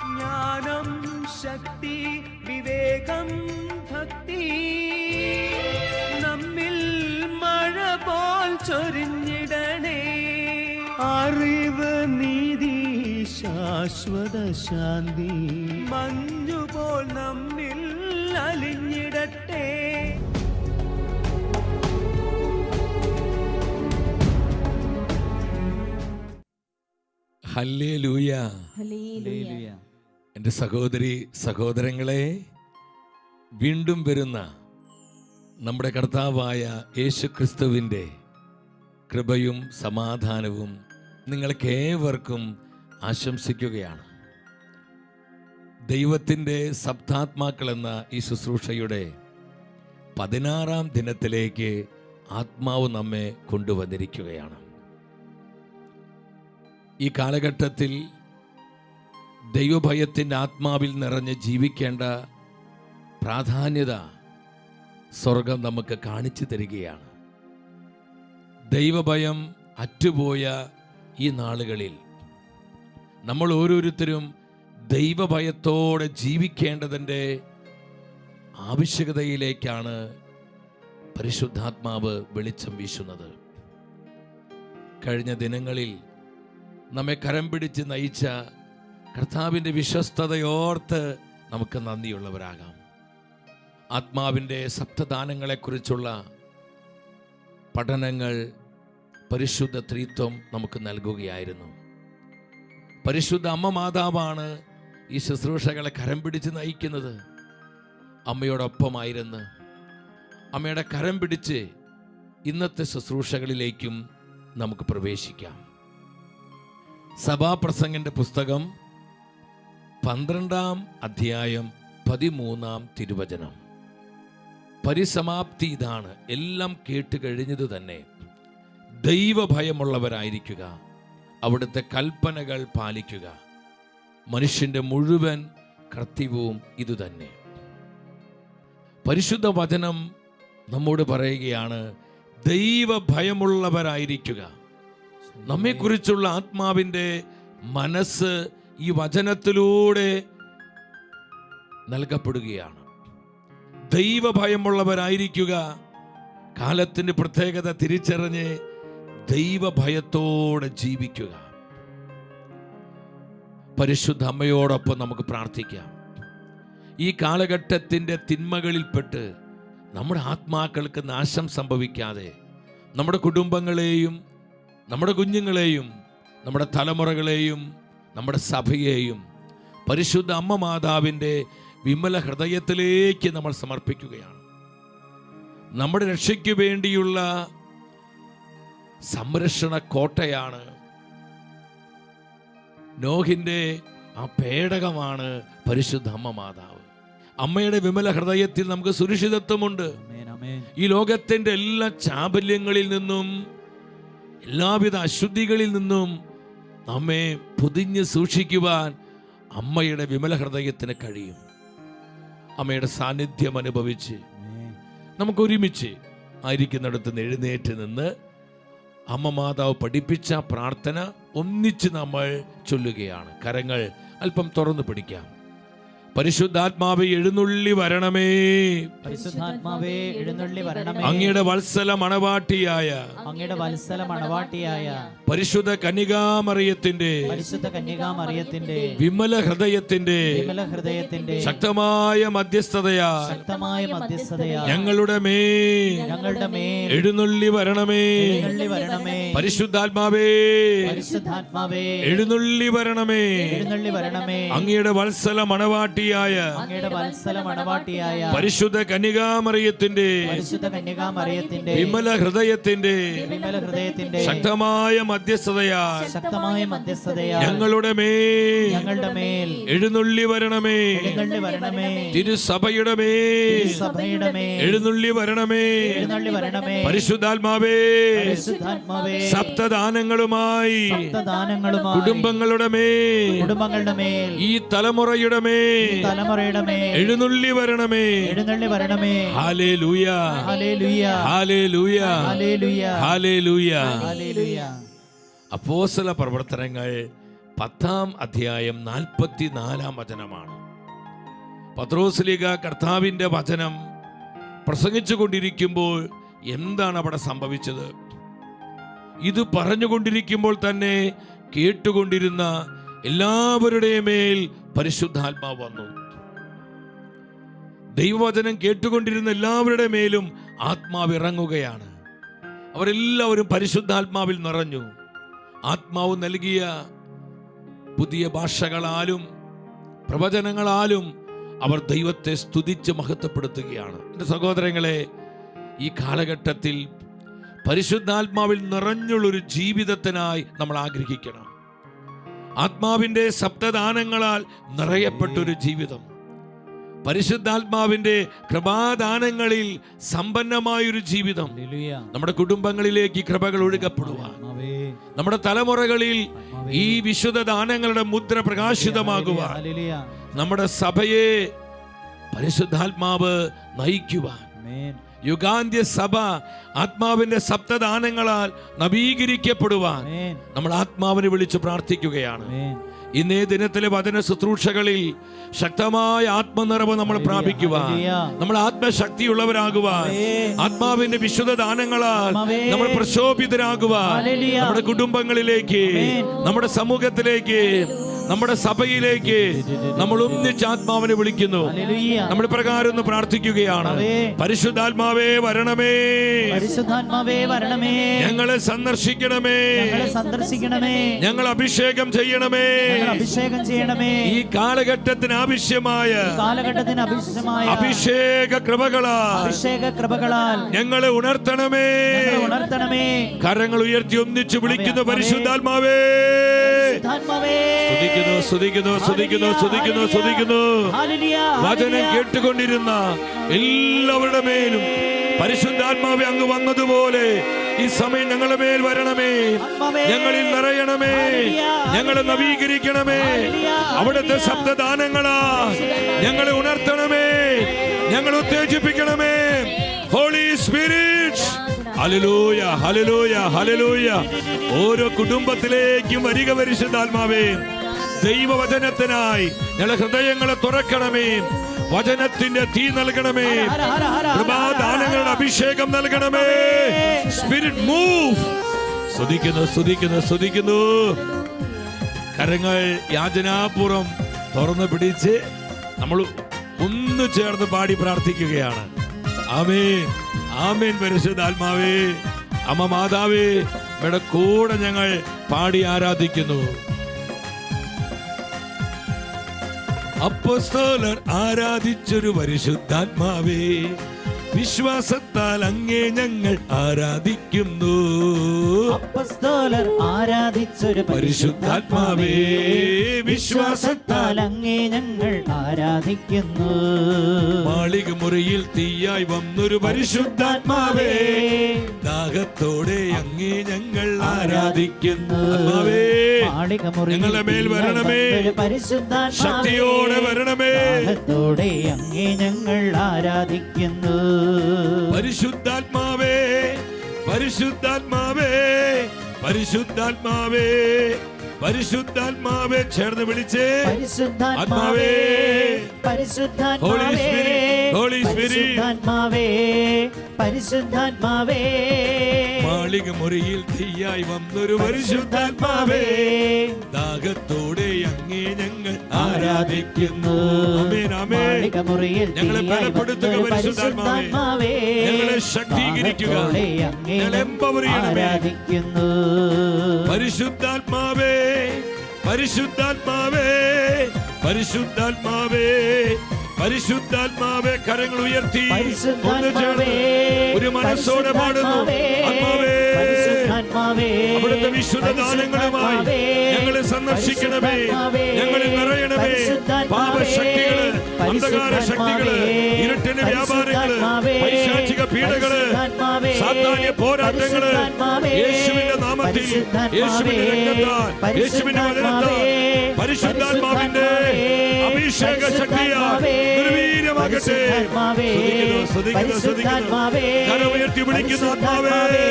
ജ്ഞാനം, ശക്തി, വിവേകം, ഭക്തി നമ്മിൽ മഴ പോൽ ചൊരിഞ്ഞിടണേ. അറിവ്, നീതി, ശാശ്വത ശാന്തി മഞ്ഞുപോൽ നമ്മിൽ അലിഞ്ഞിടട്ടെ. ഹല്ലേലൂയ. എൻ്റെ സഹോദരി സഹോദരങ്ങളെ, വീണ്ടും വരുന്ന നമ്മുടെ കർത്താവായ യേശുക്രിസ്തുവിൻ്റെ കൃപയും സമാധാനവും നിങ്ങൾക്കേവർക്കും ആശംസിക്കുകയാണ്. ദൈവത്തിൻ്റെ സപ്താത്മാക്കൾ എന്ന ഈ ശുശ്രൂഷയുടെ 16-ാം ദിനത്തിലേക്ക് ആത്മാവ് നമ്മെ കൊണ്ടുവന്നിരിക്കുകയാണ്. ഈ കാലഘട്ടത്തിൽ ദൈവഭയത്തിൻ്റെ ആത്മാവിൽ നിറഞ്ഞ് ജീവിക്കേണ്ട പ്രാധാന്യത സ്വർഗം നമുക്ക് കാണിച്ചു തരികയാണ്. ദൈവഭയം അറ്റുപോയ ഈ നാളുകളിൽ നമ്മൾ ഓരോരുത്തരും ദൈവഭയത്തോടെ ജീവിക്കേണ്ടതിൻ്റെ ആവശ്യകതയിലേക്കാണ് പരിശുദ്ധാത്മാവ് വെളിച്ചം വീശുന്നത്. കഴിഞ്ഞ ദിനങ്ങളിൽ നമ്മെ കരം പിടിച്ച് നയിച്ച കർത്താവിൻ്റെ വിശ്വസ്തതയോർത്ത് നമുക്ക് നന്ദിയുള്ളവരാകാം. ആത്മാവിൻ്റെ സപ്തദാനങ്ങളെക്കുറിച്ചുള്ള പഠനങ്ങൾ പരിശുദ്ധ ത്രിത്വം നമുക്ക് നൽകുകയായിരുന്നു. പരിശുദ്ധ അമ്മ മാതാവാണ് ഈ ശുശ്രൂഷകളെ കരം പിടിച്ച് നയിക്കുന്നത്. അമ്മയോടൊപ്പമായിരുന്ന് അമ്മയുടെ കരം പിടിച്ച് ഇന്നത്തെ ശുശ്രൂഷകളിലേക്കും നമുക്ക് പ്രവേശിക്കാം. സഭാപ്രസംഗന്റെ പുസ്തകം 12-ാം അധ്യായം 13-ാം തിരുവചനം. പരിസമാപ്തി ഇതാണ്: എല്ലാം കേട്ട് കഴിഞ്ഞത് തന്നെ. ദൈവഭയമുള്ളവരായിരിക്കുക, അവിടുത്തെ കൽപ്പനകൾ പാലിക്കുക. മനുഷ്യന്റെ മുഴുവൻ കർത്തവ്യവും ഇതുതന്നെ. പരിശുദ്ധ വചനം നമ്മോട് പറയുകയാണ്, ദൈവഭയമുള്ളവരായിരിക്കുക. നമ്മെക്കുറിച്ചുള്ള ആത്മാവിൻ്റെ മനസ്സ് ഈ വചനത്തിലൂടെ നൽകപ്പെടുകയാണ്. ദൈവഭയമുള്ളവരായിരിക്കുക. കാലത്തിൻ്റെ പ്രത്യേകത തിരിച്ചറിഞ്ഞ് ദൈവഭയത്തോടെ ജീവിക്കുക. പരിശുദ്ധ അമ്മയോടൊപ്പം നമുക്ക് പ്രാർത്ഥിക്കാം. ഈ കാലഘട്ടത്തിൻ്റെ തിന്മകളിൽപ്പെട്ട് നമ്മുടെ ആത്മാക്കൾക്ക് നാശം സംഭവിക്കാതെ നമ്മുടെ കുടുംബങ്ങളെയും നമ്മുടെ കുഞ്ഞുങ്ങളെയും നമ്മുടെ തലമുറകളെയും നമ്മുടെ സഭയെയും പരിശുദ്ധ അമ്മ മാതാവിൻ്റെ വിമല ഹൃദയത്തിലേക്ക് നമ്മൾ സമർപ്പിക്കുകയാണ്. നമ്മുടെ രക്ഷയ്ക്ക് വേണ്ടിയുള്ള സംരക്ഷണ കോട്ടയാണ്, നോഹിൻ്റെ ആ പേടകമാണ് പരിശുദ്ധ അമ്മ മാതാവ്. അമ്മയുടെ വിമല ഹൃദയത്തിൽ നമുക്ക് സുരക്ഷിതത്വമുണ്ട്. ഈ ലോകത്തിൻ്റെ എല്ലാ ചാബല്യങ്ങളിൽ നിന്നും എല്ലാവിധ അശുദ്ധികളിൽ നിന്നും നമ്മെ പൊതിഞ്ഞ് സൂക്ഷിക്കുവാൻ അമ്മയുടെ വിമല ഹൃദയത്തിന് കഴിയും. അമ്മയുടെ സാന്നിധ്യം അനുഭവിച്ച് നമുക്ക് ഒരുമിച്ച് ആയിരിക്കുന്നിടത്ത് നിന്ന് എഴുന്നേറ്റ് നിന്ന് അമ്മ മാതാവ് പഠിപ്പിച്ച പ്രാർത്ഥന ഒന്നിച്ച് നമ്മൾ ചൊല്ലുകയാണ്. കരങ്ങൾ അല്പം തുറന്നു പിടിക്കാം. പരിശുദ്ധാത്മാവേ എഴുന്നള്ളി വരണമേ, പരിശുദ്ധാത്മാവേ എഴുന്നള്ളി വരണമേ. അങ്ങയുടെ വത്സല മണവാട്ടിയായ പരിശുദ്ധ കന്യകാമറിയത്തിന്റെ വിമല ഹൃദയത്തിന്റെ ശക്തമായ മധ്യസ്ഥതയാൽ ഞങ്ങളുടെ മേൽ എഴുന്നള്ളി വരണമേ. പരിശുദ്ധാത്മാവേ എഴുന്നള്ളി വരണമേ. അങ്ങയുടെ വത്സല മണവാട്ടി പരിശുദ്ധ കന്യകാമറിയത്തിന്റെ വിമല ഹൃദയത്തിന്റെ ശക്തമായ മധ്യസ്ഥതയാൽ ഞങ്ങളുടെ മേൽ എഴുന്നള്ളി വരണമേ. തിരുസഭയുടെ മേൽ എഴുന്നള്ളി വരണമേ. പരിശുദ്ധാത്മാവേ സപ്തദാനങ്ങളുമായി കുടുംബങ്ങളുടെ മേൽ ഈ തലമുറയുടെ മേൽ എഴുന്നള്ളി വരണമേ. Hallelujah, hallelujah, hallelujah. അപ്പോസ്തല പ്രവർത്തനങ്ങൾ 10-ാം അധ്യായം 44-ാം വചനമാണ്. പത്രോസ്ലീഗ കർത്താവിൻ്റെ വചനം പ്രസംഗിച്ചു കൊണ്ടിരിക്കുമ്പോൾ എന്താണ് അവിടെ സംഭവിച്ചത്? ഇത് പറഞ്ഞുകൊണ്ടിരിക്കുമ്പോൾ തന്നെ കേട്ടുകൊണ്ടിരുന്ന എല്ലാവരുടെയും മേൽ പരിശുദ്ധാത്മാവ് വന്നു. ദൈവവചനം കേട്ടുകൊണ്ടിരുന്ന എല്ലാവരുടെ മേലും ആത്മാവ് ഇറങ്ങുകയാണ്. അവരെല്ലാവരും പരിശുദ്ധാത്മാവിൽ നിറഞ്ഞു. ആത്മാവ് നൽകിയ പുതിയ ഭാഷകളാലും പ്രവചനങ്ങളാലും അവർ ദൈവത്തെ സ്തുതിച്ച് മഹത്വപ്പെടുത്തുകയാണ്. എൻ്റെ സഹോദരങ്ങളെ, ഈ കാലഘട്ടത്തിൽ പരിശുദ്ധാത്മാവിൽ നിറഞ്ഞുള്ളൊരു ജീവിതത്തിനായി നമ്മൾ ആഗ്രഹിക്കണം. ആത്മാവിൻ്റെ സപ്തദാനങ്ങളാൽ നിറയപ്പെട്ടൊരു ജീവിതം, പരിശുദ്ധാത്മാവിൻ്റെ കൃപാദാനങ്ങളിൽ സമ്പന്നമായൊരു ജീവിതം നമ്മുടെ കുടുംബങ്ങളിലേക്ക് കൃപകൾ ഒഴുകപ്പെടുവാൻ, നമ്മുടെ തലമുറകളിൽ ഈ വിശുദ്ധ ദാനങ്ങളുടെ മുദ്ര പ്രകാശിതമാകുവാൻ, നമ്മുടെ സഭയെ പരിശുദ്ധാത്മാവ് നയിക്കുവാൻ, യുഗാന്ത്യ സഭ ആത്മാവിന്റെ സപ്തദാനങ്ങളാൽ നവീകരിക്കപ്പെടുവാൻ നമ്മൾ ആത്മാവിനെ വിളിച്ച് പ്രാർത്ഥിക്കുകയാണ്. ഇന്നേ ദിനത്തിലെ വചന ശുശ്രൂഷകളിൽ ശക്തമായ ആത്മനിറവ് നമ്മൾ പ്രാപിക്കുവാൻ, നമ്മൾ ആത്മശക്തിയുള്ളവരാകുവാൻ, ആത്മാവിന്റെ വിശുദ്ധ ദാനങ്ങളാൽ നമ്മൾ പ്രശോഭിതരാകുവാൻ, നമ്മുടെ കുടുംബങ്ങളിലേക്ക്, നമ്മുടെ സമൂഹത്തിലേക്ക്, നമ്മുടെ സഭയിലേക്ക് നമ്മൾ ഒന്നിച്ച് ആത്മാവിനെ വിളിക്കുന്നു. നമ്മൾ പ്രകാരം ഒന്ന് പ്രാർത്ഥിക്കുകയാണ്. പരിശുദ്ധാത്മാവേ വരണമേ, പരിശുദ്ധാത്മാവേ വരണമേ, ഞങ്ങളെ സന്ദർശിക്കണമേ, ഞങ്ങൾ അഭിഷേകം ചെയ്യണമേ, അഭിഷേകം ചെയ്യണമേ. ഈ കാലഘട്ടത്തിന് ആവശ്യമായ അഭിഷേക കൃപകളാൽ ഞങ്ങളെ ഉണർത്തണമേ. കരങ്ങൾ ഉയർത്തി ഒന്നിച്ച് വിളിക്കുന്നു പരിശുദ്ധാത്മാവേ. സ്തുതിക്കുന്നു. വചനം കേട്ടുകൊണ്ടിരുന്ന എല്ലാവരുടെ മേലും പരിശുദ്ധാത്മാവേ അങ്ങ് വന്നതുപോലെ ഈ സമയം ഞങ്ങളുടെ മേൽ വരണമേ, ഞങ്ങളിൽ നിറയണമേ, ഞങ്ങളെ നവീകരിക്കണമേ. അവിടുത്തെ ശബ്ദദാനങ്ങളാ ഞങ്ങളെ ഉണർത്തണമേ, ഞങ്ങളെ ഉത്തേജിപ്പിക്കണമേ. Holy spirit, hallelujah, hallelujah, hallelujah. ഓരോ കുടുംബത്തിലേക്കും വരിക പരിശുദ്ധാത്മാവേ. ദൈവവചനത്തിനായി ഞങ്ങളുടെ ഹൃദയങ്ങളെ തുറക്കണമേ. വചനത്തിന്റെ തീ നൽകണമേ, കൃപാദാനങ്ങളുടെ അഭിഷേകം നൽകണമേ. Spirit move. സ്തുതിക്കുന്നു. കരങ്ങൾ യാചനാപൂർവം തുറന്നു പിടിച്ച് നമ്മൾ ഒന്ന് ചേർന്ന് പാടി പ്രാർത്ഥിക്കുകയാണ്. ആമേൻ, ആമേൻ. പരിശുദ്ധാത്മാവേ, അമ്മ മാതാവേ, ഇവിടെ കൂടെ ഞങ്ങൾ പാടി ആരാധിക്കുന്നു. അപ്പോസ്തലർ ആരാധിച്ചൊരു പരിശുദ്ധാത്മാവേ, വിശ്വാസത്താൽ അങ്ങേ ഞങ്ങൾ ആരാധിക്കുന്നു. അപ്പോസ്തലർ ആരാധിച്ചൊരു പരിശുദ്ധാത്മാവേ, വിശ്വാസത്താൽ അങ്ങേ ഞങ്ങൾ ആരാധിക്കുന്നു. മാളിക മുറിയിൽ തീയായി വന്നൊരു പരിശുദ്ധാത്മാവേ, ദാഹത്തോടെ അങ്ങേ ഞങ്ങൾ ആരാധിക്കുന്നു. ഞങ്ങളുടെ മേൽ വരണമേ, ശക്തിയോടെ വരണമേ. ദാഹത്തോടെ അങ്ങേ ഞങ്ങൾ ആരാധിക്കുന്നു. പരിശുദ്ധാത്മാവേ, പരിശുദ്ധാത്മാവേ, പരിശുദ്ധാത്മാവേ, പരിശുദ്ധാത്മാവേ. ചേർന്ന് വിളിച്ചേ പരിശുദ്ധാത്മാവേ, പരിശുദ്ധാത്മാവേ, ഹോളി സ്പിരിറ്റ്, പരിശുദ്ധാത്മാവേ. മാളിക മുറിയിൽ തീയായി വന്നൊരു പരിശുദ്ധാത്മാവേ, ദാഹത്തോടെ അങ്ങേ ഞങ്ങൾ ആരാധിക്കുന്നു. ഞങ്ങളെ ബലപ്പെടുത്തുക പരിശുദ്ധാത്മാവേ, ഞങ്ങളെ ശക്തീകരിക്കുക, ഞങ്ങളെ എംപവർ ചെയ്യണമേ. പരിശുദ്ധാത്മാവേ, പരിശുദ്ധാത്മാവേ, പരിശുദ്ധാത്മാവേ, പരിശുദ്ധാത്മാവേ. കരങ്ങൾ ഉയർത്തി ഒന്ന് ചേർന്ന് ഒരു മനസ്സോടെ പാടുന്നു. ആത്മാവേ, അവിടുത്തെ വിശുദ്ധ ദാനങ്ങളുമായി ഞങ്ങളെ സന്ദർശിക്കണമേ, ഞങ്ങളെ നിറയണമേ. പാപശക്തികള്, അന്ധകാര ശക്തികള്, ഇരുട്ടിന്റെ വ്യാപാരങ്ങള്, പൈശാചിക പീഡകള്, സാത്താന്യ പോരാട്ടങ്ങള് യേശുവിന്റെ നാമത്തിൽ, യേശുവിന്റെ രക്തത്താൽ, യേശുവിന്റെ വചനത്താൽ, പരിശുദ്ധാത്മാവിന്റെ അഭിഷേക ശക്തിയാൽ നിർവീര്യമാകട്ടെ. കരമുയർത്തി വിളിക്കുന്ന ആത്മാവേ,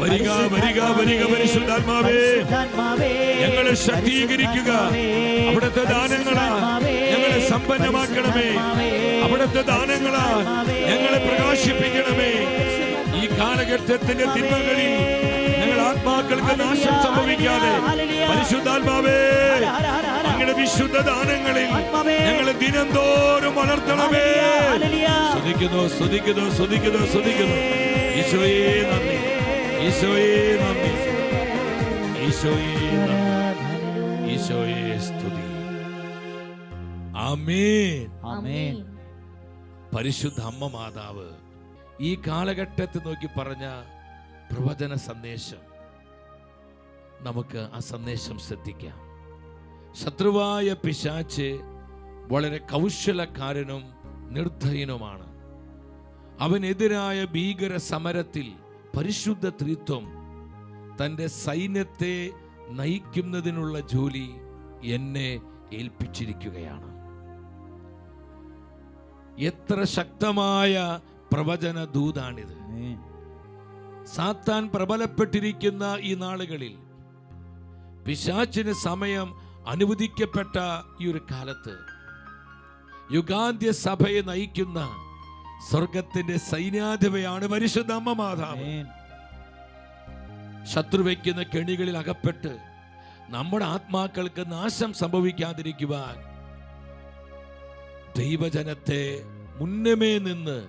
വരിക വരിക വരിക പരിശുദ്ധാത്മാവേ, ഞങ്ങളെ ശക്തീകരിക്കുക. അവിടുത്തെ ദാനങ്ങളാ ഞങ്ങളെ സമ്പന്നമാക്കണമേ. അവിടുത്തെ ദാനങ്ങളാ ഞങ്ങളെ പ്രകാശിപ്പിക്കണമേ. ഈ കാലഘട്ടത്തിന്റെ തിന്മകളിൽ ഞങ്ങൾ ആത്മാക്കൾക്ക് നാശം സംഭവിക്കാതെ പരിശുദ്ധാത്മാവേ, അങ്ങയുടെ വിശുദ്ധ ദാനങ്ങളിൽ ഞങ്ങളെ ദിനം തോറും വളർത്തണമേ. സ്തുതിക്കുന്നു സ്തുതിക്കുന്നു സ്തുതിക്കുന്നു സ്തുതിക്കുന്നു. ഈശോയേ നന്ദി, ഈശോയേ നന്ദി, ഈശോയേ നന്ദി, ഈശോയേ സ്തുതി. ആമേൻ, ആമേൻ. പരിശുദ്ധ അമ്മ മാതാവ് ഈ കാലഘട്ടത്തിൽ നോക്കി പറഞ്ഞ പ്രവചന സന്ദേശം, നമുക്ക് ആ സന്ദേശം ശ്രദ്ധിക്കാം. ശത്രുവായ പിശാച് വളരെ കൗശലക്കാരനും നിർദ്ധയനുമാണ്. അവനെതിരായ ഭീകര സമരത്തിൽ പരിശുദ്ധ ത്രിത്വം തൻ്റെ സൈന്യത്തെ നയിക്കുന്നതിനുള്ള ജോലി എന്നെ ഏൽപ്പിച്ചിരിക്കുകയാണ്. എത്ര ശക്തമായ പ്രവചന ദൂതാണിത്. സാത്താൻ പ്രബലപ്പെട്ടിരിക്കുന്ന ഈ നാളുകളിൽ, പിശാചിന് സമയം അനുവദിക്കപ്പെട്ട ഈ ഒരു കാലത്ത്, യുഗാന്ത്യ സഭയെ നയിക്കുന്ന സ്വർഗത്തിന്റെ സൈന്യാധിപയാണ് പരിശുദ്ധ അമ്മ മാതാവ്. ശത്രു വയ്ക്കുന്ന കെണികളിൽ അകപ്പെട്ട് നമ്മുടെ ആത്മാക്കൾക്ക് നാശം സംഭവിക്കാതിരിക്കുവാൻ ദൈവജനത്തെ മുന്നമേ നിന്ന്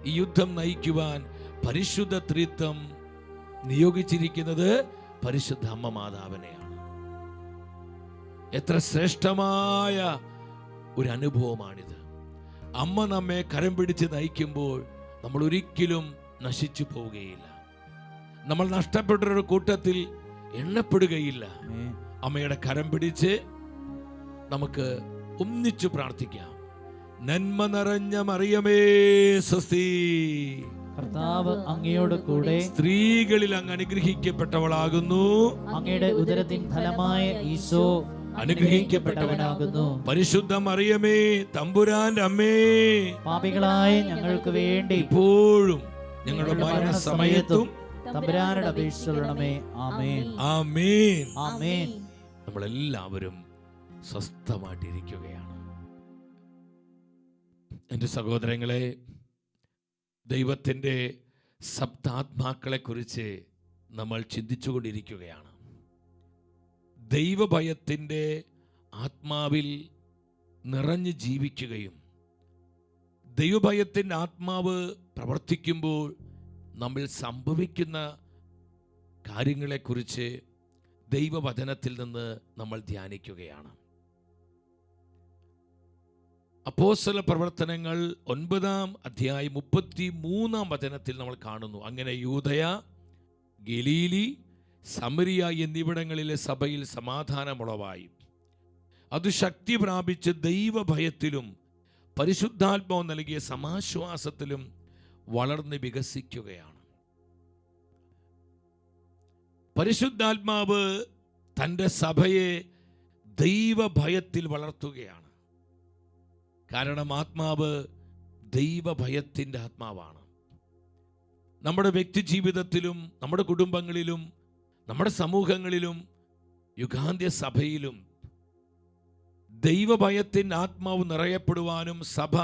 ഈ യുദ്ധം നയിക്കുവാൻ പരിശുദ്ധ ത്രിത്വം നിയോഗിച്ചിരിക്കുന്നത് പരിശുദ്ധ അമ്മ മാതാവിനെയാണ്. എത്ര ശ്രേഷ്ഠമായ ഒരു അനുഭവമാണിത്. അമ്മ നമ്മെ കരം പിടിച്ച് നയിക്കുമ്പോൾ നമ്മൾ ഒരിക്കലും നശിച്ചു പോവുകയില്ല. നമ്മൾ നഷ്ടപ്പെട്ടൊരു കൂട്ടത്തിൽ എണ്ണപ്പെടുകയില്ല. അമ്മയുടെ കരം പിടിച്ച് നമുക്ക് ഒന്നിച്ചു പ്രാർത്ഥിക്കാം. നന്മ നിറഞ്ഞ മറിയമേ സ്വസ്തി, കർത്താവ് അങ്ങയോട് കൂടെ സ്ത്രീകളിൽ അങ്ങ് അനുഗ്രഹിക്കപ്പെട്ടവളാകുന്നു. അങ്ങയുടെ ഉദരത്തിൻ ഫലമായ ഈശോ അനുഗ്രഹിക്കപ്പെട്ടവനാകുന്നു. പരിശുദ്ധ മറിയമേ തമ്പുരാന്റെ അമ്മേ, പാപികളായ ഞങ്ങൾക്ക് വേണ്ടി ഇപ്പോഴും ഞങ്ങളുടെ മരണസമയത്തും തമ്പുരാനോട് അപേക്ഷിച്ചുകൊള്ളണമേ. ആമേൻ, ആമേൻ, ആമേൻ. നമ്മളെല്ലാവരും സ്വസ്ഥമായിട്ടിരിക്കുകയാണ്. എൻ്റെ സഹോദരങ്ങളെ, ദൈവത്തിൻ്റെ സപ്താത്മാക്കളെ കുറിച്ച് നമ്മൾ ചിന്തിച്ചുകൊണ്ടിരിക്കുകയാണ്. ദൈവഭയത്തിൻ്റെ ആത്മാവിൽ നിറഞ്ഞു ജീവിക്കുകയും ദൈവഭയത്തിൻ്റെ ആത്മാവ് പ്രവർത്തിക്കുമ്പോൾ നമ്മിൽ സംഭവിക്കുന്ന കാര്യങ്ങളെക്കുറിച്ച് ദൈവവചനത്തിൽ നിന്ന് നമ്മൾ ധ്യാനിക്കുകയാണ്. അപ്പോസ്തല പ്രവർത്തനങ്ങൾ 9-ാം അധ്യായം 33-ാം വചനത്തിൽ നമ്മൾ കാണുന്നു. അങ്ങനെ യൂദയ, ഗലീലി, സമരിയ എന്നിവിടങ്ങളിലെ സഭയിൽ സമാധാനമുളവായി. അത് ശക്തി പ്രാപിച്ച് ദൈവഭയത്തിലും പരിശുദ്ധാത്മാവ് നൽകിയ സമാശ്വാസത്തിലും വളർന്ന് വികസിക്കുകയാണ്. പരിശുദ്ധാത്മാവ് തൻ്റെ സഭയെ ദൈവഭയത്തിൽ വളർത്തുകയാണ്. കാരണം ആത്മാവ് ദൈവഭയത്തിൻ്റെ ആത്മാവാണ്. നമ്മുടെ വ്യക്തി ജീവിതത്തിലും നമ്മുടെ കുടുംബങ്ങളിലും നമ്മുടെ സമൂഹങ്ങളിലും യുഗാന്ത്യ സഭയിലും ദൈവഭയത്തിൻ്റെ ആത്മാവ് നിറയപ്പെടുവാനും സഭ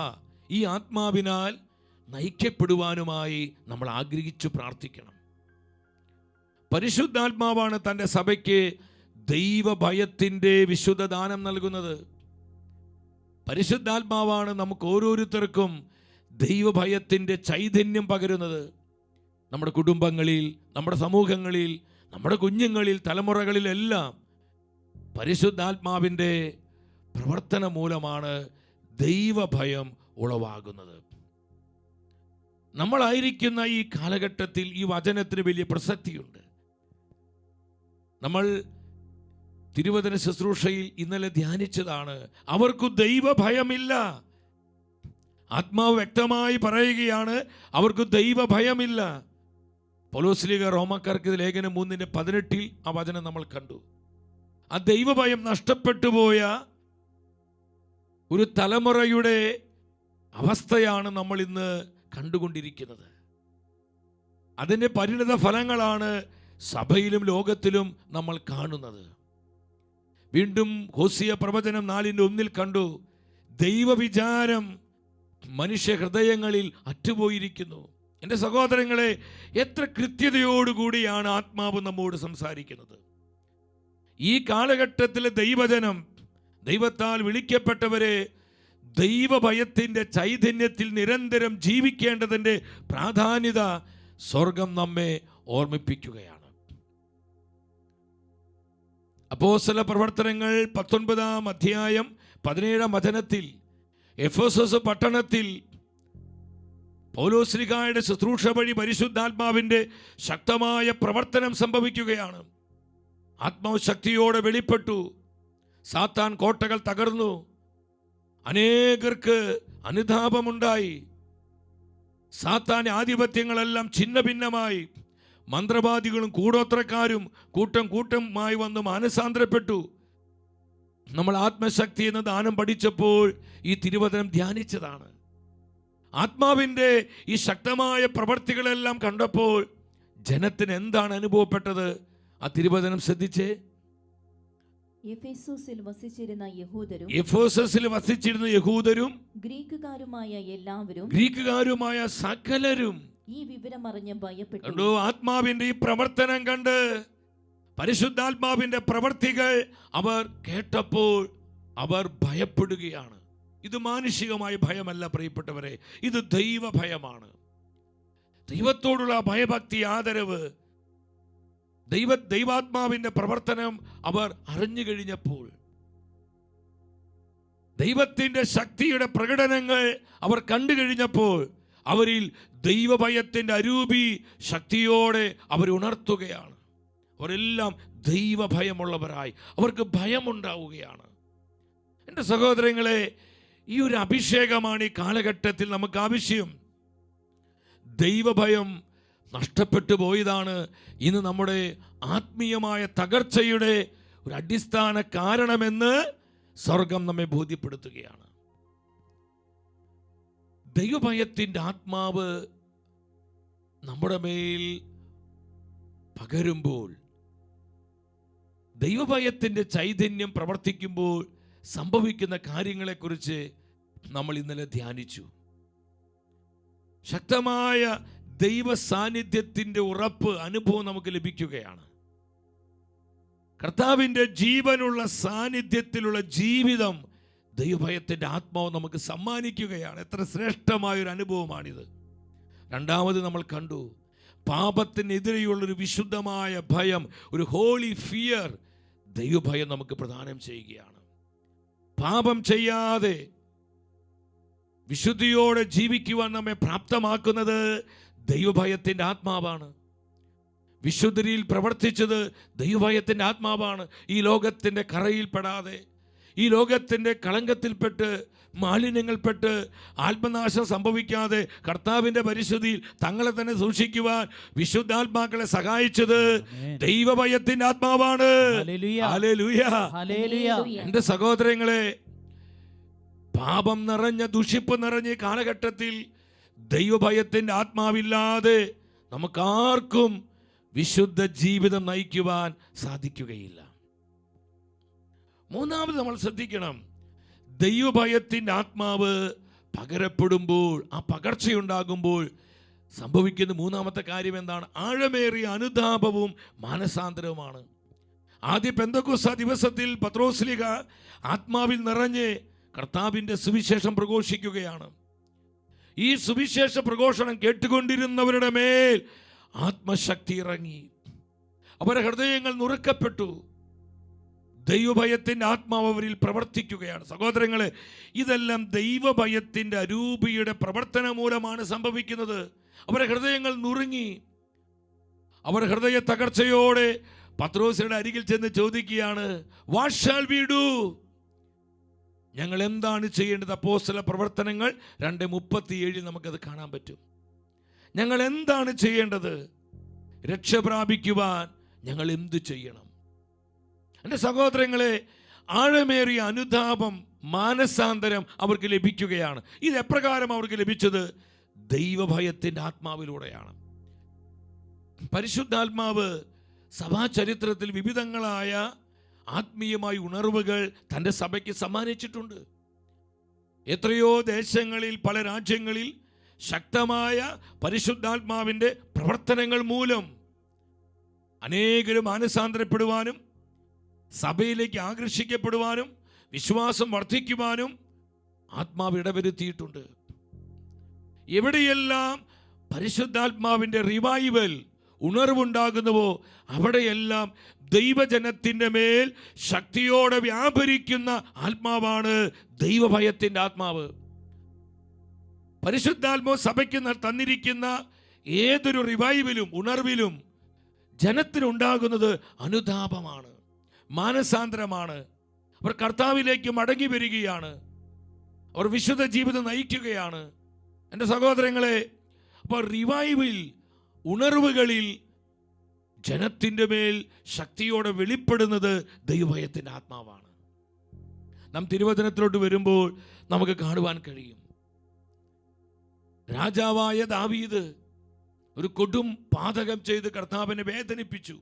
ഈ ആത്മാവിനാൽ നയിക്കപ്പെടുവാനുമായി നമ്മൾ ആഗ്രഹിച്ചു പ്രാർത്ഥിക്കണം. പരിശുദ്ധാത്മാവാണ് തൻ്റെ സഭയ്ക്ക് ദൈവഭയത്തിൻ്റെ വിശുദ്ധ ദാനം നൽകുന്നത്. പരിശുദ്ധാത്മാവാണ് നമുക്ക് ഓരോരുത്തർക്കും ദൈവഭയത്തിൻ്റെ ചൈതന്യം പകരുന്നത്. നമ്മുടെ കുടുംബങ്ങളിൽ, നമ്മുടെ സമൂഹങ്ങളിൽ, നമ്മുടെ കുഞ്ഞുങ്ങളിൽ, തലമുറകളിലെല്ലാം പരിശുദ്ധാത്മാവിൻ്റെ പ്രവർത്തനം മൂലമാണ് ദൈവഭയം ഉളവാകുന്നത്. നമ്മളായിരിക്കുന്ന ഈ കാലഘട്ടത്തിൽ ഈ വചനത്തിന് വലിയ പ്രസക്തിയുണ്ട്. നമ്മൾ തിരുവചന ശുശ്രൂഷയിൽ ഇന്നലെ ധ്യാനിച്ചതാണ്, അവർക്ക് ദൈവഭയമില്ല. ആത്മാവ് വ്യക്തമായി പറയുകയാണ്, അവർക്ക് ദൈവഭയമില്ല. പൗലോസ്ലീഹ റോമാക്കാർക്ക് ലേഖനം 3:18 ആ വചനം നമ്മൾ കണ്ടു. ആ ദൈവഭയം നഷ്ടപ്പെട്ടു പോയ ഒരു തലമുറയുടെ അവസ്ഥയാണ് നമ്മൾ ഇന്ന് കണ്ടുകൊണ്ടിരിക്കുന്നത്. അതിൻ്റെ പരിണിത ഫലങ്ങളാണ് സഭയിലും ലോകത്തിലും നമ്മൾ കാണുന്നത്. വീണ്ടും ഹോസിയ പ്രവചനം 4:1 കണ്ടു, ദൈവവിചാരം മനുഷ്യ ഹൃദയങ്ങളിൽ അറ്റുപോയിരിക്കുന്നു. എൻ്റെ സഹോദരങ്ങളെ, എത്ര കൃത്യതയോടുകൂടിയാണ് ആത്മാവ് നമ്മോട് സംസാരിക്കുന്നത്. ഈ കാലഘട്ടത്തിലെ ദൈവജനം, ദൈവത്താൽ വിളിക്കപ്പെട്ടവരെ ദൈവഭയത്തിൻ്റെ ചൈതന്യത്തിൽ നിരന്തരം ജീവിക്കേണ്ടതിൻ്റെ പ്രാധാന്യത സ്വർഗം നമ്മെ ഓർമ്മിപ്പിക്കുകയാണ്. അപ്പോസ്തല പ്രവർത്തനങ്ങൾ 19-ാം അധ്യായം 17-ാം വചനത്തിൽ എഫെസോസ് പട്ടണത്തിൽ പൗലോസ്ലീഹായുടെ ശുശ്രൂഷ വഴി പരിശുദ്ധാത്മാവിൻ്റെ ശക്തമായ പ്രവർത്തനം സംഭവിക്കുകയാണ്. ആത്മാവ് ശക്തിയോടെ വെളിപ്പെട്ടു. സാത്താൻ കോട്ടകൾ തകർന്നു. അനേകർക്ക് അനുതാപമുണ്ടായി. സാത്താൻ ആധിപത്യങ്ങളെല്ലാം ഛിന്ന ഭിന്നമായി. മന്ത്രവാദികളും കൂടോത്രക്കാരും കൂട്ടമായി വന്ന് മാനസാന്തരപ്പെട്ടു. നമ്മൾ ആത്മശക്തി എന്ന ദാനം പഠിച്ചപ്പോൾ ഈ തിരുവചനം ധ്യാനിച്ചതാണ്. ആത്മാവിൻ്റെ ഈ ശക്തമായ പ്രവർത്തികളെല്ലാം കണ്ടപ്പോൾ ജനത്തിന് എന്താണ് അനുഭവപ്പെട്ടത്? ആ തിരുവചനം ശ്രദ്ധിച്ചേ. എഫെസോസിൽ വസിച്ചിരുന്ന യഹൂദരും ഗ്രീക്കുകാരുമായ സകലരും ഈ വിവരം അറിഞ്ഞ് ഭയപ്പെട്ടു. കണ്ടു, ആത്മാവിന്റെ ഈ പ്രവർത്തനം കണ്ട്, പരിശുദ്ധാത്മാവിന്റെ പ്രവർത്തികൾ അവർ കേട്ടപ്പോൾ അവർ ഭയപ്പെടുകയാണ്. ഇത് മാനുഷികമായ ഭയമല്ല പ്രിയപ്പെട്ടവരെ, ഇത് ദൈവ ഭയമാണ്. ദൈവത്തോടുള്ള ഭയഭക്തി, ആദരവ്, ദൈവാത്മാവിന്റെ പ്രവർത്തനം അവർ അറിഞ്ഞു കഴിഞ്ഞപ്പോൾ, ദൈവത്തിന്റെ ശക്തിയുടെ പ്രകടനങ്ങൾ അവർ കണ്ടു കഴിഞ്ഞപ്പോൾ, അവരിൽ ദൈവഭയത്തിന്റെ അരൂപി ശക്തിയോടെ അവർ ഉണർത്തുകയാണ്. അവരെല്ലാം ദൈവഭയമുള്ളവരായി അവർക്ക് ഭയമുണ്ടാവുകയാണ്. എൻ്റെ സഹോദരങ്ങളെ, ഈ ഒരു അഭിഷേകമാണ് ഈ കാലഘട്ടത്തിൽ നമുക്ക് ആവശ്യം. ദൈവഭയം നഷ്ടപ്പെട്ടു പോയതാണ് ഇന്ന് നമ്മുടെ ആത്മീയമായ തകർച്ചയുടെ ഒരു അടിസ്ഥാന കാരണമെന്ന് സ്വർഗം നമ്മെ ബോധ്യപ്പെടുത്തുകയാണ്. ദൈവഭയത്തിൻ്റെ ആത്മാവ് നമ്മുടെ മേൽ പകരുമ്പോൾ, ദൈവഭയത്തിൻ്റെ ചൈതന്യം പ്രവർത്തിക്കുമ്പോൾ സംഭവിക്കുന്ന കാര്യങ്ങളെക്കുറിച്ച് നമ്മൾ ഇന്നലെ ധ്യാനിച്ചു. ശക്തമായ ദൈവ സാന്നിധ്യത്തിൻ്റെ ഉറപ്പ് അനുഭവം നമുക്ക് ലഭിക്കുകയാണ്. കർത്താവിൻ്റെ ജീവനുള്ള സാന്നിധ്യത്തിലുള്ള ജീവിതം ദൈവഭയത്തിൻ്റെ ആത്മാവ് നമുക്ക് സമ്മാനിക്കുകയാണ്. എത്ര ശ്രേഷ്ഠമായൊരു അനുഭവമാണിത്. രണ്ടാമത് നമ്മൾ കണ്ടു, പാപത്തിനെതിരെയുള്ളൊരു വിശുദ്ധമായ ഭയം, ഒരു ഹോളി ഫിയർ ദൈവഭയം നമുക്ക് പ്രദാനം ചെയ്യുകയാണ്. പാപം ചെയ്യാതെ വിശുദ്ധിയോടെ ജീവിക്കുവാൻ നമ്മെ പ്രാപ്തമാക്കുന്നത് ദൈവഭയത്തിൻ്റെ ആത്മാവാണ്. വിശുദ്ധിയിൽ പ്രവർത്തിച്ചത് ദൈവഭയത്തിൻ്റെ ആത്മാവാണ്. ഈ ലോകത്തിൻ്റെ കറയിൽപ്പെടാതെ, ഈ ലോകത്തിൻ്റെ കളങ്കത്തിൽപ്പെട്ട്, മാലിന്യങ്ങൾപ്പെട്ട് ആത്മനാശം സംഭവിക്കാതെ കർത്താവിൻ്റെ പരിശുദ്ധിയിൽ തങ്ങളെ തന്നെ സൂക്ഷിക്കുവാൻ വിശുദ്ധാത്മാക്കളെ സഹായിച്ചത് ദൈവഭയത്തിൻ്റെ ആത്മാവാണ്. ഹല്ലേലൂയ. എൻ്റെ സഹോദരങ്ങളെ, പാപം നിറഞ്ഞ, ദുഷിപ്പ് നിറഞ്ഞ കാലഘട്ടത്തിൽ ദൈവഭയത്തിൻ്റെ ആത്മാവില്ലാതെ നമുക്കാർക്കും വിശുദ്ധ ജീവിതം നയിക്കുവാൻ സാധിക്കുകയില്ല. മൂന്നാമത് നമ്മൾ ശ്രദ്ധിക്കണം, ദൈവഭയത്തിൻ്റെ ആത്മാവ് പകരപ്പെടുമ്പോൾ, ആ പകർച്ചയുണ്ടാകുമ്പോൾ സംഭവിക്കുന്ന മൂന്നാമത്തെ കാര്യം എന്താണ്? ആഴമേറിയ അനുതാപവും മാനസാന്തരവുമാണ്. ആദ്യ പെന്തക്കോസ്ത് ദിവസത്തിൽ പത്രോസ്ലീഹ ആത്മാവിൽ നിറഞ്ഞ് കർത്താവിൻ്റെ സുവിശേഷം പ്രഘോഷിക്കുകയാണ്. ഈ സുവിശേഷ പ്രഘോഷണം കേട്ടുകൊണ്ടിരുന്നവരുടെ മേൽ ആത്മശക്തി ഇറങ്ങി. അവരുടെ ഹൃദയങ്ങൾ നുറുക്കപ്പെട്ടു. ദൈവഭയത്തിൻ്റെ ആത്മാവ് അവരിൽ പ്രവർത്തിക്കുകയാണ്. സഹോദരങ്ങളെ, ഇതെല്ലാം ദൈവഭയത്തിൻ്റെ അരൂപിയുടെ പ്രവർത്തനം മൂലമാണ് സംഭവിക്കുന്നത്. അവരുടെ ഹൃദയങ്ങൾ നുറുങ്ങി. അവർ ഹൃദയ തകർച്ചയോടെ പത്രോസിന്റെ അരികിൽ ചെന്ന് ചോദിക്കുകയാണ്, വാട്ട് ഷാൽ വി ഡു? ഞങ്ങൾ എന്താണ് ചെയ്യേണ്ടത്? അപ്പോസ്തല പ്രവർത്തനങ്ങൾ 2:37 നമുക്കത് കാണാൻ പറ്റും. ഞങ്ങൾ എന്താണ് ചെയ്യേണ്ടത്? രക്ഷ പ്രാപിക്കുവാൻ ഞങ്ങൾ എന്തു ചെയ്യണം? എൻ്റെ സഹോദരങ്ങളെ, ആഴമേറിയ അനുതാപം, മാനസാന്തരം അവർക്ക് ലഭിക്കുകയാണ്. ഇത് എപ്രകാരം അവർക്ക് ലഭിച്ചത്? ദൈവഭയത്തിൻ്റെ ആത്മാവിലൂടെയാണ്. പരിശുദ്ധാത്മാവ് സഭാ ചരിത്രത്തിൽ വിവിധങ്ങളായ ആത്മീയമായ ഉണർവുകൾ തൻ്റെ സഭയ്ക്ക് സമ്മാനിച്ചിട്ടുണ്ട്. എത്രയോ ദേശങ്ങളിൽ, പല രാജ്യങ്ങളിൽ ശക്തമായ പരിശുദ്ധാത്മാവിൻ്റെ പ്രവർത്തനങ്ങൾ മൂലം അനേകരും മാനസാന്തരപ്പെടുവാനും സഭയിലേക്ക് ആകർഷിക്കപ്പെടുവാനും വിശ്വാസം വർദ്ധിക്കുവാനും ആത്മാവ് ഇടവരുത്തിയിട്ടുണ്ട്. എവിടെയെല്ലാം പരിശുദ്ധാത്മാവിൻ്റെ റിവൈവൽ, ഉണർവുണ്ടാകുന്നുവോ അവിടെയെല്ലാം ദൈവജനത്തിൻ്റെ മേൽ ശക്തിയോടെ വ്യാപരിക്കുന്ന ആത്മാവാണ് ദൈവഭയത്തിൻ്റെ ആത്മാവ്. പരിശുദ്ധാത്മാവ് സഭയ്ക്ക് തന്നിരിക്കുന്ന ഏതൊരു റിവൈവലും ഉണർവിലും ജനത്തിനുണ്ടാകുന്നത് അനുതാപമാണ്, മാനസാന്തരമാണ്. അവർ കർത്താവിലേക്ക് മടങ്ങി വരികയാണ്, അവർ വിശുദ്ധ ജീവിതം നയിക്കുകയാണ്. എൻ്റെ സഹോദരങ്ങളെ, അപ്പോൾ റിവൈവിൽ, ഉണർവുകളിൽ ജനത്തിൻ്റെ മേൽ ശക്തിയോടെ വെളിപ്പെടുന്നത് ദൈവഭയത്തിൻ്റെ ആത്മാവാണ്. നാം തിരുവചനത്തിലോട്ട് വരുമ്പോൾ നമുക്ക് കാണുവാൻ കഴിയും, രാജാവായ ദാവീദ് ഒരു കൊടും പാതകം ചെയ്ത് കർത്താവിനെ വേദനിപ്പിച്ചു.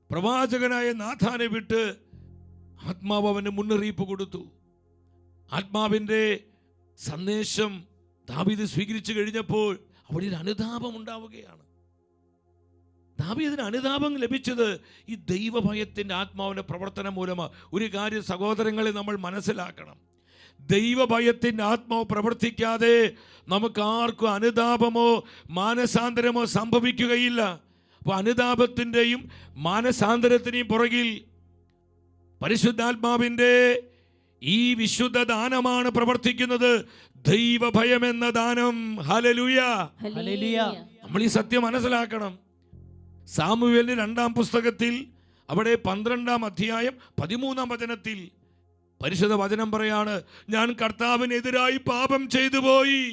പ്രവാചകനായ നാഥാനെ വിട്ട് ആത്മാവ് അവന് മുന്നറിയിപ്പ് കൊടുത്തു. ആത്മാവിൻ്റെ സന്ദേശം ദാവീദ് സ്വീകരിച്ചു കഴിഞ്ഞപ്പോൾ അവിടെ ഒരു അനുതാപം ഉണ്ടാവുകയാണ്. ദാവീദിന് അനുതാപം ലഭിച്ചത് ഈ ദൈവഭയത്തിൻ്റെ ആത്മാവിൻ്റെ പ്രവർത്തനം മൂലമാണ്. ഒരു കാര്യം സഹോദരങ്ങളെ നമ്മൾ മനസ്സിലാക്കണം, ദൈവഭയത്തിൻ്റെ ആത്മാവ് പ്രവർത്തിക്കാതെ നമുക്ക് ആർക്കും അനുതാപമോ മാനസാന്തരമോ സംഭവിക്കുകയില്ല. അപ്പോൾ അനുതാപത്തിൻ്റെയും മാനസാന്തരത്തിൻ്റെയും പുറകിൽ പരിശുദ്ധാത്മാവിൻ്റെ ഈ വിശുദ്ധ ദാനമാണ് പ്രവർത്തിക്കുന്നത്, ദൈവഭയം എന്ന ദാനം. Hallelujah, hallelujah. നമ്മൾ ഈ സത്യം മനസ്സിലാക്കണം. സാമുവേലിന്റെ 2-ാം പുസ്തകത്തിൽ അവിടെ 12-ാം അധ്യായം 13-ാം വചനത്തിൽ പരിശുദ്ധ വചനം പറയാണ്, ഞാൻ കർത്താവിനെതിരായി പാപം ചെയ്തു പോയി.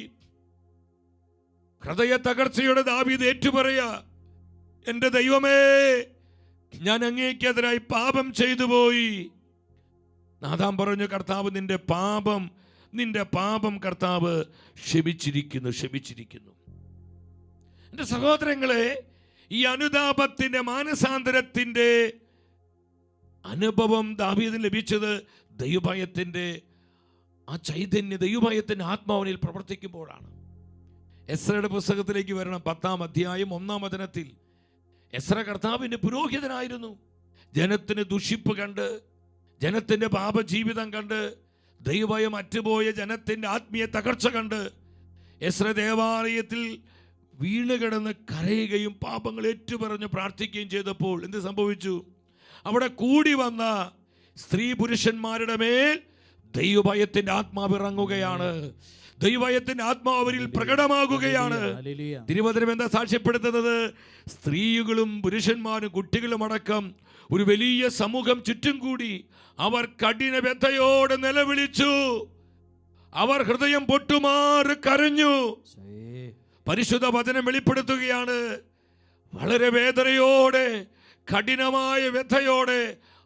ഹൃദയ തകർച്ചയുടെ ദാവീദ് ഏറ്റുപറയാ, എൻ്റെ ദൈവമേ, ഞാൻ അങ്ങേക്കെതിരായി പാപം ചെയ്തു പോയി. നാഥാൻ പറഞ്ഞു, കർത്താവ് നിന്റെ പാപം കർത്താവ് ക്ഷമിച്ചിരിക്കുന്നു. എൻ്റെ സഹോദരങ്ങളെ, ഈ അനുതാപത്തിന്റെ മാനസാന്തരത്തിന്റെ അനുഭവം ദാവീദിന് ലഭിച്ചത് ദൈവഭയത്തിന്റെ ആ ചൈതന്യ, ദൈവഭയത്തിന്റെ ആത്മാവിനിൽ പ്രവർത്തിക്കുമ്പോഴാണ്. എസ്രയുടെ പുസ്തകത്തിലേക്ക് വരണം, 10-ാം അധ്യായം 1-ാം വചനത്തിൽ. എസ്ര കർത്താവിന്റെ പുരോഹിതനായിരുന്നു. ജനത്തിന് ദുഷിപ്പ് കണ്ട്, ജനത്തിന്റെ പാപജീവിതം കണ്ട്, ദൈവഭയം അറ്റുപോയ ജനത്തിന്റെ ആത്മീയ തകർച്ച കണ്ട് എസ്ര ദേവാലയത്തിൽ വീണുകിടന്ന് കരയുകയും പാപങ്ങൾ ഏറ്റുപറഞ്ഞ് പ്രാർത്ഥിക്കുകയും ചെയ്തപ്പോൾ എന്ത് സംഭവിച്ചു? അവിടെ കൂടി വന്ന സ്ത്രീ പുരുഷന്മാരുടെ മേൽ ദൈവഭയത്തിന്റെ ആത്മാവ് ഇറങ്ങുകയാണ്. ദൈവഭയത്തിന്റെ ആത്മാവ് അവരിൽ പ്രകടമാകുകയാണ്. തിരുവചനം എന്താ സാക്ഷ്യപ്പെടുത്തുന്നത്? സ്ത്രീകളും പുരുഷന്മാരും കുട്ടികളും അടക്കം ഒരു വലിയ സമൂഹം ചുറ്റും കൂടി അവർ കഠിന വ്യഥയോടെ നിലവിളിച്ചു. അവർ ഹൃദയം പൊട്ടുമാറ് കരഞ്ഞു. പരിശുദ്ധ വചനം വെളിപ്പെടുത്തുകയാണ്, വളരെ വേദനയോടെ, കഠിനമായ വ്യഥയോടെ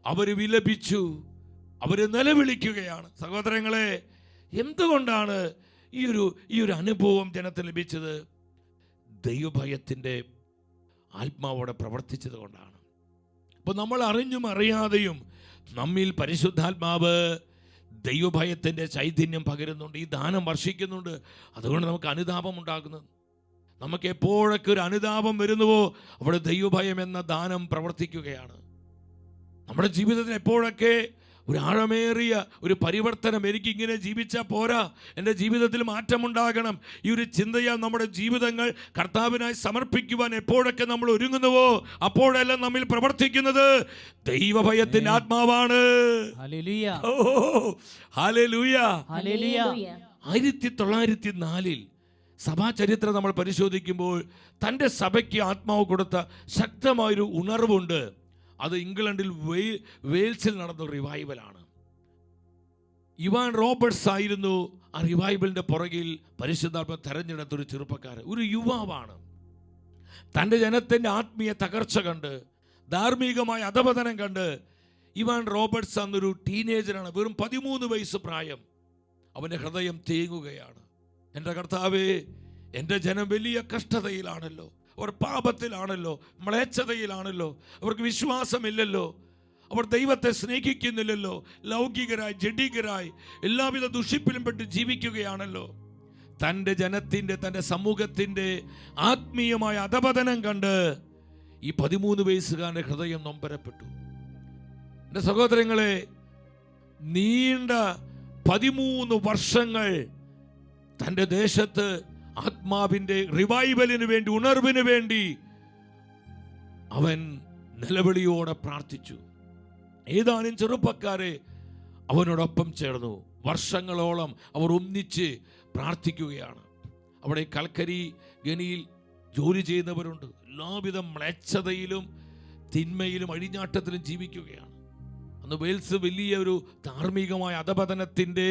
അവർ വിലപിച്ചു, അവർ നിലവിളിക്കുകയാണ്. സഹോദരങ്ങളെ, എന്തുകൊണ്ടാണ് ഈ ഒരു അനുഭവം ജനത്തിന് ലഭിച്ചത്? ദൈവഭയത്തിൻ്റെ ആത്മാവോടെ പ്രവർത്തിച്ചത് കൊണ്ടാണ്. അപ്പോൾ നമ്മൾ അറിഞ്ഞും അറിയാതെയും നമ്മിൽ പരിശുദ്ധാത്മാവ് ദൈവഭയത്തിൻ്റെ ചൈതന്യം പകരുന്നുണ്ട്, ഈ ദാനം വർഷിക്കുന്നുണ്ട്. അതുകൊണ്ട് നമുക്ക് അനുതാപം ഉണ്ടാകുന്നത്. നമുക്ക് എപ്പോഴൊക്കെ ഒരു അനുതാപം വരുന്നുവോ അവിടെ ദൈവഭയം എന്ന ദാനം പ്രവർത്തിക്കുകയാണ്. നമ്മുടെ ജീവിതത്തിൽ എപ്പോഴൊക്കെ ഒരു ആഴമേറിയ ഒരു പരിവർത്തനം, എനിക്കിങ്ങനെ ജീവിച്ചാൽ പോരാ, എൻ്റെ ജീവിതത്തിൽ മാറ്റമുണ്ടാകണം, ഈ ഒരു ചിന്തയാൽ നമ്മുടെ ജീവിതങ്ങൾ കർത്താവിനായി സമർപ്പിക്കുവാൻ എപ്പോഴൊക്കെ നമ്മൾ ഒരുങ്ങുന്നുവോ അപ്പോഴെല്ലാം നമ്മിൽ പ്രവർത്തിക്കുന്നത് ദൈവഭയത്തിൻ്റെ ആത്മാവാണ്. Hallelujah, hallelujah. ഹല്ലേലൂയ. 1904 സഭാചരിത്രം നമ്മൾ പരിശോധിക്കുമ്പോൾ തൻ്റെ സഭയ്ക്ക് ആത്മാവ് കൊടുത്ത ശക്തമായൊരു ഉണർവുണ്ട്. അത് ഇംഗ്ലണ്ടിൽ വെയിൽസിൽ നടന്ന റിവൈവലാണ്. ഇവാൻ റോബർട്ട്സ് ആയിരുന്നു ആ റിവൈവലിൻ്റെ പുറകിൽ പരിശുദ്ധാത്മ തെരഞ്ഞെടുത്തൊരു ചെറുപ്പക്കാരൻ, ഒരു യുവാവാണ്. തൻ്റെ ജനത്തിൻ്റെ ആത്മീയ തകർച്ച കണ്ട്, ധാർമ്മികമായ അധപതനം കണ്ട്, ഇവാൻ റോബർട്ട്സ് എന്നൊരു ടീനേജറാണ്, വെറും 13 വയസ്സ് പ്രായം. അവൻ്റെ ഹൃദയം തേങ്ങുകയാണ്. എൻ്റെ കർത്താവേ, എൻ്റെ ജനം വലിയ കഷ്ടതയിലാണല്ലോ, അവർ പാപത്തിലാണല്ലോ, മ്ലേച്ഛതയിലാണല്ലോ, അവർക്ക് വിശ്വാസമില്ലല്ലോ, അവർ ദൈവത്തെ സ്നേഹിക്കുന്നില്ലല്ലോ, ലൗകികരായി ജഡികരായി എല്ലാവിധ ദുഷിപ്പിലും പെട്ട് ജീവിക്കുകയാണല്ലോ. തൻ്റെ ജനത്തിൻ്റെ, തൻ്റെ സമൂഹത്തിൻ്റെ ആത്മീയമായ അധപതനം കണ്ട് ഈ 13 വയസ്സുകാരൻ്റെ ഹൃദയം നൊമ്പരപ്പെട്ടു. എൻ്റെ സഹോദരങ്ങളെ, നീണ്ട 13 വർഷങ്ങൾ തൻ്റെ ദേശത്ത് ആത്മാവിൻ്റെ റിവൈവലിന് വേണ്ടി, ഉണർവിന് വേണ്ടി അവൻ നിലവിളിയോടെ പ്രാർത്ഥിച്ചു. ഏതാനും ചെറുപ്പക്കാരെ അവനോടൊപ്പം ചേർന്നു. വർഷങ്ങളോളം അവർ ഒന്നിച്ച് പ്രാർത്ഥിക്കുകയാണ്. അവിടെ കൽക്കരി ഖനിയിൽ ജോലി ചെയ്യുന്നവരുണ്ട്. എല്ലാവിധ മ്ലേച്ഛതയിലും തിന്മയിലും അഴിഞ്ഞാട്ടത്തിലും ജീവിക്കുകയാണ്. അന്ന് വെയിൽസ് വലിയ ഒരു ധാർമ്മികമായ അധപതനത്തിൻ്റെ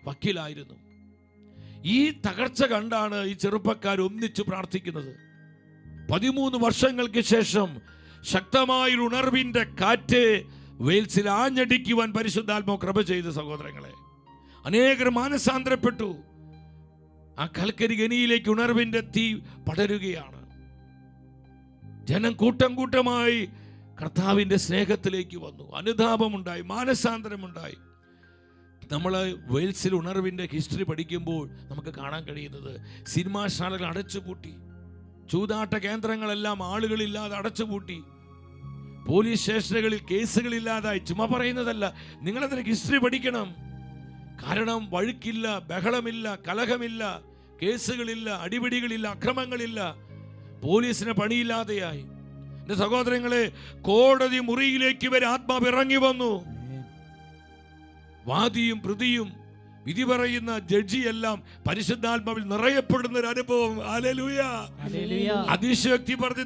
വക്കീലായിരുന്നു. ഈ തകർച്ച കണ്ടാണ് ഈ ചെറുപ്പക്കാർ ഒന്നിച്ചു പ്രാർത്ഥിക്കുന്നത്. 13 വർഷങ്ങൾക്ക് ശേഷം ശക്തമായൊരു ഉണർവിൻ്റെ കാറ്റ് വെയിൽസിൽ ആഞ്ഞടിക്കുവാൻ പരിശുദ്ധാത്മാവ് കൃപ ചെയ്ത സഹോദരങ്ങളെ, അനേകർ മാനസാന്തരപ്പെട്ടു. ആ കൽക്കരി ഖനിയിലേക്ക് ഉണർവിൻ്റെ തീ പടരുകയാണ്. ജനം കൂട്ടം കൂട്ടമായി കർത്താവിൻ്റെ സ്നേഹത്തിലേക്ക് വന്നു. അനുതാപമുണ്ടായി, മാനസാന്തരമുണ്ടായി. നമ്മൾ വെയിൽസിൽ ഉണർവിൻ്റെ ഹിസ്റ്ററി പഠിക്കുമ്പോൾ നമുക്ക് കാണാൻ കഴിയുന്നത് സിനിമാശാലകൾ അടച്ചുപൂട്ടി, ചൂതാട്ട കേന്ദ്രങ്ങളെല്ലാം ആളുകളില്ലാതെ അടച്ചുപൂട്ടി, പോലീസ് സ്റ്റേഷനുകളിൽ കേസുകളില്ലാതായി. ചുമ പറയുന്നതല്ല, നിങ്ങളതിന് ഹിസ്റ്ററി പഠിക്കണം. കാരണം വഴുക്കില്ല, ബഹളമില്ല, കലഹമില്ല, കേസുകളില്ല, അടിപിടികളില്ല, അക്രമങ്ങളില്ല, പോലീസിന് പണിയില്ലാതെയായി. എൻ്റെ സഹോദരങ്ങളെ, കോടതി മുറിയിലേക്ക് വരെ ആത്മാവ് ഇറങ്ങി വന്നു. വാദിയും പ്രതിയും വിധി പറയുന്ന ജഡ്ജിയെല്ലാം പരിശുദ്ധാത്മാവിൽ നിറയപ്പെടുന്ന ഒരു അനുഭവം. ഹല്ലേലൂയ. അതിശയോക്തി പറഞ്ഞ്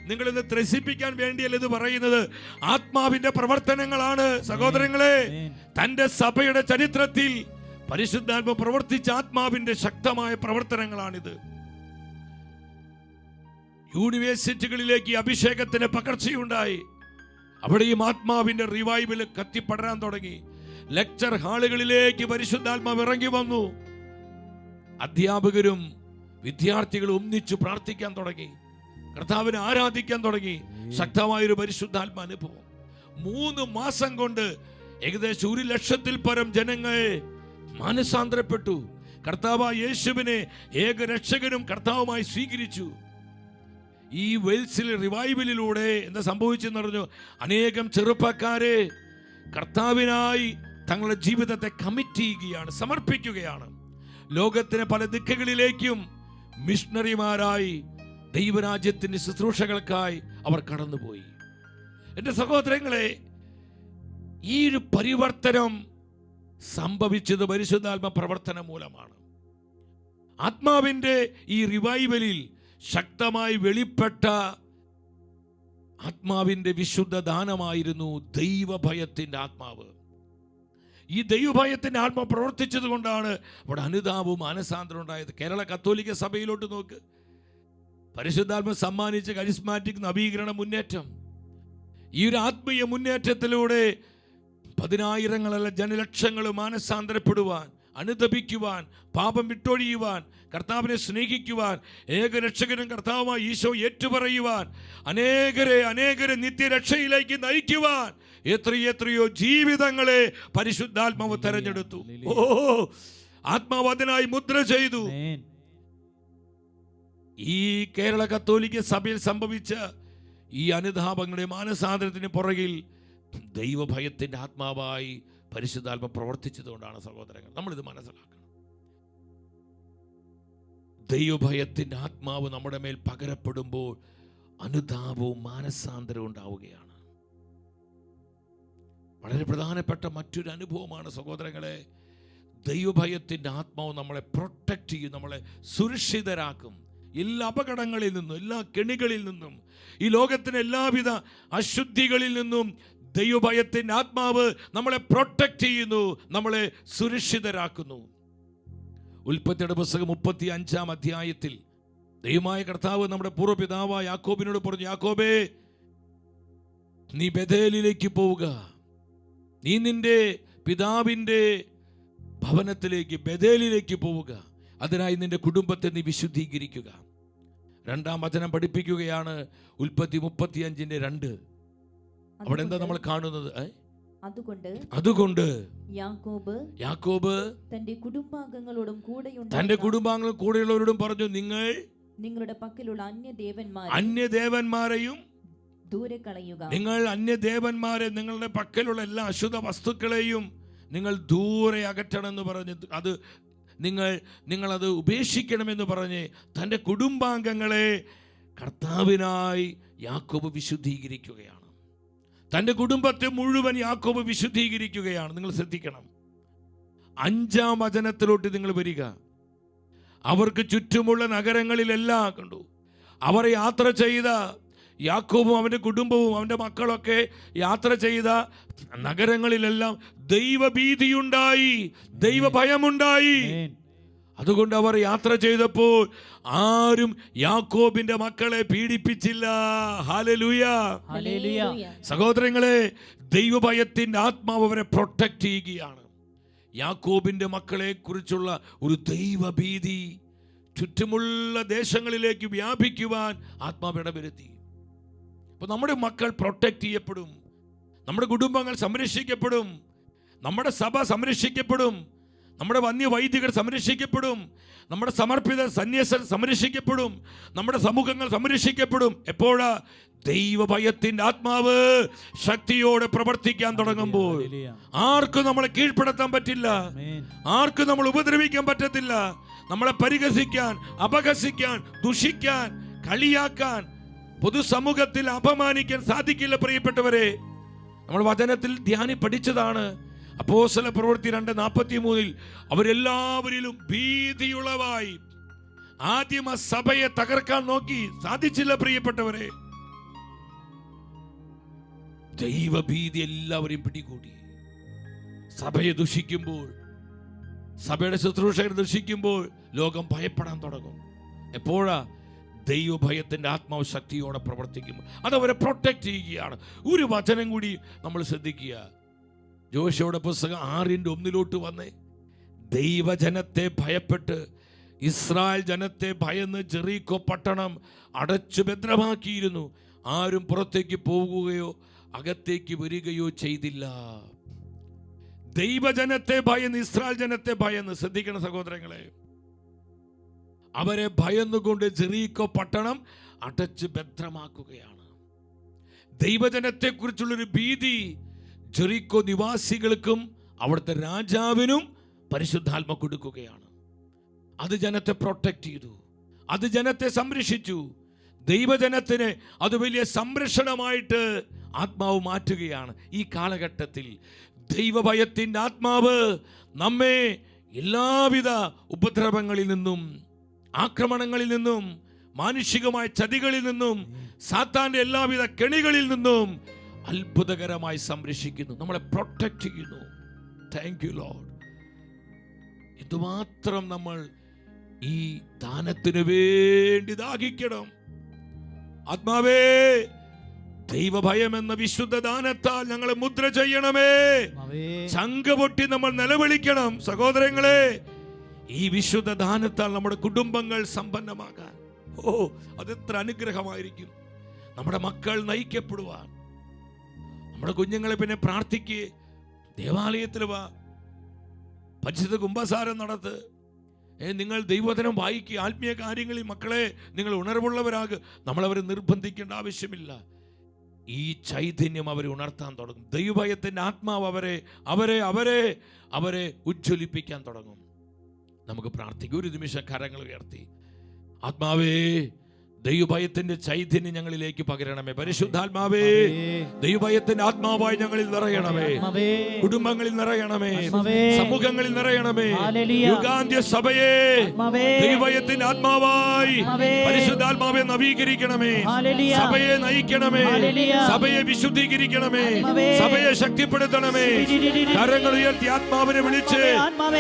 നിങ്ങളിന്ന് ത്രസിപ്പിക്കാൻ വേണ്ടിയല്ല ഇത് പറയുന്നത്. ആത്മാവിന്റെ പ്രവർത്തനങ്ങളാണ് സഹോദരങ്ങളെ. തന്റെ സഭയുടെ ചരിത്രത്തിൽ പരിശുദ്ധാത്മ പ്രവർത്തിച്ച ആത്മാവിന്റെ ശക്തമായ പ്രവർത്തനങ്ങളാണിത്. യൂണിവേഴ്സിറ്റികളിലേക്ക് അഭിഷേകത്തിന് പകർച്ചയുണ്ടായി. അവിടെയും ആത്മാവിന്റെ റിവൈവൽ കത്തിപ്പടരാൻ തുടങ്ങി. ലെക്ചർ ഹാളുകളിലേക്ക് പരിശുദ്ധാത്മാവ് ഇറങ്ങി വന്നു. അധ്യാപകരും വിദ്യാർത്ഥികളും ഒന്നിച്ചു പ്രാർത്ഥിക്കാൻ തുടങ്ങി, കർത്താവിനെ ആരാധിക്കാൻ തുടങ്ങി. ശക്തമായൊരു പരിശുദ്ധാത്മ അനുഭവം. 3 മാസം കൊണ്ട് ഏകദേശം 1 ലക്ഷത്തിൽ പരം ജനങ്ങൾ മാനസാന്തരപ്പെട്ടു. കർത്താവായ യേശുവിനെ ഏക രക്ഷകനും കർത്താവുമായി സ്വീകരിച്ചു. ഈ വെയിൽസിലെ റിവൈവലിലൂടെ എന്താ സംഭവിച്ചെന്ന് പറഞ്ഞു? അനേകം ചെറുപ്പക്കാരെ കർത്താവിനായി തങ്ങളുടെ ജീവിതത്തെ കമ്മിറ്റ് ചെയ്യുകയാണ്, സമർപ്പിക്കുകയാണ്. ലോകത്തിന് പല ദിക്കുകളിലേക്കും മിഷണറിമാരായി ദൈവരാജ്യത്തിന്റെ ശുശ്രൂഷകൾക്കായി അവർ കടന്നുപോയി. എൻ്റെ സഹോദരങ്ങളെ, ഈ ഒരു പരിവർത്തനം സംഭവിച്ചത് പരിശുദ്ധാത്മ പ്രവർത്തനം മൂലമാണ്. ആത്മാവിന്റെ ഈ റിവൈവലിൽ ശക്തമായി വെളിപ്പെട്ട ആത്മാവിന്റെ വിശുദ്ധ ദാനമായിരുന്നു ദൈവഭയത്തിന്റെ ആത്മാവ്. ഈ ദൈവഭയത്തിന്റെ ആത്മാവ് പ്രവർത്തിച്ചത് കൊണ്ടാണ് അവിടെ അനുതാപവും മാനസാന്തരം ഉണ്ടായത്. കേരള കത്തോലിക്ക സഭയിലോട്ട് നോക്ക്. പരിശുദ്ധാത്മ സമ്മാനിച്ച കരിസ്മാറ്റിക് നവീകരണ മുന്നേറ്റം, ഈ ഒരു ആത്മീയ മുന്നേറ്റത്തിലൂടെ 10,000 ജനലക്ഷങ്ങൾ മാനസാന്തരപ്പെടുവാൻ, അനുതപിക്കുവാൻ, പാപം വിട്ടൊഴിയുവാൻ, കർത്താവിനെ സ്നേഹിക്കുവാൻ, ഏകരക്ഷകനും കർത്താവുമായി ഈശോ ഏറ്റുപറയുവാൻ, അനേകരെ നിത്യരക്ഷയിലേക്ക് നയിക്കുവാൻ എത്രയോ ജീവിതങ്ങളെ പരിശുദ്ധാത്മാവ് തെരഞ്ഞെടുത്തു. ആത്മാവ് അതിനായി മുദ്ര ചെയ്തു. ഈ കേരള കത്തോലിക്ക സഭയിൽ സംഭവിച്ച ഈ അനുതാപങ്ങളുടെ മാനസാന്തരത്തിന് പുറകിൽ ദൈവഭയത്തിന്റെ ആത്മാവായി പരിശുദ്ധാത്മ പ്രവർത്തിച്ചതുകൊണ്ടാണ് സഹോദരങ്ങൾ. നമ്മളിത് മനസ്സിലാക്കണം. ദൈവഭയത്തിന്റെ ആത്മാവ് നമ്മുടെ മേൽ പകരപ്പെടുമ്പോൾ അനുതാപവും മാനസാന്തരവും ഉണ്ടാവുകയാണ്. വളരെ പ്രധാനപ്പെട്ട മറ്റൊരു അനുഭവമാണ് സഹോദരങ്ങളെ. ദൈവഭയത്തിന്റെ ആത്മാവ് നമ്മളെ പ്രൊട്ടക്റ്റ് ചെയ്യും, നമ്മളെ സുരക്ഷിതരാക്കും. എല്ലാ അപകടങ്ങളിൽ നിന്നും, എല്ലാ കെണികളിൽ നിന്നും, ഈ ലോകത്തിന് എല്ലാവിധ അശുദ്ധികളിൽ നിന്നും ദൈവഭയത്തിന്റെ ആത്മാവ് നമ്മളെ പ്രൊട്ടക്റ്റ് ചെയ്യുന്നു, നമ്മളെ സുരക്ഷിതരാക്കുന്നു. ഉൽപ്പത്തിയുടെ പുസ്തകം 35-ാം അധ്യായത്തിൽ ദൈവമായ കർത്താവ് നമ്മുടെ പൂർവ്വപിതാവായ യാക്കോബിനോട് പറഞ്ഞു, യാക്കോബേ, നീ ബേഥേലിലേക്ക് പോവുക. നീ നിന്റെ പിതാവിൻ്റെ ഭവനത്തിലേക്ക്, ബേഥേലിലേക്ക് പോവുക. അതിനായി നിന്റെ കുടുംബത്തെ നീ വിശുദ്ധീകരിക്കുക. രണ്ടാം വചനം പഠിപ്പിക്കുകയാണ്, ഉൽപ്പത്തി 35:2. അവിടെ എന്താ നമ്മൾ കാണുന്നത്? അതുകൊണ്ട് യാക്കോബ് തന്റെ കുടുംബാംഗങ്ങളോടും കൂടെയുള്ളവരോടും പറഞ്ഞു, നിങ്ങളുടെ പക്കലുള്ള അന്യദേവന്മാരെയും ദൂരെ കളയുക. നിങ്ങൾ അന്യദേവന്മാരെ, നിങ്ങളുടെ പക്കലുള്ള എല്ലാ അശുദ്ധ വസ്തുക്കളെയും നിങ്ങൾ ദൂരെ അകറ്റണമെന്ന് പറഞ്ഞ് നിങ്ങളത് ഉപേക്ഷിക്കണമെന്ന് പറഞ്ഞ് തൻ്റെ കുടുംബാംഗങ്ങളെ കർത്താവിനായി യാക്കോബ് വിശുദ്ധീകരിക്കുകയാണ്. തൻ്റെ കുടുംബത്തെ മുഴുവൻ യാക്കോബ് വിശുദ്ധീകരിക്കുകയാണ്. നിങ്ങൾ ശ്രദ്ധിക്കണം. 5-ാം വചനത്തിലോട്ട് നിങ്ങൾ വരിക. അവർക്ക് ചുറ്റുമുള്ള നഗരങ്ങളിലെല്ലാം കണ്ടു. അവർ യാത്ര ചെയ്ത യാക്കോബും അവൻ്റെ കുടുംബവും അവൻ്റെ മക്കളൊക്കെ യാത്ര ചെയ്ത നഗരങ്ങളിലെല്ലാം ദൈവഭീതിയുണ്ടായി, ദൈവഭയമുണ്ടായി. അതുകൊണ്ട് അവർ യാത്ര ചെയ്തപ്പോൾ ആരും യാക്കോബിന്റെ മക്കളെ പീഡിപ്പിച്ചില്ല. ഹല്ലേലൂയ. സഹോദരങ്ങളെ, ദൈവഭയത്തിന്റെ ആത്മാവ് അവരെ പ്രൊട്ടക്ട് ചെയ്യുകയാണ്. യാക്കോബിന്റെ മക്കളെ കുറിച്ചുള്ള ഒരു ദൈവഭീതി ചുറ്റുമുള്ള ദേശങ്ങളിലേക്ക് വ്യാപിക്കുവാൻ ആത്മാവ് ഇടവരുത്തി. അപ്പൊ നമ്മുടെ മക്കൾ പ്രൊട്ടക്ട് ചെയ്യപ്പെടും, നമ്മുടെ കുടുംബങ്ങൾ സംരക്ഷിക്കപ്പെടും, നമ്മുടെ സഭ സംരക്ഷിക്കപ്പെടും, നമ്മുടെ വന്യവൈദികർ സംരക്ഷിക്കപ്പെടും, നമ്മുടെ സമർപ്പിത സന്യാസർ സംരക്ഷിക്കപ്പെടും, നമ്മുടെ സമൂഹങ്ങൾ സംരക്ഷിക്കപ്പെടും. എപ്പോഴാ? ദൈവഭയത്തിന്റെ ആത്മാവ് ശക്തിയോടെ പ്രവർത്തിക്കാൻ തുടങ്ങുമ്പോൾ. ആർക്കും നമ്മളെ കീഴ്പ്പെടുത്താൻ പറ്റില്ല, ആർക്കും നമ്മൾ ഉപദ്രവിക്കാൻ പറ്റത്തില്ല. നമ്മളെ പരിഹസിക്കാൻ, അപഹസിക്കാൻ, ദുഷിക്കാൻ, കളിയാക്കാൻ, പൊതുസമൂഹത്തിൽ അപമാനിക്കാൻ സാധിക്കില്ല. പ്രിയപ്പെട്ടവരെ, നമ്മൾ വചനത്തിൽ പഠിച്ചതാണ്. അപ്പോസ്തല പ്രവൃത്തി 2:43 അവരെല്ലാവരിലും ഭീതിയുളവായി. ആദ്യം ആ സഭയെ തകർക്കാൻ നോക്കി, സാധിച്ചില്ല. പ്രിയപ്പെട്ടവരെ, ദൈവഭീതി എല്ലാവരെയും പിടികൂടി. സഭയെ ദുഷിക്കുമ്പോൾ, സഭയുടെ ശുശ്രൂഷകരെ ദുഷിക്കുമ്പോൾ ലോകം ഭയപ്പെടാൻ തുടങ്ങും. എപ്പോഴാ? ദൈവഭയത്തിന്റെ ആത്മാവ് ശക്തിയോടെ പ്രവർത്തിക്കുമ്പോൾ അതവരെ പ്രൊട്ടക്ട് ചെയ്യുകയാണ്. ഒരു വചനം കൂടി നമ്മൾ ശ്രദ്ധിക്കുക. ജോഷയുടെ പുസ്തകം 6:1 വന്നേ. ദൈവജനത്തെ ഭയപ്പെട്ട്, ഇസ്രായേൽ ജനത്തെ ഭയന്ന് ജെറീക്കോ പട്ടണം അടച്ചു ഭദ്രമാക്കിയിരുന്നു. ആരും പുറത്തേക്ക് പോകുകയോ അകത്തേക്ക് വരികയോ ചെയ്തില്ല. ദൈവജനത്തെ ഭയന്ന്, ഇസ്രായേൽ ജനത്തെ ഭയന്ന്. ശ്രദ്ധിക്കണം സഹോദരങ്ങളെ, അവരെ ഭയന്നുകൊണ്ട് ജെറീക്കോ പട്ടണം അടച്ചു ഭദ്രമാക്കുകയാണ്. ദൈവജനത്തെ കുറിച്ചുള്ളൊരു ഭീതി ജെറീക്കോ നിവാസികൾക്കും അവിടുത്തെ രാജാവിനും പരിശുദ്ധാത്മ കൊടുക്കുകയാണ്. അത് ജനത്തെ പ്രൊട്ടക്ട് ചെയ്തു, അത് ജനത്തെ സംരക്ഷിച്ചു. ദൈവജനത്തിന് അത് വലിയ സംരക്ഷണമായിട്ട് ആത്മാവ് മാറ്റുകയാണ്. ഈ കാലഘട്ടത്തിൽ ദൈവഭയത്തിൻ്റെ ആത്മാവ് നമ്മെ എല്ലാവിധ ഉപദ്രവങ്ങളിൽ നിന്നും, ആക്രമണങ്ങളിൽ നിന്നും, മാനുഷികമായ ചതികളിൽ നിന്നും, സാത്താന്റെ എല്ലാവിധ കെണികളിൽ നിന്നും അത്ഭുതകരമായി സംരക്ഷിക്കുന്നു, നമ്മളെ പ്രൊട്ടക്ട് ചെയ്യുന്നു. Thank you Lord. ഇതുമാത്രം നമ്മൾ ഈ ദാനത്തിന് വേണ്ടി ദാഹിക്കണം. ആത്മാവേ, ദൈവഭയം എന്ന വിശുദ്ധ ദാനത്താൽ ഞങ്ങളെ മുദ്ര ചെയ്യണമേ. ചങ്ക പൊട്ടി നമ്മൾ നിലവിളിക്കണം. സഹോദരങ്ങളെ, ഈ വിശുദ്ധ ദാനത്താൽ നമ്മുടെ കുടുംബങ്ങൾ സമ്പന്നമാകാൻ, അതെത്ര അനുഗ്രഹമായിരിക്കും. നമ്മുടെ മക്കൾ നയിക്കപ്പെടുവാൻ, നമ്മുടെ കുഞ്ഞുങ്ങളെ പിന്നെ പ്രാർത്ഥിക്ക്, ദേവാലയത്തിൽ വാ, പരിശുദ്ധ കുംഭസാരം നടത്ത്, നിങ്ങൾ ദൈവവചനം വായിക്കുക, ആത്മീയ കാര്യങ്ങളിൽ മക്കളെ നിങ്ങൾ ഉണർവുള്ളവരാകുക. നമ്മളവരെ നിർബന്ധിക്കേണ്ട ആവശ്യമില്ല. ഈ ചൈതന്യം അവരെ ഉണർത്താൻ തുടങ്ങും. ദൈവഭയത്തിൻ്റെ ആത്മാവ് അവരെ ഉജ്ജ്വലിപ്പിക്കാൻ തുടങ്ങും. നമുക്ക് പ്രാർത്ഥിക്കാം. ഒരു നിമിഷം കരങ്ങൾ ഉയർത്തി. ആത്മാവേ, ദൈവഭയത്തിന്റെ ചൈതന്യം ഞങ്ങളിലേക്ക് പകരണമേ. പരിശുദ്ധാത്മാവേ, ദൈവഭയത്തിന്റെ ആത്മാവായി ഞങ്ങളിൽ നിറയണമേ. കുടുംബങ്ങളിൽ നിറയണമേ, സമൂഹങ്ങളിൽ നിറയണമേ. യുഗാന്ത്യ സഭയെ ദൈവഭയത്തിന്റെ ആത്മാവായി പരിശുദ്ധാത്മാവെ നവീകരിക്കണമേ. സഭയെ നയിക്കണമേ, സഭയെ വിശുദ്ധീകരിക്കണമേ, സഭയെ ശക്തിപ്പെടുത്തണമേ. കരങ്ങൾ ഉയർത്തി ആത്മാവിനെ വിളിച്ച്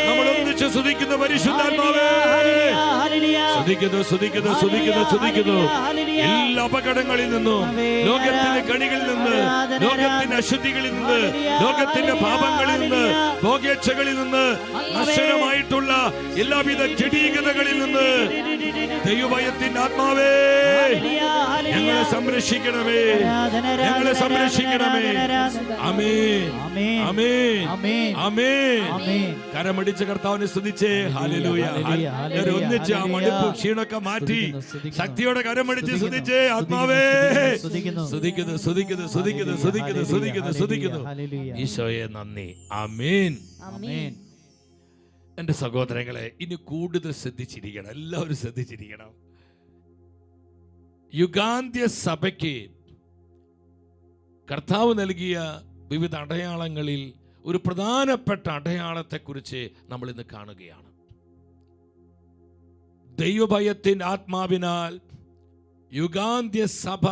നമ്മൾ ഒന്നിച്ച് സ്തുതിക്കുന്ന പരിശുദ്ധാത്മാവേ, സ്തുതിക്കുന്നു, സ്തുതിക്കുന്നു, സ്തുതിക്കുന്നു, സ്തുതിക്കുന്നു. പ്രാർത്ഥിക്കുന്നു. എല്ലാ അപകടങ്ങളിൽ നിന്നും, ലോകത്തിന്റെ കണികളിൽ നിന്ന്, ലോകത്തിന്റെ അശുദ്ധികളിൽ നിന്ന്, ലോകത്തിന്റെ പാപങ്ങളിൽ നിന്ന്, ഭോഗേച്ഛകളിൽ നിന്ന്, നശ്വരമായിട്ടുള്ള എല്ലാവിധ ജഡീകതകളിൽ നിന്ന് ദൈവഭയത്തിന്റെ ആത്മാവേ ഞങ്ങളെ സംരക്ഷിക്കണമേ, ഞങ്ങളെ സംരക്ഷിക്കണമേ. ആമേൻ, ആമേൻ, ആമേൻ. കരമടിച്ച കർത്താവിനെ സ്തുതിച്ചേ. ഹല്ലേലൂയ. ഒന്നിച്ച് ആ മടുപ്പ് ക്ഷീണമൊക്കെ മാറ്റി ശക്തിയോടെ കരമടിച്ച് സ്തുതിച്ചേ. ആത്മാവേ സ്തുതിക്കുന്നു, സ്തുതിക്കുന്നു, സ്തുതിക്കുന്നു, സ്തുതിക്കുന്നു, സ്തുതിക്കുന്നു, സ്തുതിക്കുന്നു. ഈശോയെ നന്ദി. ആമേൻ. എന്റെ സഹോദരങ്ങളെ, ഇനി കൂടുതൽ ശ്രദ്ധിച്ചിരിക്കണം, എല്ലാവരും ശ്രദ്ധിച്ചിരിക്കണം. യുഗാന്ത്യ സഭയ്ക്ക് കർത്താവ് നൽകിയ വിവിധ അടയാളങ്ങളിൽ ഒരു പ്രധാനപ്പെട്ട അടയാളത്തെക്കുറിച്ച് നമ്മൾ ഇന്ന് കാണുകയാണ്. ദൈവഭയത്തിൻ്റെ ആത്മാവിനാൽ യുഗാന്ത്യ സഭ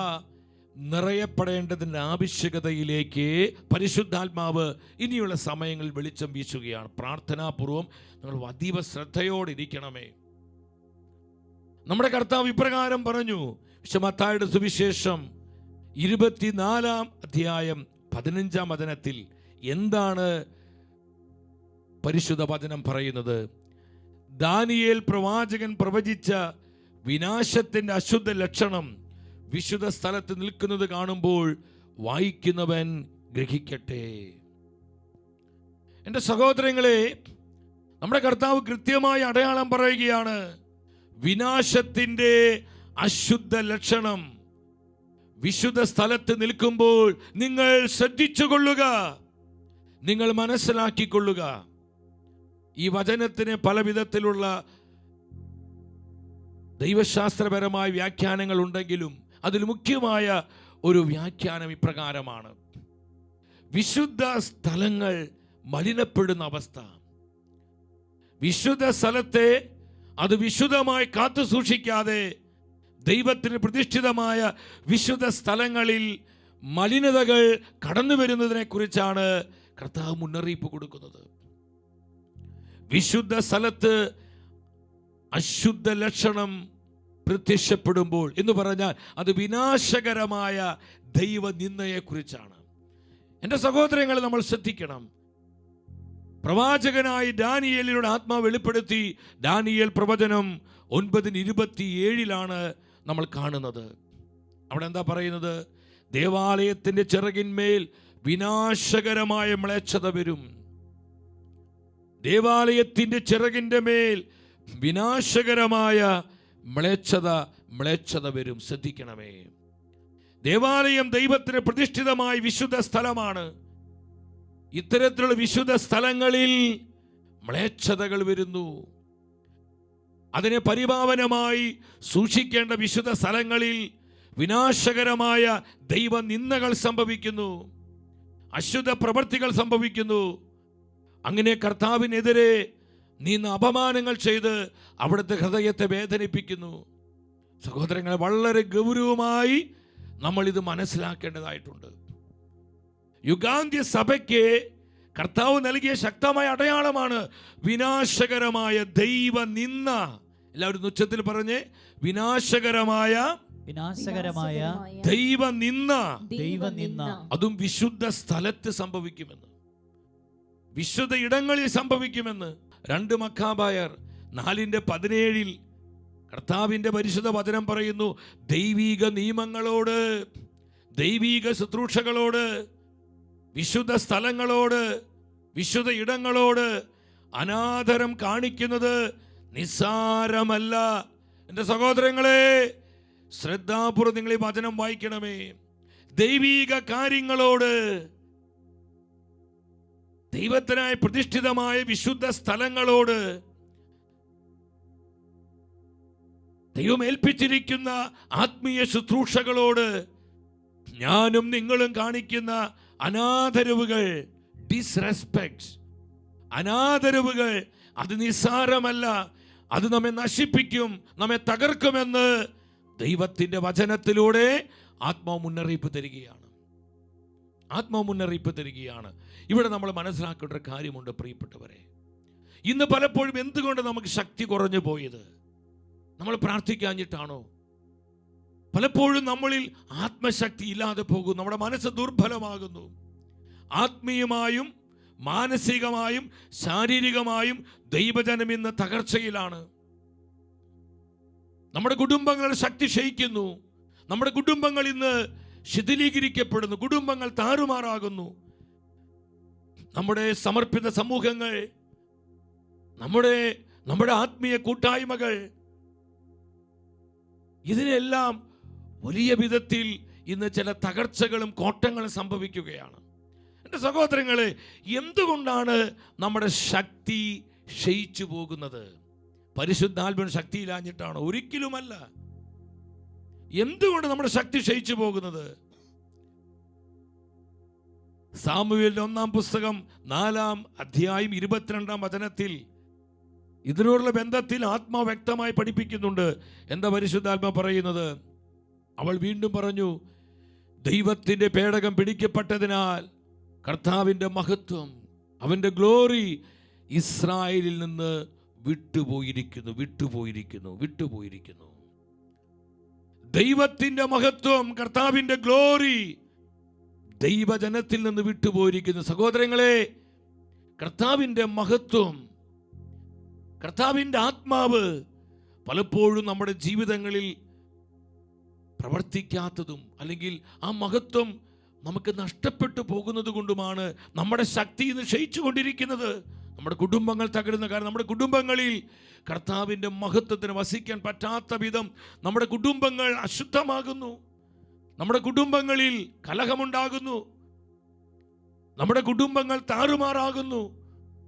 നിറയപ്പെടേണ്ടതിൻ്റെ ആവശ്യകതയിലേക്ക് പരിശുദ്ധാത്മാവ് ഇനിയുള്ള സമയങ്ങളിൽ വെളിച്ചം വീശുകയാണ്. പ്രാർത്ഥനാപൂർവം നിങ്ങൾ അതീവ ശ്രദ്ധയോടെ ഇരിക്കണമേ. നമ്മുടെ കർത്താവ് ഇപ്രകാരം പറഞ്ഞു. മത്തായിയുടെ സുവിശേഷം 24-ാം അധ്യായം 15-ാം വചനത്തിൽ എന്താണ് പരിശുദ്ധ വചനം പറയുന്നത്? ദാനിയേൽ പ്രവാചകൻ പ്രവചിച്ച വിനാശത്തിന്റെ അശുദ്ധ ലക്ഷണം വിശുദ്ധ സ്ഥലത്ത് നിൽക്കുന്നത് കാണുമ്പോൾ വായിക്കുന്നവൻ ഗ്രഹിക്കട്ടെ. എൻ്റെ സഹോദരങ്ങളെ, നമ്മുടെ കർത്താവ് കൃത്യമായ അടയാളം പറയുകയാണ്. വിനാശത്തിന്റെ അശുദ്ധ ലക്ഷണം വിശുദ്ധ സ്ഥലത്ത് നിൽക്കുമ്പോൾ നിങ്ങൾ ശ്രദ്ധിച്ചുകൊള്ളുക, നിങ്ങൾ മനസ്സിലാക്കിക്കൊള്ളുക. ഈ വചനത്തിന് പല വിധത്തിലുള്ള ദൈവശാസ്ത്രപരമായ വ്യാഖ്യാനങ്ങൾ ഉണ്ടെങ്കിലും അതിൽ മുഖ്യമായ ഒരു വ്യാഖ്യാനം ഇപ്രകാരമാണ്: വിശുദ്ധ സ്ഥലങ്ങൾ മലിനപ്പെടുന്ന അവസ്ഥ. വിശുദ്ധ സ്ഥലത്തെ അത് വിശുദ്ധമായി കാത്തു സൂക്ഷിക്കാതെ ദൈവത്തിന് പ്രതിഷ്ഠിതമായ വിശുദ്ധ സ്ഥലങ്ങളിൽ മലിനതകൾ കടന്നു വരുന്നതിനെ കുറിച്ചാണ് കർത്താവ് മുന്നറിയിപ്പ് കൊടുക്കുന്നത്. വിശുദ്ധ സ്ഥലത്ത് അശുദ്ധ ലക്ഷണം പ്രത്യക്ഷപ്പെടുമ്പോൾ എന്ന് പറഞ്ഞാൽ അത് വിനാശകരമായ ദൈവനിന്ദയെക്കുറിച്ചാണ്. എൻ്റെ സഹോദരങ്ങളെ, നമ്മൾ ശ്രദ്ധിക്കണം. പ്രവാചകനായി ദാനിയേലിനോട് ആത്മാവ് വെളിപ്പെടുത്തി. ദാനിയേൽ പ്രവചനം 9:27 നമ്മൾ കാണുന്നത്. അവിടെ എന്താ പറയുന്നത്? ദേവാലയത്തിന്റെ ചിറകിന്മേൽ വിനാശകരമായ മ്ലേച്ഛത വരും. ദേവാലയത്തിന്റെ ചിറകിന്റെ മേൽ വിനാശകരമായ മ്ലേച്ഛത വരും. ശ്രദ്ധിക്കണമേ. ദേവാലയം ദൈവത്തിന് പ്രതിഷ്ഠിതമായ വിശുദ്ധ സ്ഥലമാണ്. ഇത്തരത്തിലുള്ള വിശുദ്ധ സ്ഥലങ്ങളിൽ മ്ലേച്ഛതകൾ വരുന്നു. അതിനെ പരിപാവനമായി സൂക്ഷിക്കേണ്ട വിശുദ്ധ സ്ഥലങ്ങളിൽ വിനാശകരമായ ദൈവനിന്ദകൾ സംഭവിക്കുന്നു, അശുദ്ധ പ്രവൃത്തികൾ സംഭവിക്കുന്നു. അങ്ങനെ കർത്താവിനെതിരെ നീ അപമാനങ്ങൾ ചെയ്ത് അവിടുത്തെ ഹൃദയത്തെ വേദനിപ്പിക്കുന്നു. സഹോദരങ്ങളെ, വളരെ ഗൗരവമായി നമ്മൾ ഇത് മനസ്സിലാക്കേണ്ടതായിട്ടുണ്ട്. യുഗാന്ത്യ സഭയ്ക്ക് കർത്താവ് നൽകിയ ശക്തമായ അടയാളമാണ് വിനാശകരമായ ദൈവനിന്ദ. എല്ലാവരും ഉച്ചത്തിൽ പറഞ്ഞേ, വിനാശകരമായ ദൈവനിന്ദ. അതും വിശുദ്ധ സ്ഥലത്ത് സംഭവിക്കുമെന്ന്, വിശുദ്ധ ഇടങ്ങളിൽ സംഭവിക്കുമെന്ന് 2 മക്കാബയർ 4:17 കർത്താവിന്റെ പരിശുദ്ധ വചനം പറയുന്നു. ദൈവിക നിയമങ്ങളോട്, ദൈവിക ശുശ്രൂഷകളോട്, വിശുദ്ധ സ്ഥലങ്ങളോട്, വിശുദ്ധ ഇടങ്ങളോട് അനാദരം കാണിക്കുന്നത് നിസ്സാരമല്ല. എൻ്റെ സഹോദരങ്ങളെ, ശ്രദ്ധാപൂർവ്വം നിങ്ങൾ ഈ വചനം വായിക്കണമേ. ദൈവിക കാര്യങ്ങളോട്, ദൈവത്തിനായി പ്രതിഷ്ഠിതമായ വിശുദ്ധ സ്ഥലങ്ങളോട്, ദൈവം ഏൽപ്പിച്ചിരിക്കുന്ന ആത്മീയ ശുശ്രൂഷകളോട് ഞാനും നിങ്ങളും കാണിക്കുന്ന അനാദരവുകൾ, ഡിസ്റെസ്പെക്ട്, അനാദരവുകൾ, അത് നിസ്സാരമല്ല. അത് നമ്മെ നശിപ്പിക്കും, നമ്മെ തകർക്കുമെന്ന് ദൈവത്തിൻ്റെ വചനത്തിലൂടെ ആത്മാവ് മുന്നറിയിപ്പ് തരികയാണ്. ഇവിടെ നമ്മൾ മനസ്സിലാക്കേണ്ട ഒരു കാര്യമുണ്ട് പ്രിയപ്പെട്ടവരെ. ഇന്ന് പലപ്പോഴും എന്തുകൊണ്ട് നമുക്ക് ശക്തി കുറഞ്ഞു പോയത്? നമ്മൾ പ്രാർത്ഥിക്കാഞ്ഞിട്ടാണോ? പലപ്പോഴും നമ്മളിൽ ആത്മശക്തി ഇല്ലാതെ പോകുന്നു. നമ്മുടെ മനസ്സ് ദുർബലമാകുന്നു. ആത്മീയമായും മാനസികമായും ശാരീരികമായും ദൈവജനം ഇന്ന് തകർച്ചയിലാണ്. നമ്മുടെ കുടുംബങ്ങൾ ശക്തി ക്ഷയിക്കുന്നു. നമ്മുടെ കുടുംബങ്ങൾ ഇന്ന് ശിഥിലീകരിക്കപ്പെടുന്നു. കുടുംബങ്ങൾ താറുമാറാകുന്നു. നമ്മുടെ സമർപ്പിത സമൂഹങ്ങൾ, നമ്മുടെ ആത്മീയ കൂട്ടായ്മകൾ, ഇതിനെല്ലാം വലിയ വിധത്തിൽ ഇന്ന് ചില തകർച്ചകളും കോട്ടങ്ങളും സംഭവിക്കുകയാണ്. എൻ്റെ സഹോദരങ്ങളെ, എന്തുകൊണ്ടാണ് നമ്മുടെ ശക്തി ക്ഷയിച്ചു പോകുന്നത്? പരിശുദ്ധാത്മാവിന് ശക്തിയില്ലാഞ്ഞിട്ടാണോ? ഒരിക്കലുമല്ല. എന്തുകൊണ്ട് നമ്മുടെ ശക്തി ക്ഷയിച്ചു പോകുന്നത്? സാമുവേലിന്റെ 1-ാം പുസ്തകം 4-ാം അധ്യായം 22-ാം വചനത്തിൽ ഇതിനോടുള്ള ബന്ധത്തിൽ ആത്മാവ് വ്യക്തമായി പഠിപ്പിക്കുന്നുണ്ട്. എന്താ പരിശുദ്ധാത്മാ പറയുന്നത്? അവൾ വീണ്ടും പറഞ്ഞു, ദൈവത്തിന്റെ പേടകം പിടിക്കപ്പെട്ടതിനാൽ കർത്താവിന്റെ മഹത്വം, അവന്റെ ഗ്ലോറി ഇസ്രായേലിൽ നിന്ന് വിട്ടുപോയിരിക്കുന്നു. ദൈവത്തിന്റെ മഹത്വം, കർത്താവിന്റെ ഗ്ലോറി ദൈവജനത്തിൽ നിന്ന് വിട്ടുപോയിരിക്കുന്നു. സഹോദരങ്ങളെ, കർത്താവിന്റെ മഹത്വം, കർത്താവിന്റെ ആത്മാവ് പലപ്പോഴും നമ്മുടെ ജീവിതങ്ങളിൽ പ്രവർത്തിക്കാത്തതും അല്ലെങ്കിൽ ആ മഹത്വം നമുക്ക് നഷ്ടപ്പെട്ടു പോകുന്നത് കൊണ്ടുമാണ് നമ്മുടെ ശക്തി ഇന്ന് ക്ഷയിച്ചു കൊണ്ടിരിക്കുന്നത്. നമ്മുടെ കുടുംബങ്ങൾ തകരുന്ന കാരണം നമ്മുടെ കുടുംബങ്ങളിൽ കർത്താവിൻ്റെ മഹത്വത്തിന് വസിക്കാൻ പറ്റാത്ത വിധം നമ്മുടെ കുടുംബങ്ങൾ അശുദ്ധമാകുന്നു. നമ്മുടെ കുടുംബങ്ങളിൽ കലഹമുണ്ടാകുന്നു. നമ്മുടെ കുടുംബങ്ങൾ താറുമാറാകുന്നു.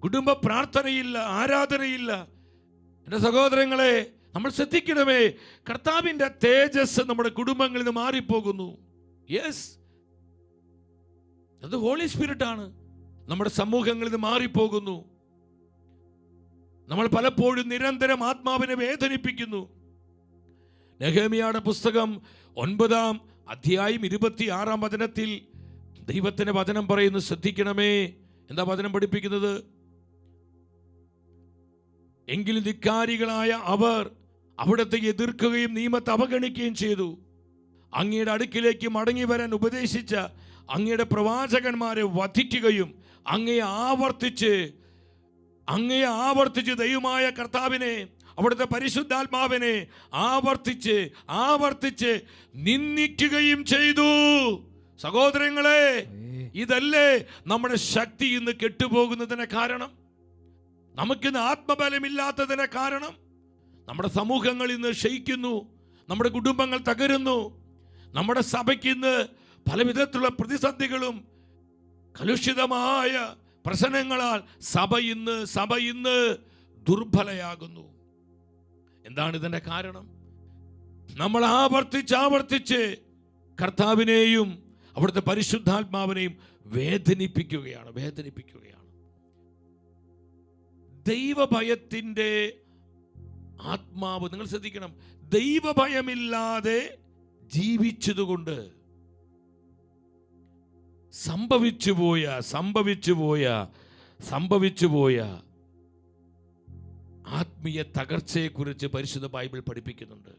കുടുംബ പ്രാർത്ഥനയില്ല, ആരാധനയില്ല. എൻ്റെ സഹോദരങ്ങളെ, നമ്മൾ ശ്രദ്ധിക്കണമേ, കർത്താവിൻ്റെ തേജസ് നമ്മുടെ കുടുംബങ്ങളിൽ നിന്ന് മാറിപ്പോകുന്നു. യെസ്, അത് ഹോളി സ്പിരിറ്റ് ആണ്. നമ്മുടെ സമൂഹങ്ങളിൽ നിന്ന് മാറിപ്പോകുന്നു. നമ്മൾ പലപ്പോഴും നിരന്തരം ആത്മാവിനെ വേദനിപ്പിക്കുന്നു. നെഹെമ്യായുടെ പുസ്തകം 9-ാം അധ്യായം 26-ാം വചനത്തിൽ ദൈവത്തിന്റെ വചനം പറയുന്നു, ശ്രദ്ധിക്കണമേ. എന്താ വചനം പഠിപ്പിക്കുന്നത്? എങ്കിലും ധിക്കാരികളായ അവർ അവിടത്തെ എതിർക്കുകയും നിയമത്തെ അവഗണിക്കുകയും ചെയ്തു. അങ്ങയുടെ അടുക്കിലേക്ക് മടങ്ങി വരാൻ ഉപദേശിച്ച അങ്ങയുടെ പ്രവാചകന്മാരെ വധിക്കുകയും അങ്ങയെ ആവർത്തിച്ച് ദൈവമായ കർത്താവിനെ, അവിടുത്തെ പരിശുദ്ധാത്മാവിനെ ആവർത്തിച്ച് നിന്ദിക്കുകയും ചെയ്തു. സഹോദരങ്ങളെ, ഇതല്ലേ നമ്മുടെ ശക്തി ഇന്ന് കെട്ടുപോകുന്നതിന് കാരണം? നമുക്കിന്ന് ആത്മബലമില്ലാത്തതിന് കാരണം? നമ്മുടെ സമൂഹങ്ങൾ ഇന്ന് ക്ഷയിക്കുന്നു. നമ്മുടെ കുടുംബങ്ങൾ തകരുന്നു. നമ്മുടെ സഭയ്ക്ക് ഇന്ന് പല വിധത്തിലുള്ള പ്രതിസന്ധികളും കലുഷിതമായ പ്രശ്നങ്ങളാൽ സഭ ഇന്ന് ദുർബലയാകുന്നു. എന്താണ് ഇതിന്റെ കാരണം? നമ്മൾ ആവർത്തിച്ച് കർത്താവിനെയും അവിടുത്തെ പരിശുദ്ധാത്മാവിനെയും വേദനിപ്പിക്കുകയാണ്. ദൈവഭയത്തിന്റെ ആത്മാവ്, നിങ്ങൾ ശ്രദ്ധിക്കണം, ദൈവഭയമില്ലാതെ ജീവിച്ചതുകൊണ്ട് സംഭവിച്ചുപോയ ആത്മീയ തകർച്ചയെക്കുറിച്ച് പരിശുദ്ധ ബൈബിൾ പഠിപ്പിക്കുന്നുണ്ട്.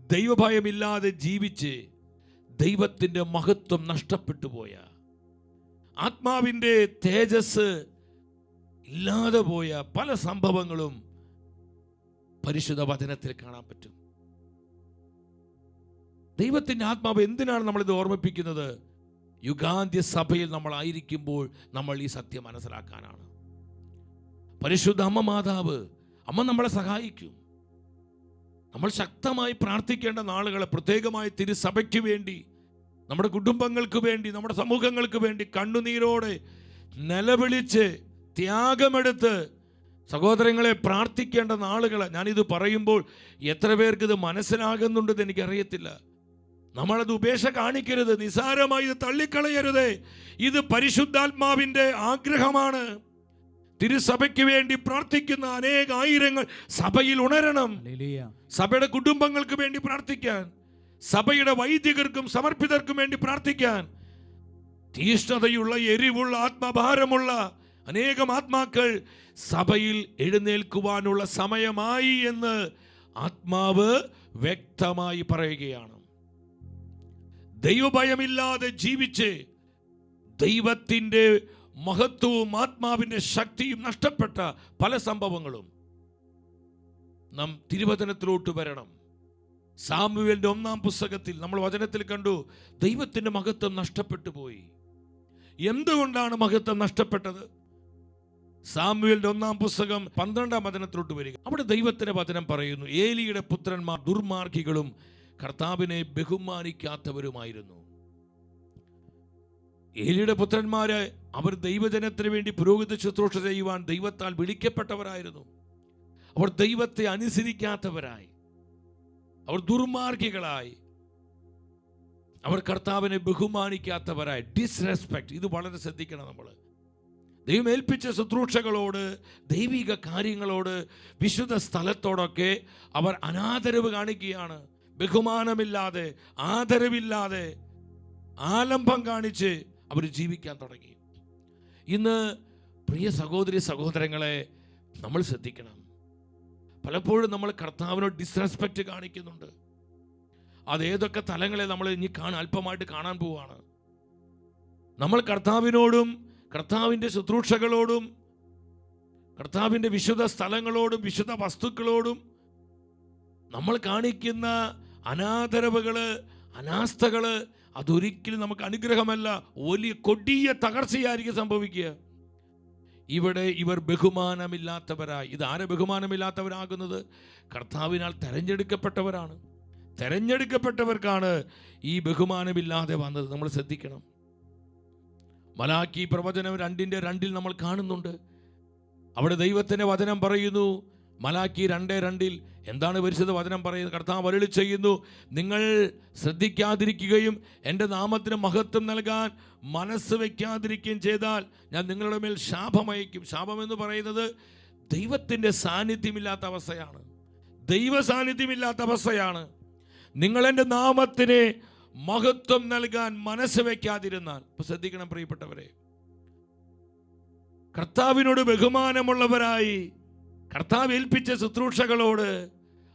ദൈവഭയമില്ലാതെ ജീവിച്ച് ദൈവത്തിന്റെ മഹത്വം നഷ്ടപ്പെട്ടു പോയ, ആത്മാവിൻ്റെ തേജസ് ഇല്ലാതെ പോയ പല സംഭവങ്ങളും പരിശുദ്ധ വചനത്തിൽ കാണാൻ പറ്റും. ദൈവത്തിന്റെ ആത്മാവ് എന്തിനാണ് നമ്മളിത് ഓർമ്മിപ്പിക്കുന്നത്? യുഗാന്ത്യ സഭയിൽ നമ്മളായിരിക്കുമ്പോൾ നമ്മൾ ഈ സത്യം മനസ്സിലാക്കാനാണ്. പരിശുദ്ധ അമ്മ മാതാവ്, അമ്മ നമ്മളെ സഹായിക്കും. നമ്മൾ ശക്തമായി പ്രാർത്ഥിക്കേണ്ട നാളുകളെ, പ്രത്യേകമായി തിരുസഭയ്ക്ക് വേണ്ടി, നമ്മുടെ കുടുംബങ്ങൾക്ക് വേണ്ടി, നമ്മുടെ സമൂഹങ്ങൾക്ക് വേണ്ടി കണ്ണുനീരോടെ നിലവിളിച്ച് ത്യാഗമെടുത്ത് സഹോദരങ്ങളെ പ്രാർത്ഥിക്കേണ്ട നാളുകൾ. ഞാനിത് പറയുമ്പോൾ എത്ര പേർക്ക് ഇത് മനസ്സിലാകുന്നുണ്ടെന്ന് എനിക്കറിയത്തില്ല. നമ്മളത് ഉപേക്ഷ കാണിക്കരുത്, നിസാരമായി ഇത് തള്ളിക്കളയരുത്. ഇത് പരിശുദ്ധാത്മാവിൻ്റെ ആഗ്രഹമാണ്. തിരുസഭയ്ക്ക് വേണ്ടി പ്രാർത്ഥിക്കുന്ന ആയിരങ്ങൾ സഭയിൽ ഉണരണം. സഭയുടെ കുടുംബങ്ങൾക്ക് വേണ്ടി പ്രാർത്ഥിക്കാൻ, സഭയുടെ വൈദികർക്കും സമർപ്പിതർക്കും വേണ്ടി പ്രാർത്ഥിക്കാൻ, തീഷ്ണതയുള്ള, എരിവുള്ള, ആത്മഭാരമുള്ള അനേകം ആത്മാക്കൾ സഭയിൽ എഴുന്നേൽക്കുവാനുള്ള സമയമായി എന്ന് ആത്മാവ് വ്യക്തമായി പറയുകയാണ്. ദൈവഭയമില്ലാതെ ജീവിച്ച് ദൈവത്തിൻ്റെ മഹത്വവും ആത്മാവിൻ്റെ ശക്തിയും നഷ്ടപ്പെട്ട പല സംഭവങ്ങളും നാം തിരുവചനത്തിലോട്ട് വരണം. സാമുവേലിന്റെ 1-ാം പുസ്തകത്തിൽ നമ്മൾ വചനത്തിൽ കണ്ടു, ദൈവത്തിൻ്റെ മഹത്വം നഷ്ടപ്പെട്ടു പോയി. എന്തുകൊണ്ടാണ് മഹത്വം നഷ്ടപ്പെട്ടത്? സാമുവേലിന്റെ 1-ാം പുസ്തകം 12-ാം വചനത്തിലോട്ട് വരിക. അവിടെ ദൈവത്തിന്റെ വചനം പറയുന്നു, ഏലിയുടെ പുത്രന്മാർ ദുർമാർഗികളും കർത്താവിനെ ബഹുമാനിക്കാത്തവരുമായിരുന്നു. ഏലിയുടെ പുത്രന്മാര് അവർ ദൈവജനത്തിന് വേണ്ടി പുരോഹിത ശുശ്രൂഷ ചെയ്യുവാൻ ദൈവത്താൽ വിളിക്കപ്പെട്ടവരായിരുന്നു. അവർ ദൈവത്തെ അനുസരിക്കാത്തവരായി, അവർ ദുർമാർഗികളായി, അവർ കർത്താവിനെ ബഹുമാനിക്കാത്തവരായി. ഡിസ്റെസ്പെക്ട്. ഇത് വളരെ ശ്രദ്ധിക്കണം. നമ്മൾ ദൈവം ഏൽപ്പിച്ച ശുശ്രൂഷകളോട്, ദൈവിക കാര്യങ്ങളോട്, വിശുദ്ധ സ്ഥലത്തോടൊക്കെ അവർ അനാദരവ് കാണിക്കുകയാണ്. ബഹുമാനമില്ലാതെ, ആദരവില്ലാതെ, ആലംബം കാണിച്ച് അവർ ജീവിക്കാൻ തുടങ്ങി. ഇന്ന് പ്രിയ സഹോദരി സഹോദരങ്ങളെ, നമ്മൾ ശ്രദ്ധിക്കണം. പലപ്പോഴും നമ്മൾ കർത്താവിനോട് ഡിസ്റെസ്പെക്റ്റ് കാണിക്കുന്നുണ്ട്. അതേതൊക്കെ തലങ്ങളെ നമ്മൾ ഇനി അല്പമായിട്ട് കാണാൻ പോവുകയാണ്. നമ്മൾ കർത്താവിനോടും കർത്താവിൻ്റെ ശുശ്രൂഷകളോടും കർത്താവിൻ്റെ വിശുദ്ധ സ്ഥലങ്ങളോടും വിശുദ്ധ വസ്തുക്കളോടും നമ്മൾ കാണിക്കുന്ന അനാദരവുകള്, അനാസ്ഥകള്, അതൊരിക്കലും നമുക്ക് അനുഗ്രഹമല്ല, വലിയ കൊടിയ തകർച്ചയായിരിക്കും സംഭവിക്കുക. ഇവിടെ ഇവർ ബഹുമാനമില്ലാത്തവരായി. ഇത് ആരെ ബഹുമാനമില്ലാത്തവരാകുന്നത്? കർത്താവിനാൽ തെരഞ്ഞെടുക്കപ്പെട്ടവരാണ്. തെരഞ്ഞെടുക്കപ്പെട്ടവർക്കാണ് ഈ ബഹുമാനമില്ലാതെ വന്നത്. നമ്മൾ ശ്രദ്ധിക്കണം. മലാക്കി പ്രവചനം 2:2 നമ്മൾ കാണുന്നുണ്ട്. അവിടെ ദൈവത്തിൻ്റെ വചനം പറയുന്നു, മലാക്കി 2:2 എന്താണ് പരിശുദ്ധ വചനം പറയുന്നത്? കർത്താവ് അരുളി ചെയ്യുന്നു, നിങ്ങൾ ശ്രദ്ധിക്കാതിരിക്കുകയും എൻ്റെ നാമത്തിന് മഹത്വം നൽകാൻ മനസ്സ് വയ്ക്കാതിരിക്കുകയും ചെയ്താൽ ഞാൻ നിങ്ങളുടെ മേൽ ശാപമയക്കും. ശാപം എന്ന് പറയുന്നത് ദൈവത്തിൻ്റെ സാന്നിധ്യമില്ലാത്ത അവസ്ഥയാണ്. ദൈവ സാന്നിധ്യമില്ലാത്ത അവസ്ഥയാണ്. നിങ്ങൾ എൻ്റെ നാമത്തിന് മഹത്വം നൽകാൻ മനസ്സ് വയ്ക്കാതിരുന്നാൽ. ഇപ്പൊ ശ്രദ്ധിക്കണം പ്രിയപ്പെട്ടവരെ, കർത്താവിനോട് ബഹുമാനമുള്ളവരായി കർത്താവ് ഏൽപ്പിച്ച ശുശ്രൂഷകളോട്,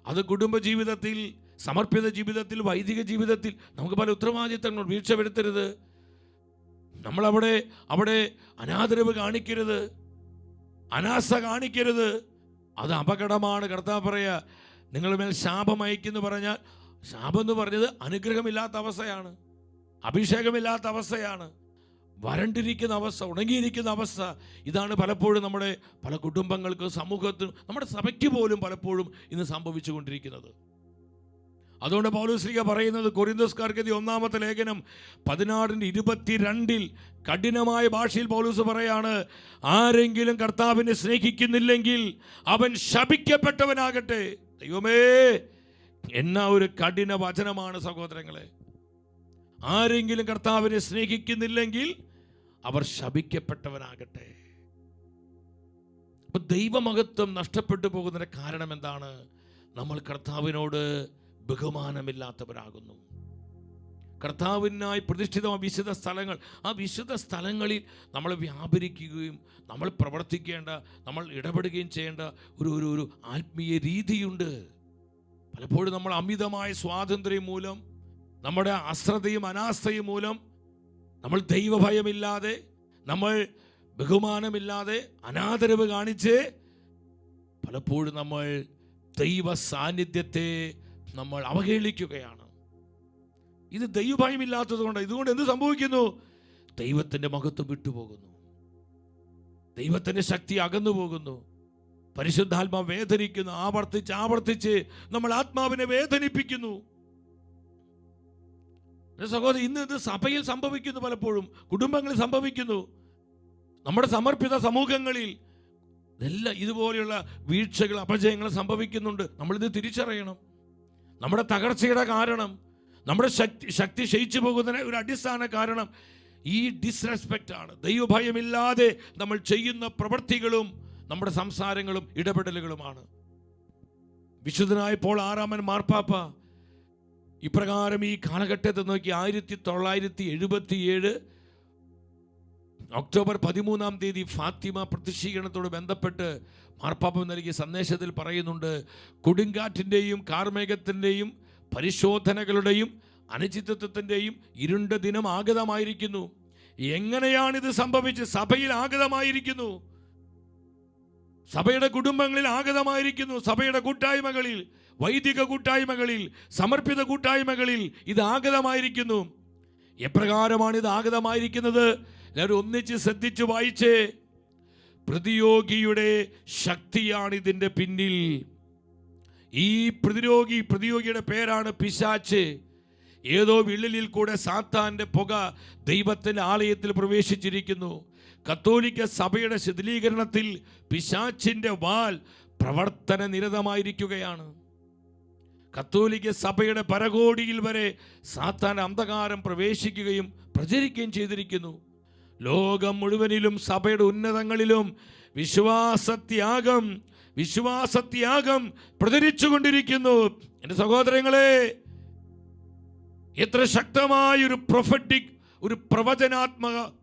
അത് കുടുംബജീവിതത്തിൽ, സമർപ്പിത ജീവിതത്തിൽ, വൈദിക ജീവിതത്തിൽ നമുക്ക് പല ഉത്തരവാദിത്തങ്ങൾ വീഴ്ച വരുത്തരുത്. നമ്മളവിടെ അനാദരവ് കാണിക്കരുത്, അനാസ കാണിക്കരുത്. അത് അപകടമാണ്. കർത്താവ് പറയാ, നിങ്ങളുടെ മേൽ ശാപം അയക്കെന്ന് പറഞ്ഞാൽ, ശാപം എന്ന് പറഞ്ഞത് അനുഗ്രഹമില്ലാത്ത അവസ്ഥയാണ്, അഭിഷേകമില്ലാത്ത അവസ്ഥയാണ്, വരണ്ടിരിക്കുന്ന അവസ്ഥ, ഉണങ്ങിയിരിക്കുന്ന അവസ്ഥ. ഇതാണ് പലപ്പോഴും നമ്മുടെ പല കുടുംബങ്ങൾക്ക്, സമൂഹത്തിനും, നമ്മുടെ സഭയ്ക്ക് പോലും പലപ്പോഴും ഇന്ന് സംഭവിച്ചു കൊണ്ടിരിക്കുന്നത്. അതുകൊണ്ട് പൗലോസ്ലീഹ പറയുന്നത്, കൊരിന്തോസ്കാർക്ക് 1-ാമത്തെ ലേഖനം 16:22 കഠിനമായ ഭാഷയിൽ പൗലോസ് പറയാണ്, ആരെങ്കിലും കർത്താവിനെ സ്നേഹിക്കുന്നില്ലെങ്കിൽ അവൻ ശപിക്കപ്പെട്ടവനാകട്ടെ. ദൈവമേ, എന്നാ ഒരു കഠിന വചനമാണ് സഹോദരങ്ങളെ. ആരെങ്കിലും കർത്താവിനെ സ്നേഹിക്കുന്നില്ലെങ്കിൽ അവർ ശപിക്കപ്പെട്ടവനാകട്ടെ. അപ്പൊ ദൈവമഹത്വം നഷ്ടപ്പെട്ടു പോകുന്നതിന്റെ കാരണം എന്താണ്? നമ്മൾ കർത്താവിനോട് ബഹുമാനമില്ലാത്തവരാകുന്നു. കർത്താവിനായി പ്രതിഷ്ഠിതമായ വിശുദ്ധ സ്ഥലങ്ങൾ, ആ വിശുദ്ധ സ്ഥലങ്ങളിൽ നമ്മൾ വ്യാപരിക്കുകയും നമ്മൾ പ്രവർത്തിക്കേണ്ട, നമ്മൾ ഇടപെടുകയും ചെയ്യേണ്ട ഒരു ആത്മീയ രീതിയുണ്ട്. പലപ്പോഴും നമ്മൾ അമിതമായ സ്വാതന്ത്ര്യം മൂലം, നമ്മുടെ അശ്രദ്ധയും അനാസ്ഥയും മൂലം, നമ്മൾ ദൈവഭയമില്ലാതെ, നമ്മൾ ബഹുമാനമില്ലാതെ, അനാദരവ് കാണിച്ച് പലപ്പോഴും നമ്മൾ ദൈവ സാന്നിധ്യത്തെ നമ്മൾ അവഹേളിക്കുകയാണ്. ഇത് ദൈവഭയമില്ലാത്തത് കൊണ്ട്. ഇതുകൊണ്ട് എന്ത് സംഭവിക്കുന്നു? ദൈവത്തിൻ്റെ മഹത്വം വിട്ടുപോകുന്നു, ദൈവത്തിൻ്റെ ശക്തി അകന്നു പോകുന്നു, പരിശുദ്ധാത്മാവ് വേദനിക്കുന്നു. ആവർത്തിച്ച് നമ്മൾ ആത്മാവിനെ വേദനിപ്പിക്കുന്നു. സഹോദരൻ, ഇന്ന് ഇത് സഭയിൽ സംഭവിക്കുന്നു, പലപ്പോഴും കുടുംബങ്ങളിൽ സംഭവിക്കുന്നു, നമ്മുടെ സമർപ്പിത സമൂഹങ്ങളിൽ ഇതെല്ലാം ഇതുപോലെയുള്ള വീഴ്ചകൾ, അപജയങ്ങൾ സംഭവിക്കുന്നുണ്ട്. നമ്മളിത് തിരിച്ചറിയണം. നമ്മുടെ തകർച്ചയുടെ കാരണം, നമ്മുടെ ശക്തി ക്ഷയിച്ചു പോകുന്നതിന് ഒരു അടിസ്ഥാന കാരണം ഈ ഡിസ്റെസ്പെക്റ്റ് ആണ്. ദൈവഭയമില്ലാതെ നമ്മൾ ചെയ്യുന്ന പ്രവൃത്തികളും നമ്മുടെ സംസാരങ്ങളും ഇടപെടലുകളുമാണ്. വിശുദ്ധനായ പോൾ 6-ാമൻ മാർപ്പാപ്പ ഇപ്രകാരം ഈ കാലഘട്ടത്തെ നോക്കി 1977 ഒക്ടോബർ 13-ാം തീയതി ഫാത്തിമ പ്രത്യക്ഷീകരണത്തോട് ബന്ധപ്പെട്ട് മാർപ്പാപ്പ നൽകിയ സന്ദേശത്തിൽ പറയുന്നുണ്ട്, കൊടുങ്കാറ്റിൻ്റെയും കാർമേഘത്തിൻ്റെയും പരിശോധനകളുടെയും അനിശ്ചിതത്വത്തിൻ്റെയും ഇരുണ്ട ദിനം ആഗതമായിരിക്കുന്നു. എങ്ങനെയാണിത് സംഭവിച്ച്? സഭയിൽ ആഗതമായിരിക്കുന്നു, സഭയുടെ കുടുംബങ്ങളിൽ ആഗതമായിരിക്കുന്നു, സഭയുടെ കൂട്ടായ്മകളിൽ, വൈദിക കൂട്ടായ്മകളിൽ, സമർപ്പിത കൂട്ടായ്മകളിൽ ഇത് ആഗതമായിരിക്കുന്നു. എപ്രകാരമാണ് ഇത് ആഗതമായിരിക്കുന്നത്? എല്ലാവരും ഒന്നിച്ച് ശ്രദ്ധിച്ചു വായിച്ചേ. പ്രതിയോഗിയുടെ ശക്തിയാണ് ഇതിൻ്റെ പിന്നിൽ. ഈ പ്രതിയോഗിയുടെ പേരാണ് പിശാച്. ഏതോ വിള്ളലിൽ കൂടെ സാത്താന്റെ പുക ദൈവത്തിൻ്റെ ആലയത്തിൽ പ്രവേശിച്ചിരിക്കുന്നു. കത്തോലിക്ക സഭയുടെ ശിഥിലീകരണത്തിൽ പിശാചിന്റെ വാൽ പ്രവർത്തന നിരതമായിരിക്കുകയാണ്. കത്തോലിക്ക സഭയുടെ പരകോടിയിൽ വരെ സാത്താൻ അന്ധകാരം പ്രവേശിക്കുകയും പ്രചരിക്കുകയും ചെയ്തിരിക്കുന്നു. ലോകം മുഴുവനിലും സഭയുടെ ഉന്നതങ്ങളിലും വിശ്വാസത്യാഗം പ്രചരിച്ചുകൊണ്ടിരിക്കുന്നു. എൻ്റെ സഹോദരങ്ങളെ, എത്ര ശക്തമായൊരു പ്രൊഫറ്റിക്, ഒരു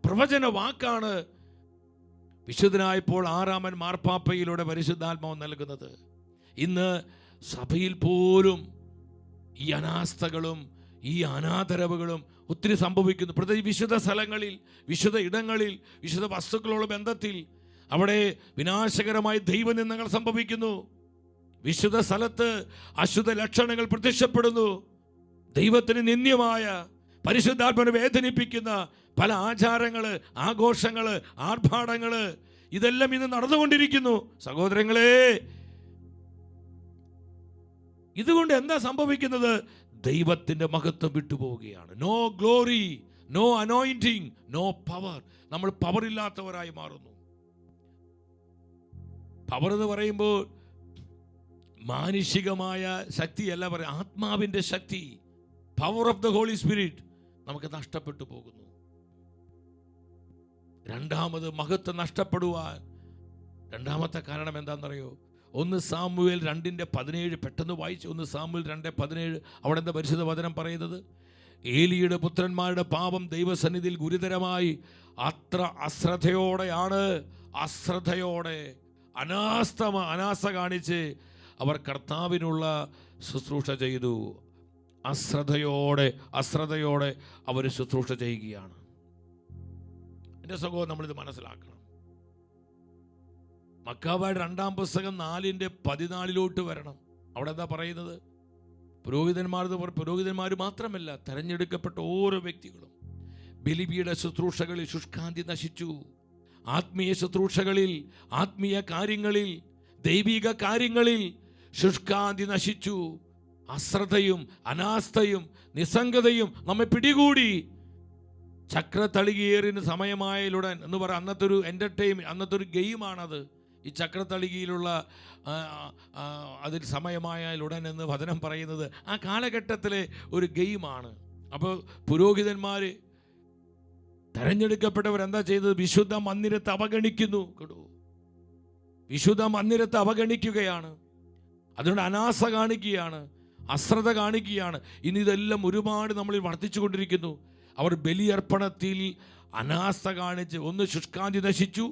പ്രവചന വാക്കാണ് വിശുദ്ധനായപ്പോൾ 6-ാമൻ മാർപ്പാപ്പയിലൂടെ പരിശുദ്ധാത്മാവ് നൽകുന്നത്. ഇന്ന് സഭയിൽ പോലും ഈ അനാസ്ഥകളും ഈ അനാദരവുകളും ഒത്തിരി സംഭവിക്കുന്നു. പ്രത്യേകിച്ച് വിശുദ്ധ സ്ഥലങ്ങളിൽ, വിശുദ്ധ ഇടങ്ങളിൽ, വിശുദ്ധ വസ്തുക്കളോട് ബന്ധത്തിൽ അവിടെ വിനാശകരമായ ദൈവനിന്ദകൾ സംഭവിക്കുന്നു. വിശുദ്ധ സ്ഥലത്ത് അശുദ്ധ ലക്ഷണങ്ങൾ പ്രത്യക്ഷപ്പെടുന്നു. ദൈവത്തിന് നിന്ദ്യമായ, പരിശുദ്ധാത്മാവിനെ വേദനിപ്പിക്കുന്ന പല ആചാരങ്ങള്, ആഘോഷങ്ങള്, ആർഭാടങ്ങള് ഇതെല്ലാം ഇന്ന് നടന്നുകൊണ്ടിരിക്കുന്നു. സഹോദരങ്ങളെ, ഇതുകൊണ്ട് എന്താ സംഭവിക്കുന്നത്? ദൈവത്തിന്റെ മഹത്വം വിട്ടുപോവുകയാണ്. No glory, no anointing, no power. നമ്മൾ പവർ ഇല്ലാത്തവരായി മാറുന്നു. പവർ എന്ന് പറയുമ്പോൾ മാനുഷികമായ ശക്തിയല്ല പറയുക, ആത്മാവിന്റെ ശക്തി, power of the holy spirit നമുക്ക് നഷ്ടപ്പെട്ടു പോകുന്നു. രണ്ടാമത് മഹത്വം നഷ്ടപ്പെടുവാൻ രണ്ടാമത്തെ കാരണം എന്താണെന്നറിയോ? 1 സാമുവേൽ 2:17 പെട്ടെന്ന് വായിച്ചു. 1 സാമുവേൽ 2:17 അവിടെ എന്താ പരിശുദ്ധ വചനം പറയുന്നത്? ഏലിയുടെ പുത്രന്മാരുടെ പാപം ദൈവസന്നിധിയിൽ ഗുരുതരമായി അത്ര അശ്രദ്ധയോടെ അനാസ്ഥ കാണിച്ച് അവർ കർത്താവിനുള്ള ശുശ്രൂഷ ചെയ്തു. അശ്രദ്ധയോടെ അവർ ശുശ്രൂഷ ചെയ്യുകയാണ്. എൻ്റെ സഹോദരൻ, നമ്മളിത് മനസ്സിലാക്കണം. മക്കാബയുടെ 2-ാം പുസ്തകം 4:14 വരണം. അവിടെ എന്താ പറയുന്നത്? പുരോഹിതന്മാർ മാത്രമല്ല, തെരഞ്ഞെടുക്കപ്പെട്ട ഓരോ വ്യക്തികളും ബലിപീഠ ശുശ്രൂഷകളിൽ ശുഷ്കാന്തി നശിച്ചു. ആത്മീയ ശുശ്രൂഷകളിൽ, ആത്മീയ കാര്യങ്ങളിൽ, ദൈവിക കാര്യങ്ങളിൽ ശുഷ്കാന്തി നശിച്ചു. അശ്രദ്ധയും അനാസ്ഥയും നിസ്സംഗതയും നമ്മെ പിടികൂടി. ചക്രത്തളികയേറിന് സമയമായാലുടൻ എന്ന് പറ, അന്നത്തെ ഒരു എൻ്റർടൈൻമെൻറ്റ്, അന്നത്തെ ഒരു ഗെയിമാണത്. ഈ ചക്രത്തളികയിലുള്ള അതിൽ സമയമായാലുടൻ എന്ന് വചനം പറയുന്നത് ആ കാലഘട്ടത്തിലെ ഒരു ഗെയിമാണ്. അപ്പോൾ പുരോഹിതന്മാർ, തെരഞ്ഞെടുക്കപ്പെട്ടവർ എന്താ ചെയ്തത്? വിശുദ്ധ മന്ദിരത്തെ അവഗണിക്കുന്നു. വിശുദ്ധ മന്ദിരത്തെ അവഗണിക്കുകയാണ്. അതുകൊണ്ട് അനാസ കാണിക്കുകയാണ്, അശ്രദ്ധ കാണിക്കുകയാണ്. ഇനി ഇതെല്ലാം ഒരുപാട് നമ്മളിൽ വർദ്ധിച്ചുകൊണ്ടിരിക്കുന്നു. അവർ ബലിയർപ്പണത്തിൽ അനാസ്ഥ കാണിച്ച് 1 ശുഷ്കാന്തി നശിച്ചു,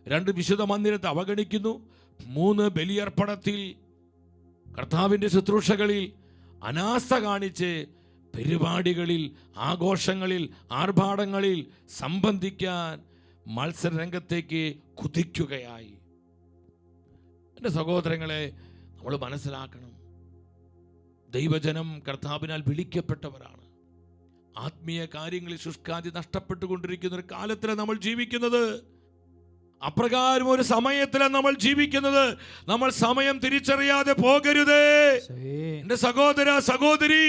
2 വിശുദ്ധ മന്ദിരത്തെ അവഗണിക്കുന്നു, 3 ബലിയർപ്പണത്തിൽ കർത്താവിൻ്റെ ശുശ്രൂഷകളിൽ അനാസ്ഥ കാണിച്ച് പരിപാടികളിൽ, ആഘോഷങ്ങളിൽ, ആർഭാടങ്ങളിൽ സംബന്ധിക്കാൻ മത്സരരംഗത്തേക്ക് കുതിക്കുകയായി. എൻ്റെ സഹോദരങ്ങളെ, നമ്മൾ മനസ്സിലാക്കണം, ദൈവജനം കർത്താവിനാൽ വിളിക്കപ്പെട്ടവരാണ്. ആത്മീയ കാര്യങ്ങളിൽ ശുഷ്കാന്തി നഷ്ടപ്പെട്ടുകൊണ്ടിരിക്കുന്ന ഒരു കാലത്തിലാണ് നമ്മൾ ജീവിക്കുന്നത്. അപ്രകാരം ഒരു സമയത്തിലാണ് നമ്മൾ ജീവിക്കുന്നത്. നമ്മൾ സമയം തിരിച്ചറിയാതെ പോകരുതേ. എൻ്റെ സഹോദര സഹോദരി,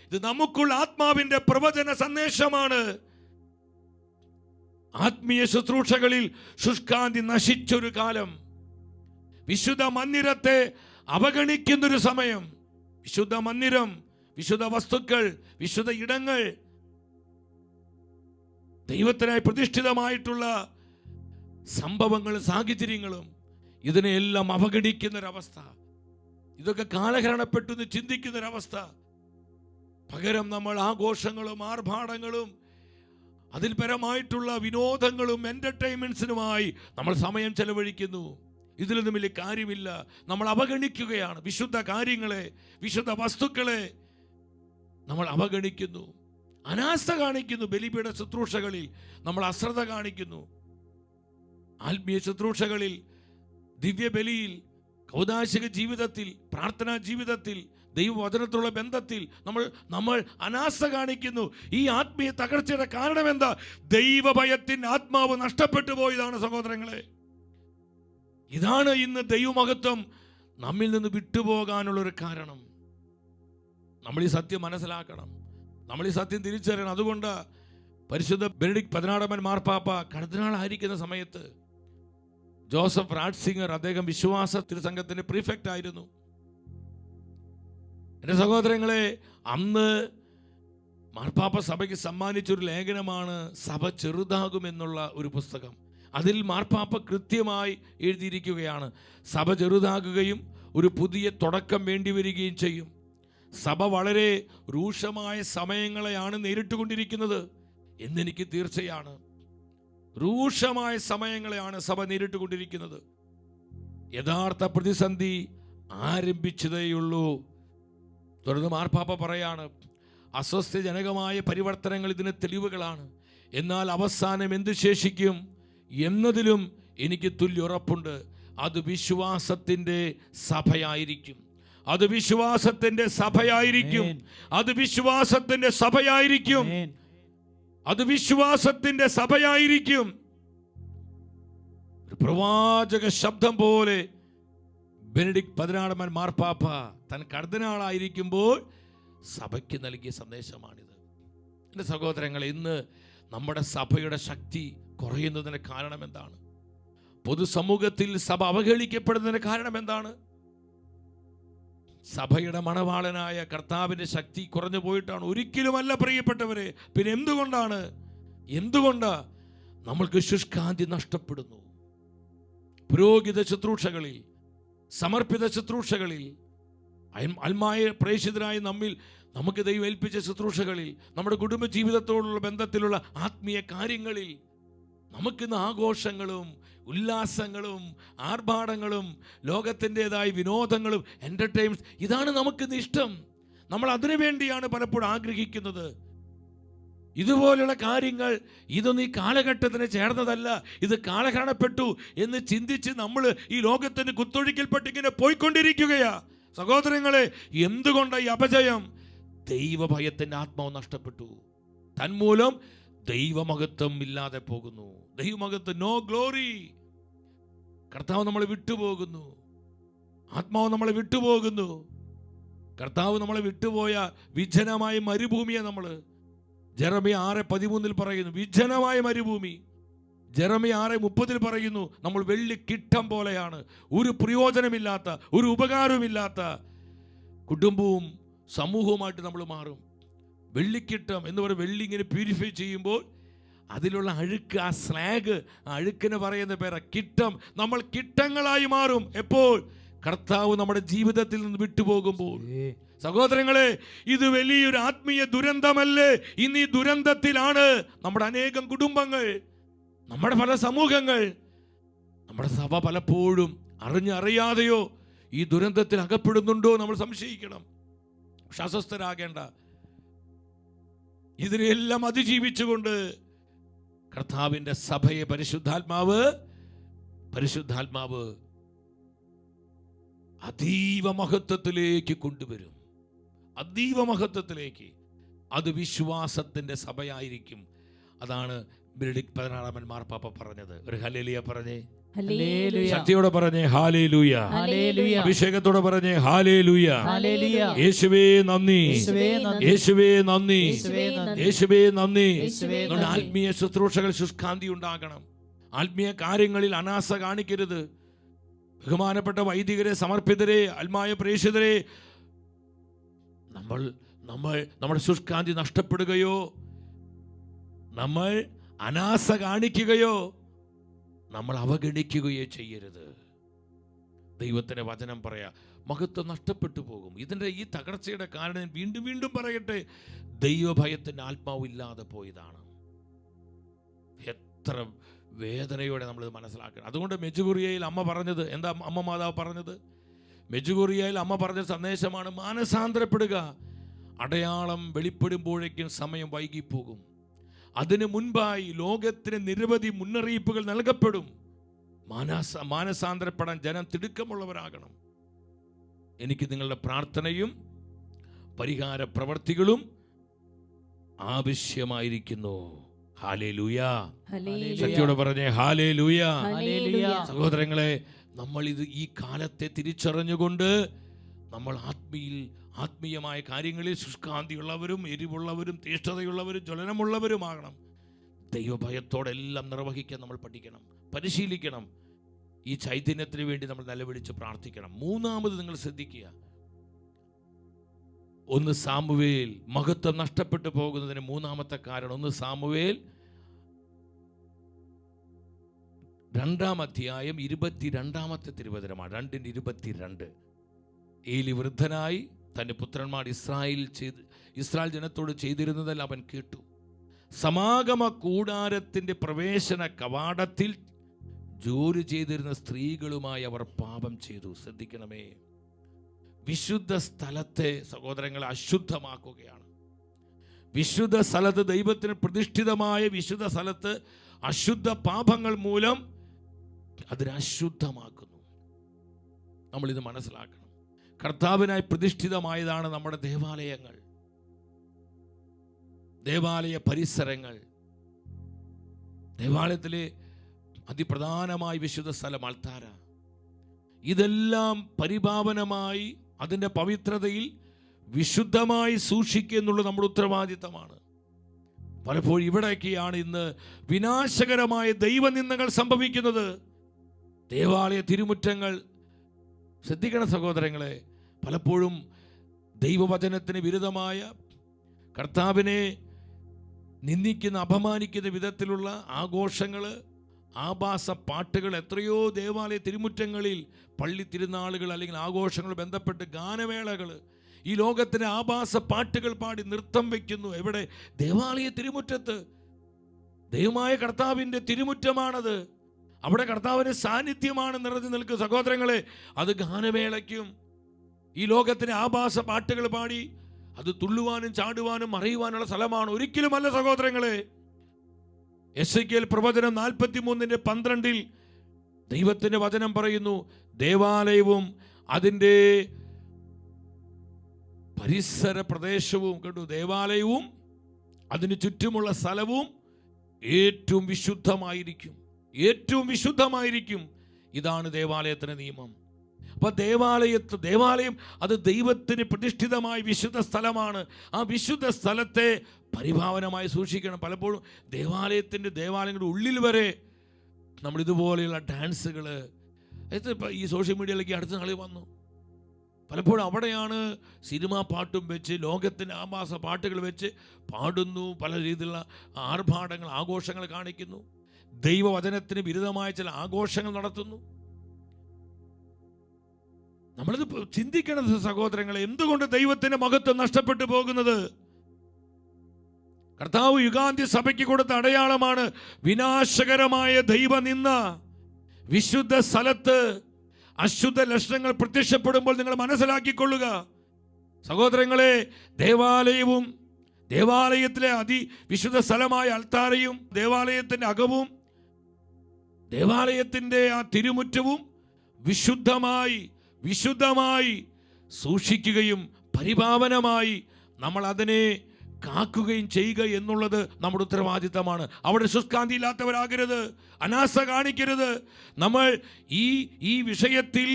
ഇത് നമുക്കുള്ള ആത്മാവിന്റെ പ്രവചന സന്ദേശമാണ്. ആത്മീയ ശുശ്രൂഷകളിൽ ശുഷ്കാന്തി നശിച്ചൊരു കാലം, വിശുദ്ധ മന്ദിരത്തെ അവഗണിക്കുന്നൊരു സമയം. വിശുദ്ധ മന്ദിരം, വിശുദ്ധ വസ്തുക്കൾ, വിശുദ്ധ ഇടങ്ങൾ, ദൈവത്തിനായി പ്രതിഷ്ഠിതമായിട്ടുള്ള സംഭവങ്ങളും സാഹചര്യങ്ങളും ഇതിനെല്ലാം അവഗണിക്കുന്നൊരവസ്ഥ, ഇതൊക്കെ കാലഹരണപ്പെട്ടു എന്ന് ചിന്തിക്കുന്നൊരവസ്ഥ. പകരം നമ്മൾ ആഘോഷങ്ങളും ആർഭാടങ്ങളും അതിൽ പരമായിട്ടുള്ള വിനോദങ്ങളും എന്റർടൈൻമെന്റ്സിനുമായി നമ്മൾ സമയം ചെലവഴിക്കുന്നു. ഇതിലൊന്നും വലിയ കാര്യമില്ല. നമ്മൾ അവഗണിക്കുകയാണ് വിശുദ്ധ കാര്യങ്ങളെ, വിശുദ്ധ വസ്തുക്കളെ. നമ്മൾ അവഗണിക്കുന്നു, അനാസ്ഥ കാണിക്കുന്നു. ബലിപീഠ ശുശ്രൂഷകളിൽ നമ്മൾ അശ്രദ്ധ കാണിക്കുന്നു. ആത്മീയ ശുശ്രൂഷകളിൽ, ദിവ്യബലിയിൽ, കൗദാശിക ജീവിതത്തിൽ, പ്രാർത്ഥനാ ജീവിതത്തിൽ, ദൈവവചനത്തിലുള്ള ബന്ധത്തിൽ നമ്മൾ അനാസ്ഥ കാണിക്കുന്നു. ഈ ആത്മീയ തകർച്ചയുടെ കാരണം എന്താ? ദൈവഭയത്തിൻ്റെ ആത്മാവ് നഷ്ടപ്പെട്ടു പോയതാണ് സഹോദരങ്ങളെ. ഇതാണ് ഇന്ന് ദൈവമഹത്വം നമ്മിൽ നിന്ന് വിട്ടുപോകാനുള്ളൊരു കാരണം. നമ്മൾ ഈ സത്യം മനസ്സിലാക്കണം, നമ്മൾ ഈ സത്യം തിരിച്ചറിയണം. അതുകൊണ്ട് പരിശുദ്ധ ബെനഡിക്ട് 16 മാർപ്പാപ്പ കർദിനാളായിരിക്കുന്ന സമയത്ത് ജോസഫ് റാറ്റ്സിംഗർ, അദ്ദേഹം വിശ്വാസ തിരുസംഘത്തിന്റെ പ്രീഫെക്റ്റ് ആയിരുന്നു. എൻ്റെ സഹോദരങ്ങളെ, അന്ന് മാർപ്പാപ്പ സഭയ്ക്ക് സമ്മാനിച്ചൊരു ലേഖനമാണ് സഭ ചെറുതാകുമെന്നുള്ള ഒരു പുസ്തകം. അതിൽ മാർപ്പാപ്പ കൃത്യമായി എഴുതിയിരിക്കുകയാണ്, സഭ ചെറുതാകുകയും ഒരു പുതിയ തുടക്കം വേണ്ടി വരികയും ചെയ്യും. സഭ വളരെ രൂക്ഷമായ സമയങ്ങളെയാണ് നേരിട്ടുകൊണ്ടിരിക്കുന്നത് എന്നെനിക്ക് തീർച്ചയാണ്. രൂക്ഷമായ സമയങ്ങളെയാണ് സഭ നേരിട്ടുകൊണ്ടിരിക്കുന്നത്. യഥാർത്ഥ പ്രതിസന്ധി ആരംഭിച്ചതേയുള്ളൂ. തുടർന്ന് മാർപ്പാപ്പ പറയാണ്, അസ്വസ്ഥജനകമായ പരിവർത്തനങ്ങൾ ഇതിന് തെളിവുകളാണ്. എന്നാൽ അവസാനം എന്ത് ശേഷിക്കും എന്നതിലും എനിക്ക് തുല്യ ഉറപ്പുണ്ട്. അത് വിശ്വാസത്തിൻ്റെ സഭയായിരിക്കും. അത് വിശ്വാസത്തിൻ്റെ സഭയായിരിക്കും. അത് വിശ്വാസത്തിൻ്റെ സഭയായിരിക്കും. അത് വിശ്വാസത്തിൻ്റെ സഭയായിരിക്കും. ഒരു പ്രവാചക ശബ്ദം പോലെ ബെനഡിക്ട് 16 മാർപ്പാപ്പ താൻ കർദിനാളായിരിക്കുമ്പോൾ സഭയ്ക്ക് നൽകിയ സന്ദേശമാണിത്. എൻ്റെ സഹോദരങ്ങളെ, ഇന്ന് നമ്മുടെ സഭയുടെ ശക്തി കുറയുന്നതിന് കാരണം എന്താണ്? പൊതുസമൂഹത്തിൽ സഭ അവഹേളിക്കപ്പെടുന്നതിന് കാരണം എന്താണ്? സഭയുടെ മണവാളനായ കർത്താവിൻ്റെ ശക്തി കുറഞ്ഞു പോയിട്ടാണ്? ഒരിക്കലുമല്ല പ്രിയപ്പെട്ടവരെ. പിന്നെ എന്തുകൊണ്ടാ നമ്മൾക്ക് ശുഷ്കാന്തി നഷ്ടപ്പെടുന്നു? പുരോഹിത ശുശ്രൂഷകളിൽ, സമർപ്പിത ശുശ്രൂഷകളിൽ, ആത്മായ പ്രേക്ഷിതരായ നമുക്ക് ദൈവം ഏൽപ്പിച്ച ശുശ്രൂഷകളിൽ, നമ്മുടെ കുടുംബ ജീവിതത്തോടുള്ള ബന്ധത്തിലുള്ള ആത്മീയ കാര്യങ്ങളിൽ നമുക്കിന്ന് ആഘോഷങ്ങളും ഉല്ലാസങ്ങളും ആർഭാടങ്ങളും ലോകത്തിൻ്റെതായ വിനോദങ്ങളും എൻ്റർടൈൻമെൻറ്റ്, ഇതാണ് നമുക്കിന്ന് ഇഷ്ടം. നമ്മൾ അതിനു വേണ്ടിയാണ് പലപ്പോഴും ആഗ്രഹിക്കുന്നത്. ഇതുപോലുള്ള കാര്യങ്ങൾ ഇതൊന്നും ഈ കാലഘട്ടത്തിന് ചേർന്നതല്ല, ഇത് കാലഹരണപ്പെട്ടു എന്ന് ചിന്തിച്ച് നമ്മൾ ഈ ലോകത്തിന് കുത്തൊഴുക്കിൽപ്പെട്ടിങ്ങനെ പോയിക്കൊണ്ടിരിക്കുകയാ. സഹോദരങ്ങളെ, എന്തുകൊണ്ടാണ് ഈ അപജയം? ദൈവഭയത്തിൻ്റെ ആത്മാവ് നഷ്ടപ്പെട്ടു. തന്മൂലം ദൈവമഹത്വം ഇല്ലാതെ പോകുന്നു. ദൈവമഹത്വം, നോ ഗ്ലോറി. കർത്താവ് നമ്മളെ വിട്ടുപോകുന്നു. ആത്മാവ് നമ്മളെ വിട്ടുപോകുന്നു. കർത്താവ് നമ്മളെ വിട്ടുപോയ വിജനമായ മരുഭൂമിയെ നമ്മൾ ജെറമ്യ 6:13 പറയുന്നു, വിജനമായ മരുഭൂമി. ജെറമ്യ 6:30 പറയുന്നു, നമ്മൾ വെള്ളിക്കിട്ടം പോലെയാണ്. ഒരു പ്രയോജനമില്ലാത്ത, ഒരു ഉപകാരവുമില്ലാത്ത കുടുംബവും സമൂഹവുമായിട്ട് നമ്മൾ മാറും. വെള്ളിക്കിട്ടം എന്ന് പറയുന്ന വെള്ളി ഇങ്ങനെ പ്യൂരിഫൈ ചെയ്യുമ്പോൾ അതിലുള്ള അഴുക്ക്, ആ സ്ലാഗ്, ആ അഴുക്കിന് പറയുന്ന പേരാ കിട്ടം. നമ്മൾ കിട്ടങ്ങളായി മാറും. എപ്പോൾ? കർത്താവ് നമ്മുടെ ജീവിതത്തിൽ നിന്ന് വിട്ടുപോകുമ്പോൾ. സഹോദരങ്ങളെ, ഇത് വലിയൊരു ആത്മീയ ദുരന്തമല്ലേ? ഇന്ന് ഈ ദുരന്തത്തിലാണ് നമ്മുടെ അനേകം കുടുംബങ്ങൾ, നമ്മുടെ പല സമൂഹങ്ങൾ, നമ്മുടെ സഭ പലപ്പോഴും അറിയാതെയോ ഈ ദുരന്തത്തിൽ അകപ്പെടുന്നുണ്ടോ നമ്മൾ സംശയിക്കണം. പക്ഷെ അസ്വസ്ഥരാകേണ്ട. ഇതിനെല്ലാം അതിജീവിച്ചുകൊണ്ട് കർത്താവിൻ്റെ സഭയെ പരിശുദ്ധാത്മാവ് അതീവ മഹത്വത്തിലേക്ക് കൊണ്ടുവരും. അതീവ മഹത്വത്തിലേക്ക്. അത് വിശ്വാസത്തിൻ്റെ സഭയായിരിക്കും. അതാണ് ബെനഡിക്ട് 16 മാർപ്പാപ്പ പറഞ്ഞത്. ഒരു ഹല്ലേലൂയ പറഞ്ഞേ. ശക്തിയോടെ പറഞ്ഞേ ഹല്ലേലൂയ. അഭിഷേകത്തോടെ പറഞ്ഞേ ഹല്ലേലൂയ. യേശുവേ നന്ദി, യേശുവേ നന്ദി, യേശുവേ നന്ദി. നമ്മുടെ ആത്മീയ ശുശ്രൂഷകൾ ശുഷ്കാന്തി ഉണ്ടാകണം. ആത്മീയ കാര്യങ്ങളിൽ അനാസ കാണിക്കരുത്. ബഹുമാനപ്പെട്ട വൈദികരെ, സമർപ്പിതരെ, ആത്മായ പ്രേക്ഷിതരെ, നമ്മുടെ ശുഷ്കാന്തി നഷ്ടപ്പെടുകയോ നമ്മൾ അനാസ കാണിക്കുകയോ നമ്മൾ അവഗണിക്കുകയോ ചെയ്യരുത്. ദൈവത്തിൻ്റെ വചനം പറയാ, മഹത്വം നഷ്ടപ്പെട്ടു പോകും. ഇതിൻ്റെ ഈ തകർച്ചയുടെ കാരണം വീണ്ടും വീണ്ടും പറയട്ടെ, ദൈവഭയത്തിൻ്റെ ആത്മാവ് ഇല്ലാതെ പോയതാണ്. എത്ര വേദനയോടെ നമ്മളിത് മനസ്സിലാക്കണം. അതുകൊണ്ട് മെജുഗുറിയയിൽ അമ്മ പറഞ്ഞത് എന്താ? അമ്മ മാതാവ് പറഞ്ഞത്, മെജുഗുറിയയിൽ അമ്മ പറഞ്ഞ സന്ദേശമാണ്, മാനസാന്തരപ്പെടുക. അടയാളം വെളിപ്പെടുമ്പോഴേക്കും സമയം വൈകിപ്പോകും. അതിനു മുൻപായി ലോകത്തിന് നിരവധി മുന്നറിയിപ്പുകൾ നൽകപ്പെടും. മാനസാന്തരപ്പെടാൻ ജനം തിടുക്കമുള്ളവരാകണം. എനിക്ക് നിങ്ങളുടെ പ്രാർത്ഥനയും പരിഹാര പ്രവർത്തികളും ആവശ്യമായിരിക്കുന്നു. ഹല്ലേലൂയ. ശക്തിയോടെ പറഞ്ഞേ ഹല്ലേലൂയ. സഹോദരങ്ങളെ, നമ്മൾ ഈ കാലത്തെ തിരിച്ചറിഞ്ഞുകൊണ്ട് നമ്മൾ ആത്മീയമായ കാര്യങ്ങളിൽ ശുഷ്കാന്തിയുള്ളവരും എരിവുള്ളവരും തീഷ്ണതയുള്ളവരും ജ്വലനമുള്ളവരുമാകണം. ദൈവഭയത്തോടെല്ലാം നിർവഹിക്കാൻ നമ്മൾ പഠിക്കണം, പരിശീലിക്കണം. ഈ ചൈതന്യത്തിന് വേണ്ടി നമ്മൾ നിലവിളിച്ച് പ്രാർത്ഥിക്കണം. മൂന്നാമത് നിങ്ങൾ ശ്രദ്ധിക്കുക, 1 സാമുവേൽ, മഹത്വം നഷ്ടപ്പെട്ടു പോകുന്നതിന് മൂന്നാമത്തെ കാരണം 1 സാമുവേൽ 2-ാം അധ്യായം 22-ാമത്തെ തിരുവചനമാണ്. 2:22. ഏലി വൃദ്ധനായി തൻ്റെ പുത്രന്മാർ ഇസ്രായേൽ ജനത്തോട് ചെയ്തിരുന്നതെല്ലാം അവൻ കേട്ടു. സമാഗമ കൂടാരത്തിൻ്റെ പ്രവേശന കവാടത്തിൽ ജോലി ചെയ്തിരുന്ന സ്ത്രീകളുമായി അവർ പാപം ചെയ്തു. ശ്രദ്ധിക്കണമേ, വിശുദ്ധ സ്ഥലത്തെ സഹോദരങ്ങളെ അശുദ്ധമാക്കുകയാണ്. വിശുദ്ധ സ്ഥലത്ത്, ദൈവത്തിന് പ്രതിഷ്ഠിതമായ വിശുദ്ധ സ്ഥലത്ത് അശുദ്ധ പാപങ്ങൾ മൂലം അതിനെ അശുദ്ധമാക്കുന്നു. നമ്മളിത് മനസ്സിലാക്കണം. കർത്താവിനായി പ്രതിഷ്ഠിതമായതാണ് നമ്മുടെ ദേവാലയങ്ങൾ, ദേവാലയ പരിസരങ്ങൾ. ദേവാലയത്തിലെ അതിപ്രധാനമായ വിശുദ്ധ സ്ഥലം അൾത്താര. ഇതെല്ലാം പരിപാവനമായി അതിൻ്റെ പവിത്രതയിൽ വിശുദ്ധമായി സൂക്ഷിക്കുക എന്നുള്ളത് നമ്മുടെ ഉത്തരവാദിത്തമാണ്. പലപ്പോഴും ഇവിടേക്കാണ് ഇന്ന് വിനാശകരമായ ദൈവനിന്ദകൾ സംഭവിക്കുന്നത്. ദേവാലയ തിരുമുറ്റങ്ങൾ, ശ്രദ്ധിക്കണം സഹോദരങ്ങളെ, പലപ്പോഴും ദൈവവചനത്തിന് വിരുദ്ധമായ, കർത്താവിനെ നിന്ദിക്കുന്ന അപമാനിക്കുന്ന വിധത്തിലുള്ള ആഘോഷങ്ങൾ, ആഭാസ പാട്ടുകൾ എത്രയോ ദേവാലയ തിരുമുറ്റങ്ങളിൽ, പള്ളി തിരുനാളുകൾ അല്ലെങ്കിൽ ആഘോഷങ്ങൾ ബന്ധപ്പെട്ട് ഗാനമേളകൾ, ഈ ലോകത്തിന് ആഭാസ പാട്ടുകൾ പാടി നൃത്തം വയ്ക്കുന്നു. എവിടെ? ദേവാലയ തിരുമുറ്റത്ത്. ദൈവമായ കർത്താവിൻ്റെ തിരുമുറ്റമാണത്. അവിടെ കർത്താവിൻ്റെ സാന്നിധ്യമാണ് നിറഞ്ഞു നിൽക്കുക. സഹോദരങ്ങളെ, അത് ഗാനമേളയ്ക്കും ഈ ലോകത്തിന് ആഭാസ പാട്ടുകൾ പാടി അത് തുള്ളുവാനും ചാടുവാനും അറിയുവാനുള്ള സ്ഥലമാണ്. ഒരിക്കലുമല്ല സഹോദരങ്ങളെ. എസെക്കിയേൽ പ്രവചനം 43:12 ദൈവത്തിൻ്റെ വചനം പറയുന്നു, ദേവാലയവും അതിൻ്റെ പരിസര പ്രദേശവും, കേട്ടു, ദേവാലയവും അതിന് ചുറ്റുമുള്ള സ്ഥലവും ഏറ്റവും വിശുദ്ധമായിരിക്കും. ഏറ്റവും വിശുദ്ധമായിരിക്കും. ഇതാണ് ദേവാലയത്തിൻ്റെ നിയമം. അപ്പൊ ദേവാലയം അത് ദൈവത്തിന് പ്രതിഷ്ഠിതമായ വിശുദ്ധ സ്ഥലമാണ്. ആ വിശുദ്ധ സ്ഥലത്തെ പരിഭാവനമായി സൂക്ഷിക്കണം. പലപ്പോഴും ദേവാലയങ്ങളുടെ ഉള്ളിൽ വരെ നമ്മൾ ഇതുപോലെയുള്ള ഡാൻസുകൾ, ഇപ്പം ഈ സോഷ്യൽ മീഡിയയിലേക്ക് അടുത്ത നാളിൽ വന്നു. പലപ്പോഴും അവിടെയാണ് സിനിമാ പാട്ടും വെച്ച്, ലോകത്തിൻ്റെ ആഭാസ പാട്ടുകൾ വെച്ച് പാടുന്നു, പല രീതിയിലുള്ള ആർഭാടങ്ങൾ, ആഘോഷങ്ങൾ കാണിക്കുന്നു, ദൈവവചനത്തിന് വിരുദ്ധമായ ചില ആഘോഷങ്ങൾ നടത്തുന്നു. നമ്മളിത് ചിന്തിക്കണത് സഹോദരങ്ങളെ, എന്തുകൊണ്ട് ദൈവത്തിന്റെ മഹത്വം നഷ്ടപ്പെട്ടു പോകുന്നത്? കർത്താവ് യുഗാന്ത്യ സഭയ്ക്ക് കൊടുത്ത അടയാളമാണ് വിനാശകരമായ ദൈവനിന്ദ. വിശുദ്ധ സ്ഥലത്ത് അശുദ്ധ ലക്ഷണങ്ങൾ പ്രത്യക്ഷപ്പെടുമ്പോൾ നിങ്ങൾ മനസ്സിലാക്കിക്കൊള്ളുക സഹോദരങ്ങളെ. ദേവാലയവും ദേവാലയത്തിലെ വിശുദ്ധ സ്ഥലമായ അൾത്താരയും ദേവാലയത്തിന്റെ അകവും ദേവാലയത്തിന്റെ ആ തിരുമുറ്റവും വിശുദ്ധമായി സൂക്ഷിക്കുകയും പരിപാവനമായി നമ്മൾ അതിനെ കാക്കുകയും ചെയ്യുക എന്നുള്ളത് നമ്മുടെ ഉത്തരവാദിത്തമാണ്. അവിടെ ശുഷ്കാന്തി ഇല്ലാത്തവരാകരുത്, അനാസ കാണിക്കരുത്. നമ്മൾ ഈ വിഷയത്തിൽ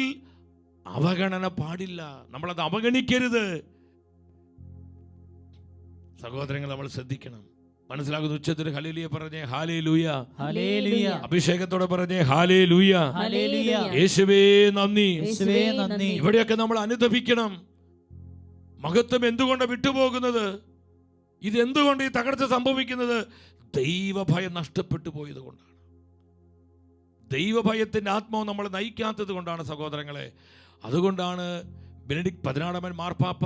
അവഗണന പാടില്ല, നമ്മളത് അവഗണിക്കരുത്. സഹോദരങ്ങൾ, നമ്മൾ ശ്രദ്ധിക്കണം. മനസ്സിലാകുന്ന ഉച്ചത്തിൽ ഹല്ലേലൂയ പറഞ്ഞേ, ഹല്ലേലൂയ. ഹല്ലേലൂയ. അഭിഷേകത്തോടെ പറഞ്ഞേ, ഹല്ലേലൂയ. ഹല്ലേലൂയ. യേശുവേ നന്ദി. യേശുവേ നന്ദി. ഇവിടെയൊക്കെ നമ്മൾ അനുദപിക്കണം. മഹത്വം എന്തുകൊണ്ട് വിട്ടുപോകുന്നത്? ഇത് എന്തുകൊണ്ട് ഈ തകർച്ച സംഭവിക്കുന്നത്? ദൈവഭയം നഷ്ടപ്പെട്ടു പോയത് കൊണ്ടാണ്. ദൈവഭയത്തിന്റെ ആത്മാവ് നമ്മളെ നയിക്കാത്തത് കൊണ്ടാണ് സഹോദരങ്ങളെ. അതുകൊണ്ടാണ് ബെനഡിക്ട് 16 മാർപ്പാപ്പ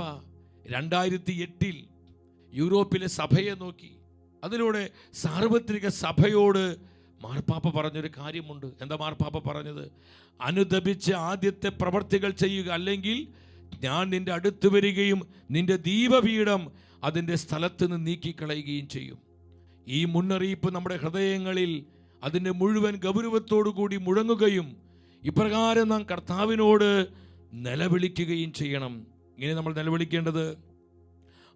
2008 യൂറോപ്പിലെ സഭയെ നോക്കി അതിലൂടെ സാർവത്രിക സഭയോട് മാർപ്പാപ്പ പറഞ്ഞൊരു കാര്യമുണ്ട്. എന്താ മാർപ്പാപ്പ പറഞ്ഞത്? അനുദപിച്ച് ആദ്യത്തെ പ്രവർത്തികൾ ചെയ്യുക, അല്ലെങ്കിൽ ഞാൻ നിന്റെ അടുത്ത് വരികയും നിന്റെ ദീപപീഠം അതിൻ്റെ സ്ഥലത്ത് നിന്ന് നീക്കിക്കളയുകയും ചെയ്യും. ഈ മുന്നറിയിപ്പ് നമ്മുടെ ഹൃദയങ്ങളിൽ അതിൻ്റെ മുഴുവൻ ഗൗരവത്തോടു കൂടി മുഴങ്ങുകയും ഇപ്രകാരം നാം കർത്താവിനോട് നിലവിളിക്കുകയും ചെയ്യണം. ഇങ്ങനെ നമ്മൾ നിലവിളിക്കേണ്ടത്: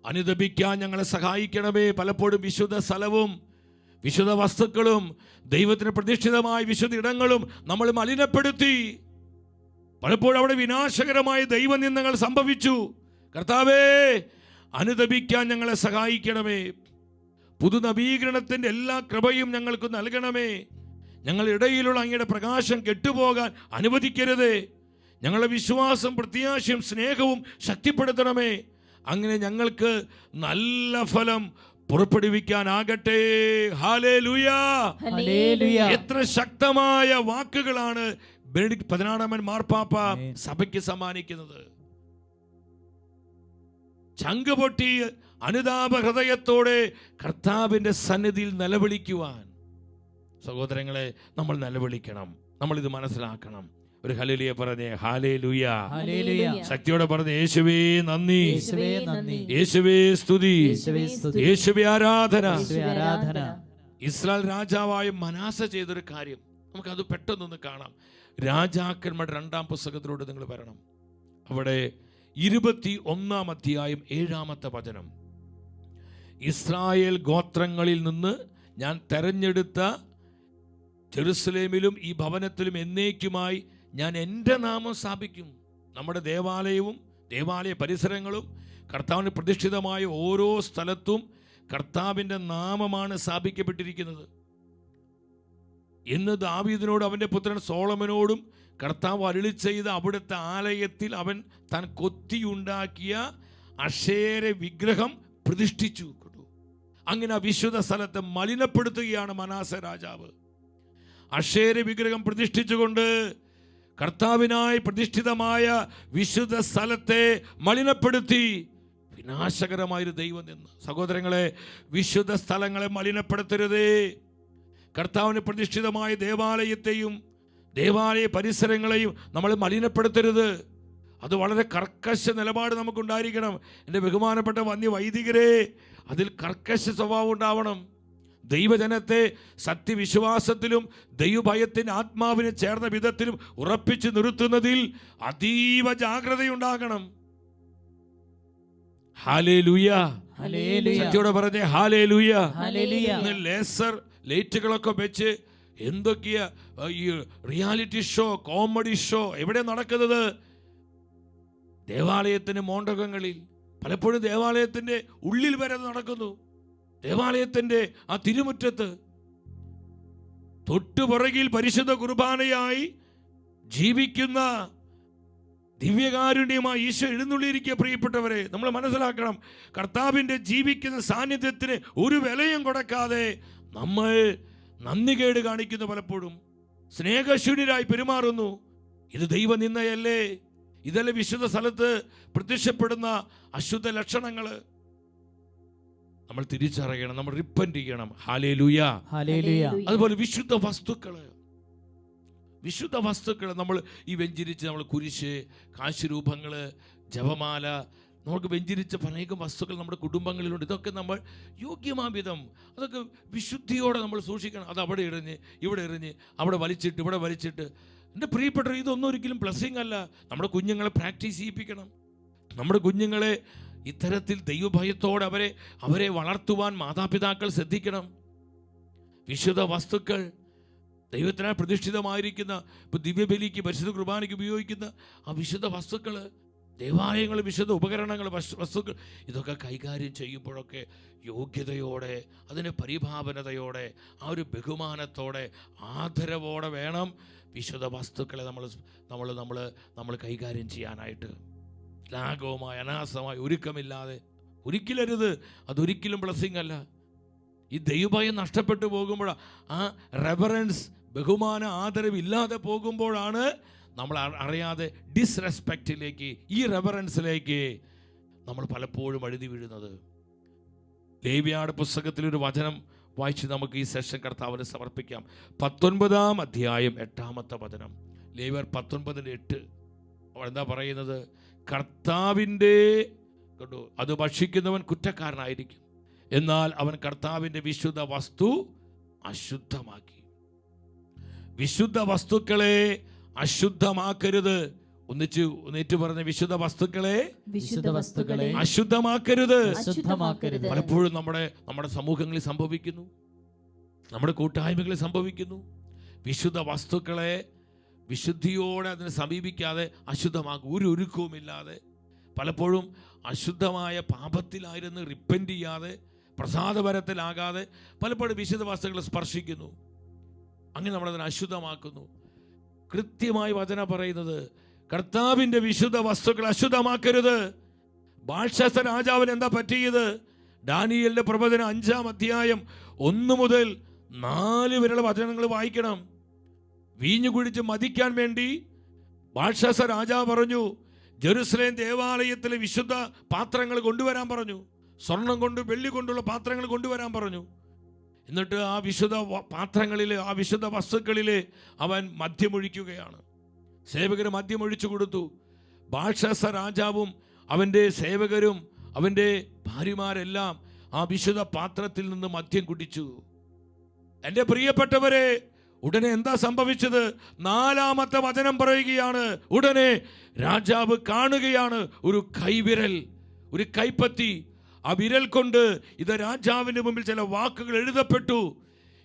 അനുദപിക്കാൻ ഞങ്ങളെ സഹായിക്കണമേ. പലപ്പോഴും വിശുദ്ധ സ്ഥലവും വിശുദ്ധ വസ്തുക്കളും ദൈവത്തിന് പ്രതിഷ്ഠിതമായ വിശുദ്ധ ഇടങ്ങളും നമ്മൾ മലിനപ്പെടുത്തി. പലപ്പോഴും അവിടെ വിനാശകരമായ ദൈവനിന്ദകൾ സംഭവിച്ചു. കർത്താവേ, അനുദപിക്കാൻ ഞങ്ങളെ സഹായിക്കണമേ. പുതുനവീകരണത്തിൻ്റെ എല്ലാ കൃപയും ഞങ്ങൾക്ക് നൽകണമേ. ഞങ്ങളുടെ ഇടയിലുള്ള അങ്ങയുടെ പ്രകാശം കെട്ടുപോകാൻ അനുവദിക്കരുതേ. ഞങ്ങളുടെ വിശ്വാസം, പ്രത്യാശയും സ്നേഹവും ശക്തിപ്പെടുത്തണമേ. അങ്ങനെ ഞങ്ങൾക്ക് നല്ല ഫലം പുറപ്പെടുവിക്കാനാകട്ടെ. ഹല്ലേലൂയ. ഹല്ലേലൂയ. എത്ര ശക്തമായ വാക്കുകളാണ് ബെനഡിക്ട് 16 മാർപ്പാപ്പ സഭയ്ക്ക് സമ്മാനിക്കുന്നത്. ചങ്ക് പൊട്ടി അനുതാപ ഹൃദയത്തോടെ കർത്താവിന്റെ സന്നിധിയിൽ നിലവിളിക്കുവാൻ സഹോദരങ്ങളെ നമ്മൾ നിലവിളിക്കണം. നമ്മൾ ഇത് മനസ്സിലാക്കണം. ഒരു ഹല്ലേലൂയ പറഞ്ഞേ. ഹല്ലേലൂയ. ഹല്ലേലൂയ. ശക്തിയോടെ പറഞ്ഞേ. യേശുവേ നന്ദി, യേശുവേ നന്ദി, യേശുവേ സ്തുതി, യേശുവേ സ്തുതി, യേശുവേ ആരാധന. യേശുവേ ആരാധന. ഇസ്രായേൽ രാജാവായ മനാസ ചെയ്തൊരു കാര്യം നമുക്കത് പെട്ടെന്നൊന്ന് കാണാം. രാജാക്കന്മാരുടെ 2-ാം പുസ്തകത്തിലൂടെ നിങ്ങൾ വരണം. അവിടെ 21-ാം അധ്യായം 7-ാമത്തെ വചനം. ഇസ്രായേൽ ഗോത്രങ്ങളിൽ നിന്ന് ഞാൻ തെരഞ്ഞെടുത്ത ജെറുസലേമിലും ഈ ഭവനത്തിലും എന്നേക്കുമായി ഞാൻ എൻ്റെ നാമം സ്ഥാപിക്കും. നമ്മുടെ ദേവാലയവും ദേവാലയ പരിസരങ്ങളും കർത്താവിന് പ്രതിഷ്ഠിതമായ ഓരോ സ്ഥലത്തും കർത്താവിൻ്റെ നാമമാണ് സ്ഥാപിക്കപ്പെട്ടിരിക്കുന്നത് എന്ന് ദാവീദിനോടും അവൻ്റെ പുത്രൻ സോളമനോടും കർത്താവ് അരുളി ചെയ്ത അവിടുത്തെ ആലയത്തിൽ അവൻ താൻ കൊത്തിയുണ്ടാക്കിയ അശേര വിഗ്രഹം പ്രതിഷ്ഠിച്ചു. അങ്ങനെ വിശുദ്ധ സ്ഥലത്തെ മലിനപ്പെടുത്തുകയാണ് മനാസ രാജാവ്. അശേര വിഗ്രഹം പ്രതിഷ്ഠിച്ചുകൊണ്ട് കർത്താവിനായി പ്രതിഷ്ഠിതമായ വിശുദ്ധ സ്ഥലത്തെ മലിനപ്പെടുത്തി. വിനാശകരമായൊരു ദൈവം നിന്ന്. സഹോദരങ്ങളെ, വിശുദ്ധ സ്ഥലങ്ങളെ മലിനപ്പെടുത്തരുതേ. കർത്താവിന് പ്രതിഷ്ഠിതമായ ദേവാലയത്തെയും ദേവാലയ പരിസരങ്ങളെയും നമ്മൾ മലിനപ്പെടുത്തരുത്. അത് വളരെ കർക്കശ നിലപാട് നമുക്കുണ്ടായിരിക്കണം. എൻ്റെ ബഹുമാനപ്പെട്ട വന്യ വൈദികരെ, അതിൽ കർക്കശ സ്വഭാവം ഉണ്ടാവണം. ദൈവജനത്തെ സത്യവിശ്വാസത്തിലും ദൈവഭയത്തിൻ്റെ ആത്മാവിനെ ചേർന്ന വിധത്തിലും ഉറപ്പിച്ചു നിർത്തുന്നതിൽ അതീവ ജാഗ്രതയുണ്ടാകണം. ഹല്ലേലൂയ. ഹല്ലേലൂയ. സത്യോടെ പറഞ്ഞേ. ഹല്ലേലൂയ. ഹല്ലേലൂയ. ലേസർ ലൈറ്റുകളൊക്കെ വെച്ച് എന്തൊക്കെയാ ഈ റിയാലിറ്റി ഷോ, കോമഡി ഷോ എവിടെ നടക്കുന്നത്? ദേവാലയത്തിന് മോണ്ടകങ്ങളിൽ, പലപ്പോഴും ദേവാലയത്തിന്റെ ഉള്ളിൽ വരെ നടക്കുന്നു. ദേവാലയത്തിന്റെ ആ തിരുമുറ്റത്ത് തൊട്ടുപുറകിൽ പരിശുദ്ധ കുർബാനയായി ജീവിക്കുന്ന ദിവ്യകാരുണ്യമായി ഈശോ എഴുന്നള്ളിയിരിക്കുക. പ്രിയപ്പെട്ടവരെ, നമ്മൾ മനസ്സിലാക്കണം, കർത്താവിൻ്റെ ജീവിക്കുന്ന സാന്നിധ്യത്തിന് ഒരു വിലയും കൊടുക്കാതെ നമ്മൾ നന്ദികേട് കാണിക്കുന്നു. പലപ്പോഴും സ്നേഹശൂന്യരായി പെരുമാറുന്നു. ഇത് ദൈവനിന്ദയല്ലേ? ഇതല്ലേ വിശുദ്ധ സ്ഥലത്ത് പ്രത്യക്ഷപ്പെടുന്ന അശുദ്ധ ലക്ഷണങ്ങൾ? നമ്മൾ തിരിച്ചറിയണം, നമ്മൾ റിപ്പന്റ് ചെയ്യണം. ഹല്ലേലൂയ. ഹല്ലേലൂയ. അതുപോലെ വിശുദ്ധ വസ്തുക്കൾ നമ്മൾ ഈ വെഞ്ചരിച്ച് നമ്മൾ കുരിശ്, കാശുരൂപങ്ങൾ, ജപമാല, നമുക്ക് വെഞ്ചരിച്ച അനേകം വസ്തുക്കൾ നമ്മുടെ കുടുംബങ്ങളിലുണ്ട്. ഇതൊക്കെ നമ്മൾ യോഗ്യമാം വിധം അതൊക്കെ വിശുദ്ധിയോടെ നമ്മൾ സൂക്ഷിക്കണം. അത് അവിടെ എറിഞ്ഞ് ഇവിടെ എറിഞ്ഞ് അവിടെ വലിച്ചിട്ട് ഇവിടെ വലിച്ചിട്ട്. എൻ്റെ പ്രിയപ്പെട്ടവർ, ഇതൊന്നും ഒരിക്കലും ബ്ലെസ്സിങ് അല്ല. നമ്മുടെ കുഞ്ഞുങ്ങളെ പ്രാക്ടീസ് ചെയ്യിപ്പിക്കണം. നമ്മുടെ കുഞ്ഞുങ്ങളെ ഇത്തരത്തിൽ ദൈവഭയത്തോടെ അവരെ വളർത്തുവാൻ മാതാപിതാക്കൾ ശ്രദ്ധിക്കണം. വിശുദ്ധ വസ്തുക്കൾ, ദൈവത്തിനായി പ്രതിഷ്ഠിതമായിരിക്കുന്ന, ഇപ്പോൾ ദിവ്യബലിക്ക് പരിശുദ്ധ കുർബാനയ്ക്ക് ഉപയോഗിക്കുന്ന ആ വിശുദ്ധ വസ്തുക്കൾ, ദേവാലയങ്ങൾ, വിശുദ്ധ ഉപകരണങ്ങൾ, വസ്തുക്കൾ, ഇതൊക്കെ കൈകാര്യം ചെയ്യുമ്പോഴൊക്കെ യോഗ്യതയോടെ, അതിന് പരിഭാവനതയോടെ, ആ ഒരു ബഹുമാനത്തോടെ, ആദരവോടെ വേണം വിശുദ്ധ വസ്തുക്കളെ നമ്മൾ കൈകാര്യം ചെയ്യാനായിട്ട്. ലാഘവമായ അനാസമായ ഒരുക്കമില്ലാതെ ഒരിക്കലരുത്. അതൊരിക്കലും ബ്ലെസ്സിങ് അല്ല. ഈ ദൈവഭയം നഷ്ടപ്പെട്ടു പോകുമ്പോൾ, ആ റെവറൻസ്, ബഹുമാന, ആദരവ് ഇല്ലാതെ പോകുമ്പോഴാണ് നമ്മൾ അറിയാതെ ഡിസ്റെസ്പെക്റ്റിലേക്ക്, ഈ റെവറൻസിലേക്ക് നമ്മൾ പലപ്പോഴും അഴുതി വീഴുന്നത്. ലേവ്യരുടെ പുസ്തകത്തിലൊരു വചനം വായിച്ച് നമുക്ക് ഈ സെഷൻ കർത്താവിന് സമർപ്പിക്കാം. 19-ാം അധ്യായം 8-ാമത്തെ വചനം. ലേവ്യർ 19:8 എന്താ പറയുന്നത്? കർത്താവിൻ്റെ കേട്ടോ, അത് ഭക്ഷിക്കുന്നവൻ കുറ്റക്കാരനായിരിക്കും, എന്നാൽ അവൻ കർത്താവിൻ്റെ വിശുദ്ധ വസ്തു അശുദ്ധമാക്കി. വിശുദ്ധ വസ്തുക്കളെ അശുദ്ധമാക്കരുത്. ഒന്നിച്ചു പറഞ്ഞ വിശുദ്ധ വസ്തുക്കളെ അശുദ്ധമാക്കരുത്. പലപ്പോഴും നമ്മുടെ സമൂഹങ്ങളിൽ സംഭവിക്കുന്നു, നമ്മുടെ കൂട്ടായ്മകളിൽ സംഭവിക്കുന്നു. വിശുദ്ധ വസ്തുക്കളെ വിശുദ്ധിയോടെ അതിനെ സമീപിക്കാതെ അശുദ്ധമാക്കും, ഒരു ഒരുക്കവുമില്ലാതെ. പലപ്പോഴും അശുദ്ധമായ പാപത്തിലായിരുന്നു റിപ്പന്റ് ചെയ്യാതെ, പ്രസാദപരത്തിലാകാതെ പലപ്പോഴും വിശുദ്ധ വസ്തുക്കളെ സ്പർശിക്കുന്നു. അങ്ങനെ നമ്മളതിനെ അശുദ്ധമാക്കുന്നു. കൃത്യമായി വചനം പറയുന്നത് കർത്താവിൻ്റെ വിശുദ്ധ വസ്തുക്കൾ അശുദ്ധമാക്കരുത്. ബാൽഷാസർ രാജാവിന് എന്താ പറ്റിയത്? ദാനിയേലിന്റെ പ്രവചനം 5-ാം അധ്യായം 1 മുതൽ 4 വരെയുള്ള വചനങ്ങൾ വായിക്കണം. വീഞ്ഞു കുടിച്ച് മതിക്കാൻ വേണ്ടി ബാൽഷാസർ രാജാവ് പറഞ്ഞു, ജെറുസലേം ദേവാലയത്തിലെ വിശുദ്ധ പാത്രങ്ങൾ കൊണ്ടുവരാൻ പറഞ്ഞു. സ്വർണം കൊണ്ട് വെള്ളി കൊണ്ടുള്ള പാത്രങ്ങൾ കൊണ്ടുവരാൻ പറഞ്ഞു. എന്നിട്ട് ആ വിശുദ്ധ പാത്രങ്ങളിൽ, ആ വിശുദ്ധ വസ്തുക്കളിൽ അവൻ മദ്യമൊഴിക്കുകയാണ്. സേവകർ മദ്യമൊഴിച്ചു കൊടുത്തു. ബാൽഷാസർ രാജാവും അവൻ്റെ സേവകരും അവൻ്റെ ഭാര്യമാരെല്ലാം ആ വിശുദ്ധ പാത്രത്തിൽ നിന്ന് മദ്യം കുടിച്ചു. എൻ്റെ പ്രിയപ്പെട്ടവരെ, ഉടനെ എന്താ സംഭവിച്ചത്? 4-ാമത്തെ വചനം പറയുകയാണ്, ഉടനെ രാജാവ് കാണുകയാണ് ഒരു കൈവിരൽ, ഒരു കൈപ്പത്തി. ആ വിരൽ കൊണ്ട് ഇത് രാജാവിന്റെ മുമ്പിൽ ചില വാക്കുകൾ എഴുതപ്പെട്ടു.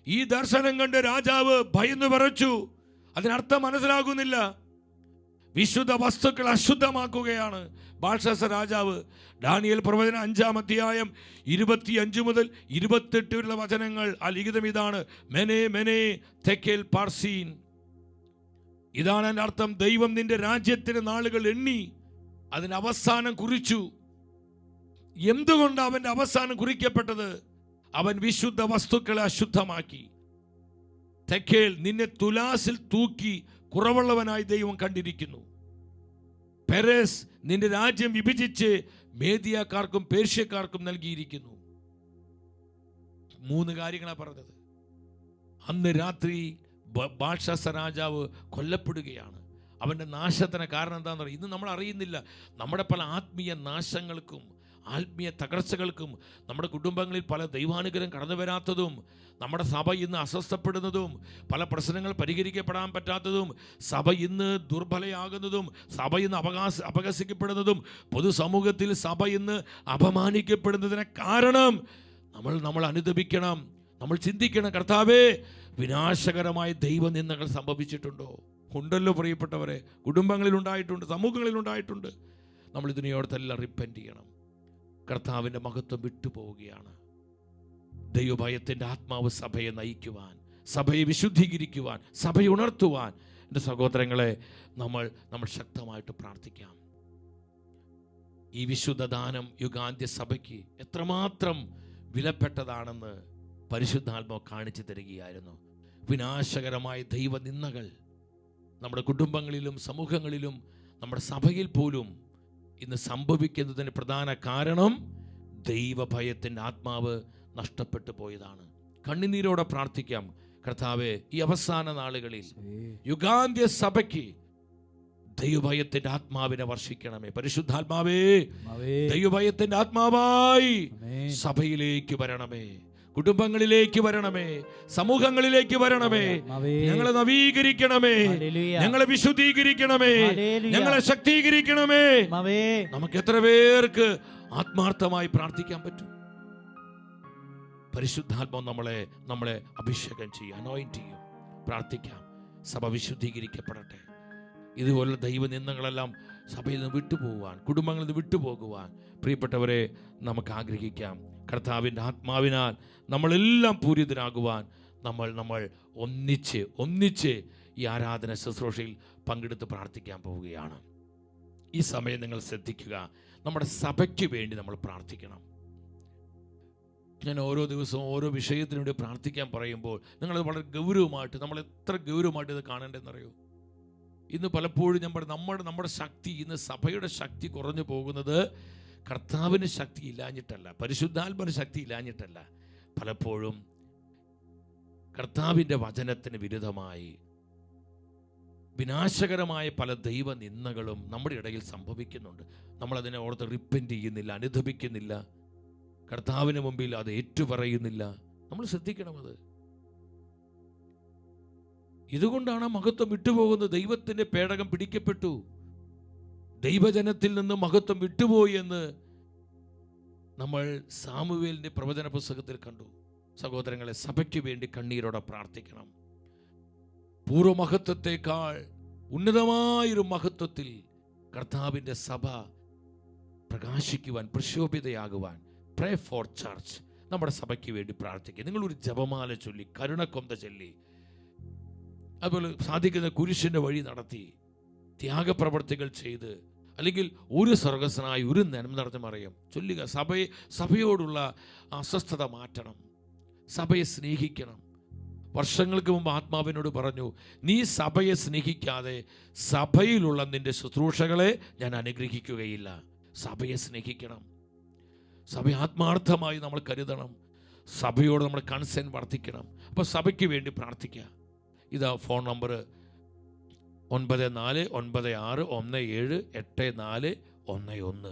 ഈ ദർശനം കണ്ട് രാജാവ് ഭയന്നു വിറച്ചു. അതിനർത്ഥം മനസ്സിലാകുന്നില്ല. വിശുദ്ധ വസ്തുക്കൾ അശുദ്ധമാക്കുകയാണ് ബാൽഷാസർ രാജാവ്. ദാനിയേൽ പ്രവചനം 5-ാം അധ്യായം 25 മുതൽ 28 വരെയുള്ള വചനങ്ങൾ. ആ ലിഖിതം ഇതാണ്: മെനെ മെനെ തെക്കേൽ പാർസീൻ. ഇതാണ് എൻ്റെ അർത്ഥം. ദൈവം നിന്റെ രാജ്യത്തിന് നാളുകൾ എണ്ണി അതിന് അവസാനം കുറിച്ചു. എന്തുകൊണ്ട് അവന്റെ അവസാനം കുറിക്കപ്പെട്ടത്? അവൻ വിശുദ്ധ വസ്തുക്കളെ അശുദ്ധമാക്കി. തെക്കേൽ, നിന്നെ തുലാസിൽ തൂക്കി കുറവുള്ളവനായി ദൈവം കണ്ടിരിക്കുന്നു. പെരേസ്, നിന്റെ രാജ്യം വിഭജിച്ച് മേദിയക്കാർക്കും പേർഷ്യക്കാർക്കും നൽകിയിരിക്കുന്നു. 3 കാര്യങ്ങളാണ് പറഞ്ഞത്. അന്ന് രാത്രി ബാൽഷാസർ രാജാവ് കൊല്ലപ്പെടുകയാണ്. അവന്റെ നാശത്തിന് കാരണം എന്താണെന്ന് പറയും. ഇന്ന് നമ്മൾ അറിയുന്നില്ല. നമ്മുടെ പല ആത്മീയ നാശങ്ങൾക്കും ആത്മീയ തകർച്ചകൾക്കും, നമ്മുടെ കുടുംബങ്ങളിൽ പല ദൈവാനുഗ്രഹം കടന്നു വരാത്തതും, നമ്മുടെ സഭ ഇന്ന് അസ്വസ്ഥപ്പെടുന്നതും, പല പ്രശ്നങ്ങൾ പരിഹരിക്കപ്പെടാൻ പറ്റാത്തതും, സഭ ഇന്ന് ദുർബലയാകുന്നതും, സഭ ഇന്ന് അപഹസിക്കപ്പെടുന്നതും, പൊതുസമൂഹത്തിൽ സഭ ഇന്ന് അപമാനിക്കപ്പെടുന്നതിന് കാരണം നമ്മൾ അനുദപിക്കണം. നമ്മൾ ചിന്തിക്കണം, കർത്താവേ, വിനാശകരമായ ദൈവനിന്ദകൾ സംഭവിച്ചിട്ടുണ്ടോ? ഉണ്ടല്ലോ പ്രിയപ്പെട്ടവരെ, കുടുംബങ്ങളിൽ ഉണ്ടായിട്ടുണ്ട്, സമൂഹങ്ങളിൽ ഉണ്ടായിട്ടുണ്ട്. നമ്മൾ ഇതിനെയോർത്തെല്ലാം റിപ്പന്റ് ചെയ്യണം. കർത്താവിൻ്റെ മഹത്വം വിട്ടുപോവുകയാണ്. ദൈവഭയത്തിൻ്റെ ആത്മാവ് സഭയെ നയിക്കുവാൻ, സഭയെ വിശുദ്ധീകരിക്കുവാൻ, സഭയെ ഉണർത്തുവാൻ എൻ്റെ സഹോദരങ്ങളെ നമ്മൾ ശക്തമായിട്ട് പ്രാർത്ഥിക്കാം. ഈ വിശുദ്ധ ദാനം യുഗാന്ത്യ സഭയ്ക്ക് എത്രമാത്രം വിലപ്പെട്ടതാണെന്ന് പരിശുദ്ധാത്മാവ് കാണിച്ചു തരികയായിരുന്നു. വിനാശകരമായ ദൈവനിന്ദകൾ നമ്മുടെ കുടുംബങ്ങളിലും സമൂഹങ്ങളിലും നമ്മുടെ സഭയിൽ പോലും ഇന്ന് സംഭവിക്കുന്നതിന് പ്രധാന കാരണം ദൈവഭയത്തിൻ്റെ ആത്മാവ് നഷ്ടപ്പെട്ടു പോയതാണ്. കണ്ണുനീരോടെ പ്രാർത്ഥിക്കാം, കർത്താവേ, ഈ അവസാന നാളുകളിൽ യുഗാന്ത്യ സഭയ്ക്ക് ദൈവഭയത്തിന്റെ ആത്മാവിനെ വർഷിക്കണമേ. പരിശുദ്ധാത്മാവേ, ദൈവഭയത്തിന്റെ ആത്മാവായി സഭയിലേക്ക് വരണമേ, കുടുംബങ്ങളിലേക്ക് വരണമേ, സമൂഹങ്ങളിലേക്ക് വരണമേ. ഞങ്ങളെ നവീകരിക്കണമേ, ഞങ്ങളെ വിശുദ്ധീകരിക്കണമേ, ഞങ്ങളെ ശക്തീകരിക്കണമേ. നമുക്ക് എത്ര പേർക്ക് ആത്മാർത്ഥമായി പ്രാർത്ഥിക്കാൻ പറ്റും? പരിശുദ്ധാത്മാവ് നമ്മളെ അഭിഷേകം ചെയ്യും, അനോയിന്റ് ചെയ്യും. പ്രാർത്ഥിക്കാം, സഭ വിശുദ്ധീകരിക്കപ്പെടട്ടെ. ഇതുപോലുള്ള ദൈവനിന്ദങ്ങളെല്ലാം സഭയിൽ നിന്ന് വിട്ടുപോകുവാൻ, കുടുംബങ്ങളിൽ നിന്ന് വിട്ടുപോകുവാൻ പ്രിയപ്പെട്ടവരെ നമുക്ക് ആഗ്രഹിക്കാം. കർത്താവിൻ്റെ ആത്മാവിനാൽ നമ്മളെല്ലാം പൂരിതരാകുവാൻ നമ്മൾ ഒന്നിച്ച് ഈ ആരാധന ശുശ്രൂഷയിൽ പങ്കെടുത്ത് പ്രാർത്ഥിക്കാൻ പോവുകയാണ്. ഈ സമയം നിങ്ങൾ ശ്രദ്ധിക്കുക, നമ്മുടെ സഭയ്ക്ക് വേണ്ടി നമ്മൾ പ്രാർത്ഥിക്കണം. ഞാൻ ഓരോ ദിവസവും ഓരോ വിഷയത്തിനു വേണ്ടി പ്രാർത്ഥിക്കാൻ പറയുമ്പോൾ നിങ്ങളത് വളരെ ഗൗരവമായിട്ട്, നമ്മൾ എത്ര ഗൗരവമായിട്ട് ഇത് കാണേണ്ടതെന്നറിയോ? ഇന്ന് പലപ്പോഴും നമ്മുടെ ശക്തി, ഇന്ന് സഭയുടെ ശക്തി കുറഞ്ഞു പോകുന്നത് കർത്താവിന് ശക്തി ഇല്ലാഞ്ഞിട്ടല്ല, പരിശുദ്ധാത്മാവിന് ശക്തി ഇല്ലാഞ്ഞിട്ടല്ല. പലപ്പോഴും കർത്താവിൻ്റെ വചനത്തിന് വിരുദ്ധമായി വിനാശകരമായ പല ദൈവ നിന്ദകളും നമ്മുടെ ഇടയിൽ സംഭവിക്കുന്നുണ്ട്. നമ്മളതിനെ ഓർത്ത് റിപ്പൻറ്റ് ചെയ്യുന്നില്ല, അനുദപിക്കുന്നില്ല, കർത്താവിന് മുമ്പിൽ അത് ഏറ്റുപറയുന്നില്ല. നമ്മൾ ശ്രദ്ധിക്കണം. ഇതുകൊണ്ടാണ് മഹത്വം വിട്ടുപോകുന്നത്. ദൈവത്തിൻ്റെ പേടകം പിടിക്കപ്പെട്ടു, ദൈവജനത്തിൽ നിന്ന് മഹത്വം വിട്ടുപോയി എന്ന് നമ്മൾ സാമുവേലിൻ്റെ പ്രവചന പുസ്തകത്തിൽ കണ്ടു. സഹോദരങ്ങളെ, സഭയ്ക്ക് വേണ്ടി കണ്ണീരോടെ പ്രാർത്ഥിക്കണം. പൂർവ്വമഹത്വത്തെക്കാൾ ഉന്നതമായൊരു മഹത്വത്തിൽ കർത്താവിൻ്റെ സഭ പ്രകാശിക്കുവാൻ, പ്രശോഭിതയാകുവാൻ, പ്രേ ഫോർ ചർച്ച്, നമ്മുടെ സഭയ്ക്ക് വേണ്ടി പ്രാർത്ഥിക്കുക. നിങ്ങളൊരു ജപമാല ചൊല്ലി, കരുണക്കൊന്ത ചൊല്ലി, അതുപോലെ സാധിക്കുന്ന കുരിശിൻ്റെ വഴി നടത്തി, ത്യാഗപ്രവർത്തികൾ ചെയ്ത്, അല്ലെങ്കിൽ ഒരു സ്വർഗസ്വനായി ഒരു നന്മ നടത്തി മറിയും ചൊല്ലുക. സഭയോടുള്ള അസ്വസ്ഥത മാറ്റണം, സഭയെ സ്നേഹിക്കണം. വർഷങ്ങൾക്ക് മുമ്പ് ആത്മാവിനോട് പറഞ്ഞു, നീ സഭയെ സ്നേഹിക്കാതെ സഭയിലുള്ള നിന്റെ ശുശ്രൂഷകളെ ഞാൻ അനുഗ്രഹിക്കുകയില്ല. സഭയെ സ്നേഹിക്കണം, സഭയെ ആത്മാർത്ഥമായി നമ്മൾ കരുതണം, സഭയോട് നമ്മൾ കൺസേൺ വർദ്ധിക്കണം. അപ്പോൾ സഭയ്ക്ക് വേണ്ടി പ്രാർത്ഥിക്കുക. ഇതാ ഫോൺ നമ്പർ 9496178411.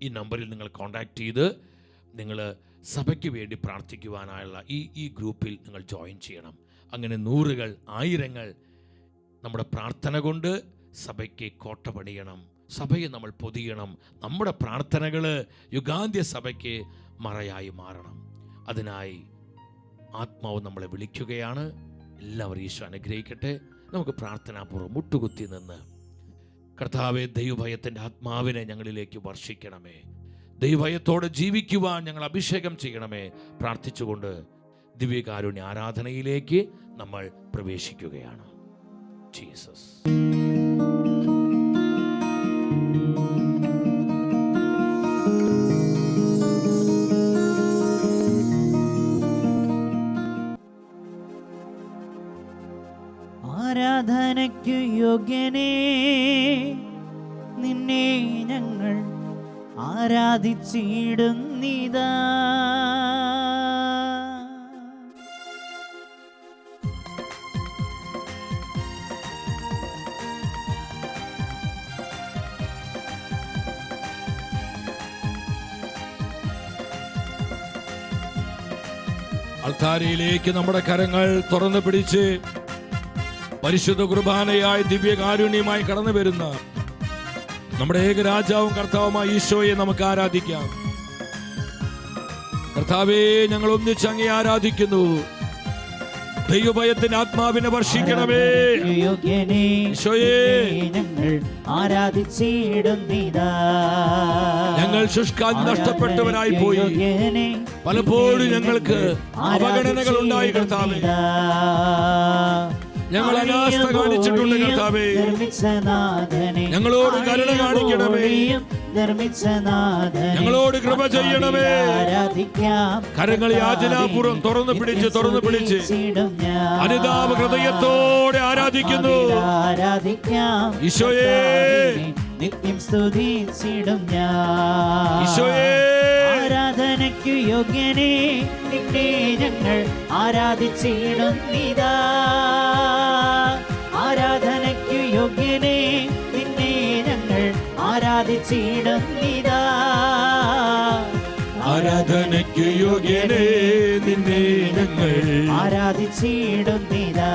ഈ നമ്പറിൽ നിങ്ങൾ കോൺടാക്റ്റ് ചെയ്ത് നിങ്ങൾ സഭയ്ക്ക് വേണ്ടി പ്രാർത്ഥിക്കുവാനായുള്ള ഈ ഗ്രൂപ്പിൽ നിങ്ങൾ ജോയിൻ ചെയ്യണം. അങ്ങനെ നൂറുകൾ, ആയിരങ്ങൾ നമ്മുടെ പ്രാർത്ഥന കൊണ്ട് സഭയ്ക്ക് കോട്ട പണിയണം, സഭയെ നമ്മൾ പൊതിയണം. നമ്മുടെ പ്രാർത്ഥനകൾ യുഗാന്ത്യ സഭയ്ക്ക് മറയായി മാറണം. അതിനായി ആത്മാവ് നമ്മളെ വിളിക്കുകയാണ്. എല്ലാവരും ഈശോ അനുഗ്രഹിക്കട്ടെ. നമുക്ക് പ്രാർത്ഥനാപൂർവ്വം മുട്ടുകുത്തി നിന്ന്, കർത്താവേ, ദൈവഭയത്തിൻ്റെ ആത്മാവിനെ ഞങ്ങളിലേക്ക് വർഷിക്കണമേ. ദൈവഭയത്തോടെ ജീവിക്കുവാൻ ഞങ്ങൾ അഭിഷേകം ചെയ്യണമേ. പ്രാർത്ഥിച്ചുകൊണ്ട് ദിവ്യകാരുണ്യ ആരാധനയിലേക്ക് നമ്മൾ പ്രവേശിക്കുകയാണ്. ജീസസ്. ആരാധനയ്ക്കു യോഗ്യനേ, നിന്നെ ഞങ്ങൾ ആരാധിച്ചിടുന്നിതാ. അൾത്താരയിലേക്ക് നമ്മുടെ കരങ്ങൾ തുറന്നു പിടിച്ച് പരിശുദ്ധ കുർബാനയായി ദിവ്യകാരുണ്യമായി കടന്നു വരുന്ന നമ്മുടെ ഏകരാജാവും കർത്താവുമായ ഈശോയെ നമുക്ക് ആരാധിക്കാം. കർത്താവേ, ഞങ്ങൾ ഒന്നിച്ച് അങ്ങേ ആരാധിക്കുന്നു. ദൈവഭയത്തിന്റെ ആത്മാവിനെ വർഷിക്കണമേ. ഈശോയെ, ഞങ്ങൾ ആരാധിച്ചിടുന്നിതാ. ഞങ്ങൾ ശുഷ്കാന്തി നഷ്ടപ്പെട്ടവരായി പോയി. പലപ്പോഴും ഞങ്ങൾക്ക് അവഗണനകൾ ഉണ്ടായി കർത്താവേ. ഞങ്ങൾ അനാസ്ഥ കാണിച്ചിട്ടുണ്ട് കർത്താവേ. ഞങ്ങളോട് കരുണ കാണിക്കണമേ. ഞങ്ങളോട് കൃപ ചെയ്യണമേ. കരങ്ങൾ യാചനാപൂർവ്വം തുറന്നു പിടിച്ച് അനുതാപ ഹൃദയത്തോടെ ആരാധിക്കുന്നു. ഈശോയെ, നിത്യം സ്തുതിച്ചിടും ഞാൻ. ഈശോയെ, ആരാധനയ്ക്കു യോഗ്യനേ, നിന്നെ ഞങ്ങൾ ആരാധിച്ചിടുന്നിതാ. ആരാധനയ്ക്കു യോഗ്യനേ, നിന്നെ ഞങ്ങൾ ആരാധിച്ചിടുന്നിതാ. ആരാധനയ്ക്കു യോഗ്യനേ, നിന്നെ ഞങ്ങൾ ആരാധിച്ചിടുന്നിതാ.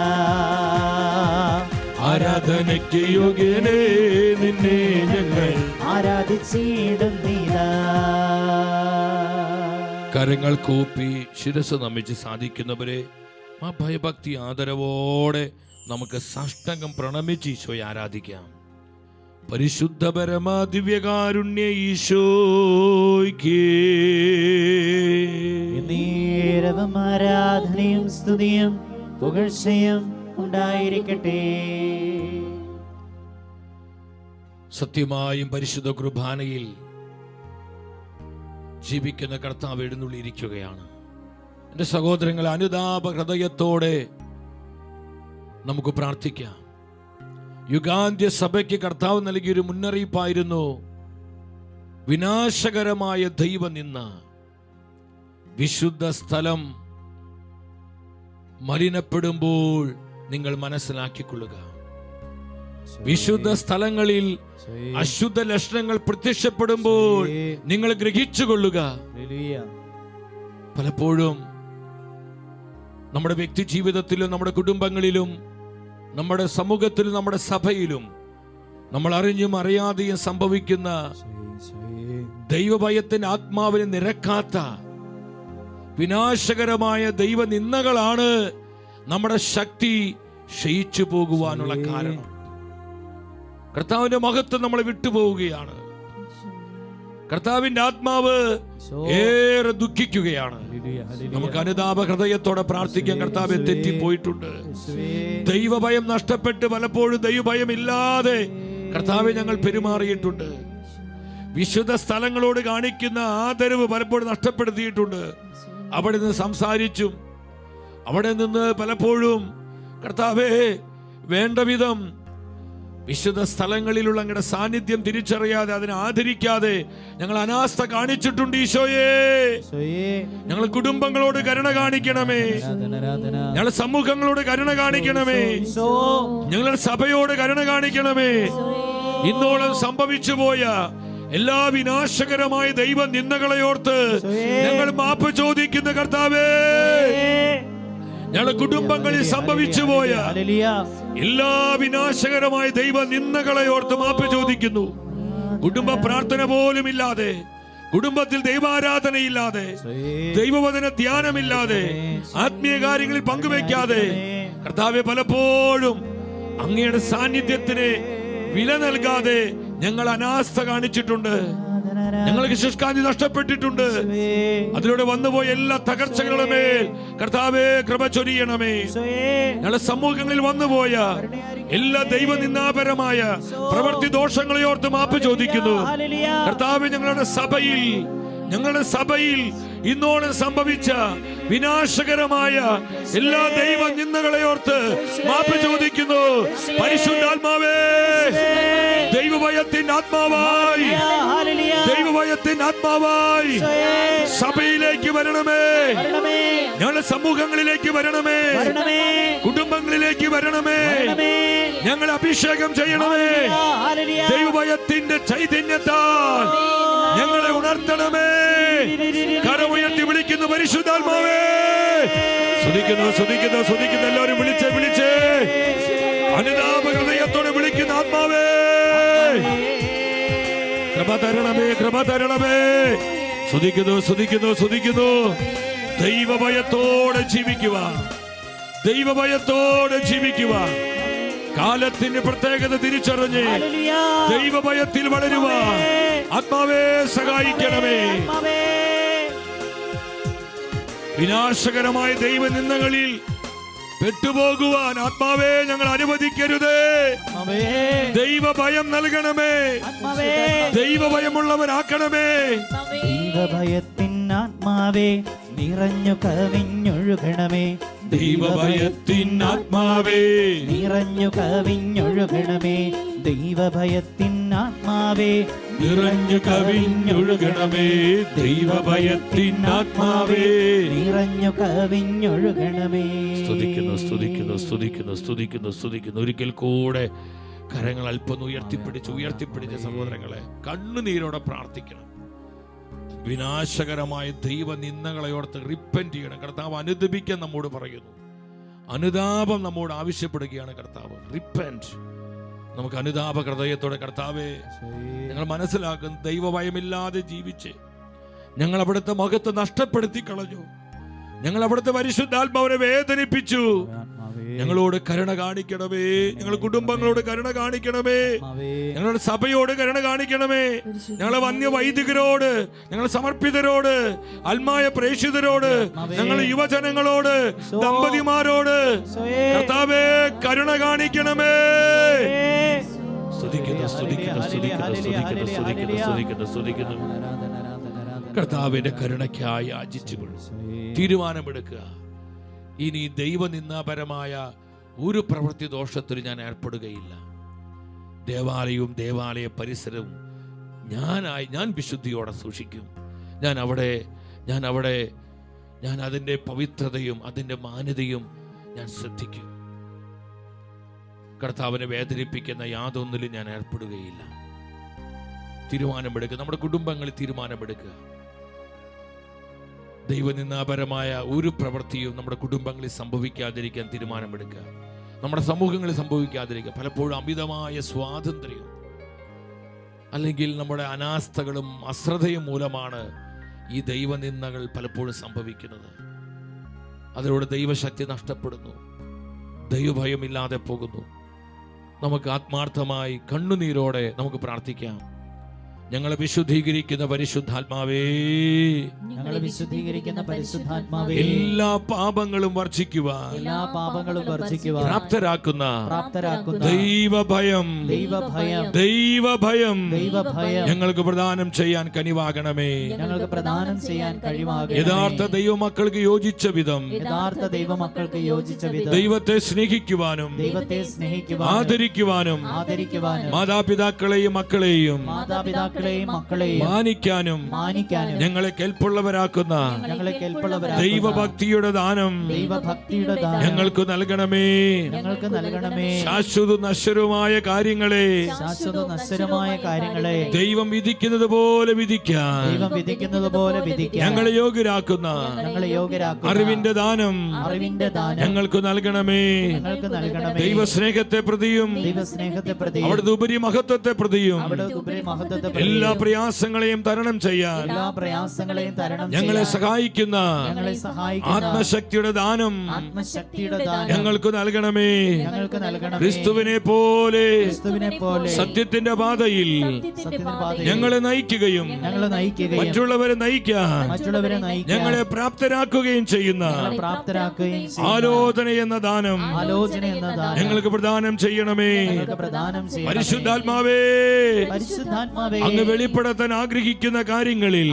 ആരാധനയ്ക്ക് യോഗ്യനേ, നിന്നെ ഞങ്ങൾ ആരാധിച്ചിടുന്നിതാ. കരങ്ങൾ കൂപ്പി ശിരസ് നമിച്ച് സാധിക്കുന്നവരെ ആ ഭയഭക്തി ആദരവോടെ നമുക്ക് സാഷ്ടാംഗം പ്രണമിച്ച് ഈശോയെ ആരാധിക്കാം. പരിശുദ്ധ പരമ ദിവ്യകാരുണ്യ ഈശോയ്ക്ക് നേരവും ആരാധനയും സ്തുതിയും പുകഴ്ചയും ഉണ്ടായിരിക്കട്ടെ. സത്യമായും പരിശുദ്ധ കുർബാനയിൽ ജീവിക്കുന്ന കർത്താവ് എഴുന്നള്ളിയിരിക്കുകയാണ്. എൻ്റെ സഹോദരങ്ങളെ, അനുതാപ ഹൃദയത്തോടെ നമുക്ക് പ്രാർത്ഥിക്കാം. യുഗാന്ത്യ സഭയ്ക്ക് കർത്താവ് നൽകിയൊരു മുന്നറിയിപ്പായിരുന്നു, വിനാശകരമായ ദൈവനിന്ദ, വിശുദ്ധ സ്ഥലം മലിനപ്പെടുമ്പോൾ നിങ്ങൾ മനസ്സിലാക്കിക്കൊള്ളുക. വിശുദ്ധ സ്ഥലങ്ങളിൽ അശുദ്ധ ലക്ഷണങ്ങൾ പ്രത്യക്ഷപ്പെടുമ്പോൾ നിങ്ങൾ ഗ്രഹിച്ചുകൊള്ളുക. പലപ്പോഴും നമ്മുടെ വ്യക്തി ജീവിതത്തിലും നമ്മുടെ കുടുംബങ്ങളിലും നമ്മുടെ സമൂഹത്തിലും നമ്മുടെ സഭയിലും നമ്മൾ അറിഞ്ഞും അറിയാതെയും സംഭവിക്കുന്ന ദൈവഭയത്തിന്റെ ആത്മാവിനെ നിരക്കാത്ത വിനാശകരമായ ദൈവനിന്ദകളാണ് നമ്മുടെ ശക്തി ക്ഷയിച്ചു പോകുവാനുള്ള കാരണം. കർത്താവിന്റെ മഹത്വം നമ്മളെ വിട്ടുപോവുകയാണ്. കർത്താവിന്റെ ആത്മാവ് ഏറെ ദുഃഖിക്കുകയാണ്. നമുക്ക് അനുതാപ ഹൃദയത്തോടെ പ്രാർത്ഥിക്കാൻ. കർത്താവെ, തെറ്റിപ്പോയിട്ടുണ്ട്. ദൈവഭയം നഷ്ടപ്പെട്ട് പലപ്പോഴും ദൈവഭയം ഇല്ലാതെ കർത്താവെ ഞങ്ങൾ പെരുമാറിയിട്ടുണ്ട്. വിശുദ്ധ സ്ഥലങ്ങളോട് കാണിക്കുന്ന ആദരവ് പലപ്പോഴും നഷ്ടപ്പെടുത്തിയിട്ടുണ്ട്. അവിടെ നിന്ന് സംസാരിച്ചും അവിടെ നിന്ന് പലപ്പോഴും കർത്താവേ വേണ്ട വിധം വിശുദ്ധ സ്ഥലങ്ങളിലുള്ള അങ്ങയുടെ സാന്നിധ്യം തിരിച്ചറിയാതെ അതിനെ ആദരിക്കാതെ ഞങ്ങൾ അനാസ്ഥ കാണിച്ചിട്ടുണ്ട്. ഈശോയേ, ഞങ്ങൾ കുടുംബങ്ങളോട് കരുണ കാണിക്കണമേ. ഞങ്ങളുടെ സമൂഹങ്ങളോട് കരുണ കാണിക്കണമേ. ഞങ്ങളുടെ സഭയോട് കരുണ കാണിക്കണമേ. ഇന്നോളം സംഭവിച്ചു പോയ എല്ലാ വിനാശകരമായ ദൈവ നിന്ദകളെ ഓർത്ത് ഞങ്ങൾ മാപ്പ് ചോദിക്കുന്ന കർത്താവേ, ഞങ്ങളുടെ കുടുംബങ്ങളിൽ സംഭവിച്ചു പോയ എല്ലാ വിനാശകരമായ ദൈവ നിന്ദകളെ ഓർത്ത് മാപ്പ് ചോദിക്കുന്നു. കുടുംബ പ്രാർത്ഥന പോലും ഇല്ലാതെ, കുടുംബത്തിൽ ദൈവാരാധനയില്ലാതെ, ദൈവവചന ധ്യാനമില്ലാതെ, ആത്മീയ കാര്യങ്ങളിൽ പങ്കുവെക്കാതെ കർത്താവെ പലപ്പോഴും അങ്ങയുടെ സാന്നിധ്യത്തിന് വില നൽകാതെ ഞങ്ങൾ അനാസ്ഥ കാണിച്ചിട്ടുണ്ട്. ഞങ്ങൾക്ക് ശുഷ്കാന്തി നഷ്ടപ്പെട്ടിട്ടുണ്ട്. അതിലൂടെ വന്നുപോയ എല്ലാ തകർച്ചകളുടെ മേൽ കർത്താവേ കൃപ ചൊരിയണമേ. ഞങ്ങളുടെ സമൂഹങ്ങളിൽ വന്നുപോയ എല്ലാ ദൈവനിന്ദാപരമായ പ്രവൃത്തി ദോഷങ്ങളെ ഓർത്ത് മാപ്പ് ചോദിക്കുന്നു. കർത്താവേ, ഞങ്ങളുടെ സഭയിൽ ഇന്നോളം സംഭവിച്ച വിനാശകരമായ എല്ലാ ദൈവ നിന്ദകളെ ഓർത്ത് മാപ്പ് ചോദിക്കുന്നു. പരിശുദ്ധാത്മാവേ, ദൈവഭയത്തിന്റെ ആത്മാവായി, ദൈവഭയത്തിന്റെ ആത്മാവായി സഭയിലേക്ക് വരണമേ. ഞങ്ങളുടെ സമൂഹങ്ങളിലേക്ക് വരണമേ. കുടുംബങ്ങളിലേക്ക് വരണമേ. ഞങ്ങളെ അഭിഷേകം ചെയ്യണമേ. ദൈവഭയത്തിന്റെ ചൈതന്യത്താൽ ഞങ്ങളെ ഉണർത്തണമേ. കരമുയർത്തി വിളിക്കുന്നു പരിശുദ്ധാത്മാവേ. സ്തുതിക്കുന്നു. എല്ലാവരും വിളിച്ചേ അനുതാപ ഹൃദയത്തോടെ വിളിക്കുന്ന ആത്മാവേ, കൃപ തരണമേ. സ്തുതിക്കുന്നു. ദൈവഭയത്തോടെ ജീവിക്കുവാൻ, കാലത്തിന്റെ പ്രത്യേകത തിരിച്ചറിഞ്ഞ് ദൈവഭയത്തിൽ വളരുവാൻ ആത്മാവേ സഹായിക്കണമേ. വിനാശകരമായ ദൈവനിന്ദകളിൽ പെട്ടുപോകുവാൻ ആത്മാവേ ഞങ്ങൾ അനുവദിക്കരുതേ. ദൈവഭയം നൽകണമേ. ദൈവഭയമുള്ളവരാക്കണമേ. ദൈവഭയത്തിൻ ആത്മാവേ നിറഞ്ഞു കവിഞ്ഞൊഴുകണമേ. ദൈവഭയത്തിൻ ആത്മാവേ നിറഞ്ഞു കവിഞ്ഞൊഴുകണമേ. ദൈവഭയത്തിൻ ആത്മാവേ നിറഞ്ഞു കവിഞ്ഞൊഴുകണമേ. ദൈവഭയത്തിൻ ആത്മാവേ നിറഞ്ഞു കവിഞ്ഞൊഴുകണമേ. സ്തുതിക്കുന്നു. ഒരിക്കൽ കൂടെ കരങ്ങൾ അല്പം ഉയർത്തിപ്പിടിച്ച സഹോദരങ്ങളെ കണ്ണുനീരോടെ പ്രാർത്ഥിക്കണം. വിനാശകരമായ ദൈവ നിന്ദകളെ ഓർത്ത് റിപ്പന്റ് ചെയ്യണം. കർത്താവ് അനുദപിക്കാൻ നമ്മോട് പറയുന്നു. അനുതാപം നമ്മോട് ആവശ്യപ്പെടുകയാണ് കർത്താവ്. റിപ്പന്റ്. നമുക്ക് അനുതാപ ഹൃദയത്തോടെ കർത്താവേ, ഞങ്ങൾ മനസ്സിലാക്കുന്നു ദൈവഭയമില്ലാതെ ജീവിച്ച് ഞങ്ങൾ അവിടുത്തെ മഹത്വം നഷ്ടപ്പെടുത്തി കളഞ്ഞു. ഞങ്ങൾ അവിടുത്തെ പരിശുദ്ധാത്മാവിനെ വേദനിപ്പിച്ചു. ഞങ്ങളോട് കരുണ കാണിക്കണമേ. ഞങ്ങളുടെ കുടുംബങ്ങളോട് കരുണ കാണിക്കണമേ. ഞങ്ങളുടെ സഭയോട് കരുണ കാണിക്കണമേ. ഞങ്ങളെ വന്യവൈദികരോട്, ഞങ്ങളുടെ സമർപ്പിതരോട്, ആത്മായ പ്രേക്ഷിതരോട്, ഞങ്ങളുടെ യുവജനങ്ങളോട്, ദമ്പതിമാരോട് കർത്താവേ കരുണ കാണിക്കണമേ. സ്തുതിക്കുന്നു. കർത്താവിന്റെ കരുണയ്ക്കായി യാചിച്ചുകൊള്ളു. തീരുമാനമെടുക്കുക. ഇനി ദൈവനിന്ദാപരമായ ഒരു പ്രവൃത്തി ദോഷത്തിന് ഞാൻ ഏർപ്പെടുകയില്ല. ദേവാലയവും ദേവാലയ പരിസരവും ഞാൻ വിശുദ്ധിയോടെ സൂക്ഷിക്കും. ഞാൻ അതിൻ്റെ പവിത്രതയും അതിൻ്റെ മാന്യതയും ഞാൻ ശ്രദ്ധിക്കും. കർത്താവിനെ വേദനിപ്പിക്കുന്ന യാതൊന്നിലും ഞാൻ ഏർപ്പെടുകയില്ല. തീരുമാനമെടുക്കുക. നമ്മുടെ കുടുംബങ്ങളിൽ തീരുമാനമെടുക്കുക. ദൈവനിന്ദാപരമായ ഒരു പ്രവൃത്തിയും നമ്മുടെ കുടുംബങ്ങളിൽ സംഭവിക്കാതിരിക്കാൻ തീരുമാനമെടുക്കുക. നമ്മുടെ സമൂഹങ്ങളിൽ സംഭവിക്കാതിരിക്കുക. പലപ്പോഴും അമിതമായ സ്വാതന്ത്ര്യം അല്ലെങ്കിൽ നമ്മുടെ അനാസ്ഥകളും അശ്രദ്ധയും മൂലമാണ് ഈ ദൈവനിന്ദകൾ പലപ്പോഴും സംഭവിക്കുന്നത്. അതിലൂടെ ദൈവശക്തി നഷ്ടപ്പെടുന്നു, ദൈവഭയമില്ലാതെ പോകുന്നു. നമുക്ക് ആത്മാർത്ഥമായി കണ്ണുനീരോടെ നമുക്ക് പ്രാർത്ഥിക്കാം. ഞങ്ങളെ വിശുദ്ധീകരിക്കുന്ന പരിശുദ്ധാത്മാവേ, ഞങ്ങളെ വിശുദ്ധീകരിക്കുന്ന പരിശുദ്ധാത്മാവേ, എല്ലാ പാപങ്ങളും വർജിക്കുവാൻ പ്രാപ്തരാക്കുന്ന ദൈവഭയം ഞങ്ങൾക്ക് പ്രദാനം ചെയ്യാൻ കനിവാകണമേ. യഥാർത്ഥ ദൈവമക്കൾക്ക് യോജിച്ച വിധം ദൈവത്തെ സ്നേഹിക്കുവാനും ആദരിക്കുവാനും മാതാപിതാക്കളെയും മക്കളെയും മാനിക്കാനും ഞങ്ങളെ കേൾപ്പുള്ളവരാക്കുന്ന ദൈവഭക്തിയുടെ ദാനം ഞങ്ങൾക്ക് നൽകണമേ. ശാശ്വത നശ്വരമായ കാര്യങ്ങളെ ദൈവം വിധിക്കുന്നത് പോലെ വിധിക്കാൻ ഞങ്ങളെ യോഗ്യരാക്കുന്ന അറിവിന്റെ ദാനം ഞങ്ങൾക്ക് നൽകണമേ. ദൈവസ്നേഹത്തെ പ്രതിയും അവിടുത്തെ ഉപരി മഹത്വത്തെ പ്രതിയും എല്ലാ പ്രയാസങ്ങളെയും തരണം ചെയ്യാൻ ഞങ്ങളെ സഹായിക്കുന്ന ആത്മശക്തിയുടെ ദാനം ഞങ്ങൾക്ക് നൽകണമേ. ക്രിസ്തുവിനെ പോലെ സത്യത്തിന്റെ പാതയിൽ ഞങ്ങളെ നയിക്കുകയും മറ്റുള്ളവരെ നയിക്കാൻ ഞങ്ങളെ പ്രാപ്തരാക്കുകയും ചെയ്യുന്ന ആലോചന എന്ന ദാനം ഞങ്ങൾക്ക് പ്രദാനം ചെയ്യണമേ. പരിശുദ്ധാത്മാവേ, അങ്ങ് വെളിപ്പെടുത്താൻ ആഗ്രഹിക്കുന്ന കാര്യങ്ങളിൽ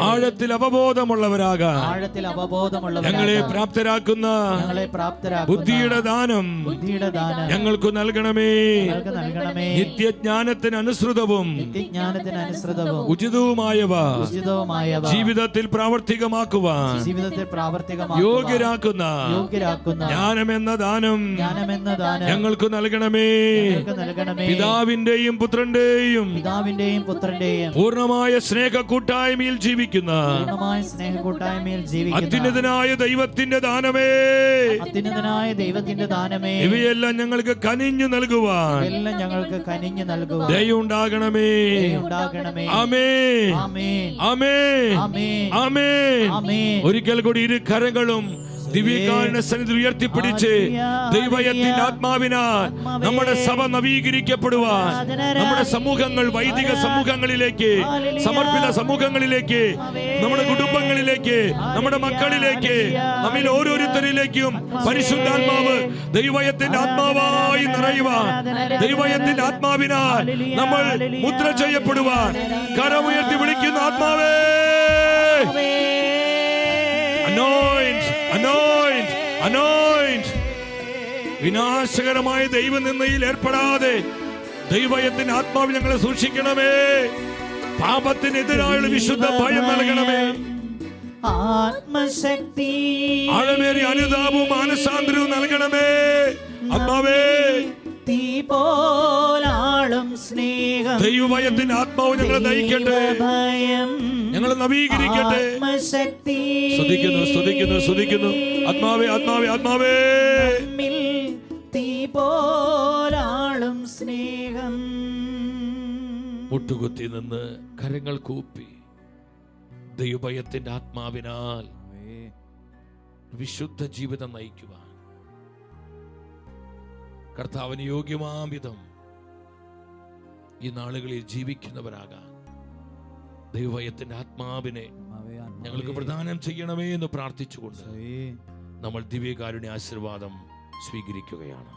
ആഴത്തിൽ അവബോധമുള്ളവരാകാൻ ഞങ്ങളെ പ്രാപ്തരാക്കുന്ന ബുദ്ധിയുടെ ദാനം ഞങ്ങൾക്ക് നൽകണമേ. നിത്യജ്ഞാനത്തിന് അനുസൃതവും ഉചിതവുമായവ ജീവിതത്തിൽ പ്രാവർത്തികമാക്കുവാൻ യോഗ്യരാക്കുന്ന ജ്ഞാനമെന്ന ദാനം ഞങ്ങൾക്ക് നൽകണമേ. പിതാവിന്റെയും പുത്രന്റെയും പൂർണ്ണമായ സ്നേഹ കൂട്ടായ്മയിൽ ജീവിക്കുന്ന അത്യുന്നതനായ ദൈവത്തിന്റെ ദാനമേ, ഇവയെല്ലാം ഞങ്ങൾക്ക് കനിഞ്ഞു നൽകുവാൻ ദയയുണ്ടാകണമേ. ആമേൻ, ആമേൻ, ആമേൻ. ഒരിക്കൽ കൂടി ഇരു കരങ്ങളും ദിവ്യകാരുണ്യ സന്നിധി ഉയർത്തിപ്പിടിച്ച് ദൈവത്തിന്റെ ആത്മാവിനാൽ നമ്മുടെ സഭ നവീകരിക്കപ്പെടുവാൻ, നമ്മുടെ സമൂഹങ്ങൾ വൈദിക സമൂഹങ്ങളിലേക്ക്, സമർപ്പിത സമൂഹങ്ങളിലേക്ക്, നമ്മുടെ കുടുംബങ്ങളിലേക്ക്, നമ്മുടെ മക്കളിലേക്ക്, നമ്മിൽ ഓരോരുത്തരിലേക്കും പരിശുദ്ധാത്മാവ് ദൈവത്തിന്റെ ആത്മാവായി നിറയുവാൻ, ദൈവത്തിന്റെ ആത്മാവിനാൽ നമ്മൾ മുദ്ര ചെയ്യപ്പെടുവാൻ കരമുയർത്തി വിളിക്കുന്ന ആത്മാവേ, anoint, anoint, anoint. വിനാശകരമായ ദൈവനിന്ദയിൽ ഏർപ്പെടാതെ ദൈവത്തിന്റെ ആത്മാവ് ഞങ്ങളെ സൂക്ഷിക്കണമേ. പാപത്തിനെതിരായുള്ള വിശുദ്ധ ഭയം നൽകണമേ. ആത്മശക്തി ആഴമേറിയ അനുതാപവും മാനസാന്തരവും നൽകണമേ. ആത്മാവേ, തീ പോലാളും സ്നേഹം ദൈവഭയത്തിന്റെ ആത്മാവ് ഞങ്ങളെ നയിക്കട്ടെ, ഞങ്ങളെ നവീകരിക്കട്ടെ. സ്തുതിക്കുന്നു, സ്തുതിക്കുന്നു, സ്തുതിക്കുന്നു. ആത്മാവേ, ആത്മാവേ, ആത്മാവേ, തീ പോലാളും സ്നേഹം. മുട്ടുകുത്തി നിന്ന് കരങ്ങൾ കൂപ്പി ദൈവഭയത്തിന്റെ ആത്മാവിനാൽ വിശുദ്ധ ജീവിതം നയിക്കുവാൻ കർത്താവിന് യോഗ്യമാം വിധം ഈ നാളുകളിൽ ജീവിക്കുന്നവരാകാൻ ദൈവഭയത്തിന്റെ ആത്മാവിനെ ഞങ്ങൾക്ക് പ്രദാനം ചെയ്യണമേ എന്ന് പ്രാർത്ഥിച്ചുകൊണ്ട് നമ്മൾ ദിവ്യകാരുണ്യ ആശീർവാദം സ്വീകരിക്കുകയാണ്.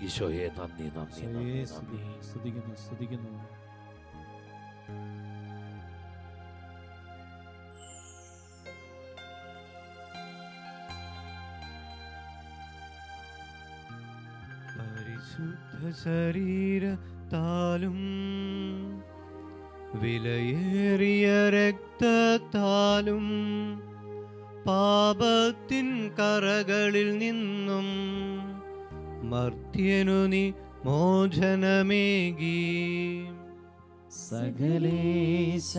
ഈശോയെ നന്ദി, നന്ദി, നന്ദി. സ്തുതിക്കുന്നു, സ്തുതിക്കുന്നു. പരിശുദ്ധ ശരീരത്താലും വിലയേറിയ രക്തത്താലും പാപത്തിൻ കറകളിൽ നിന്നും മർത്യനു നീ മോചനമേകി. സകലേശ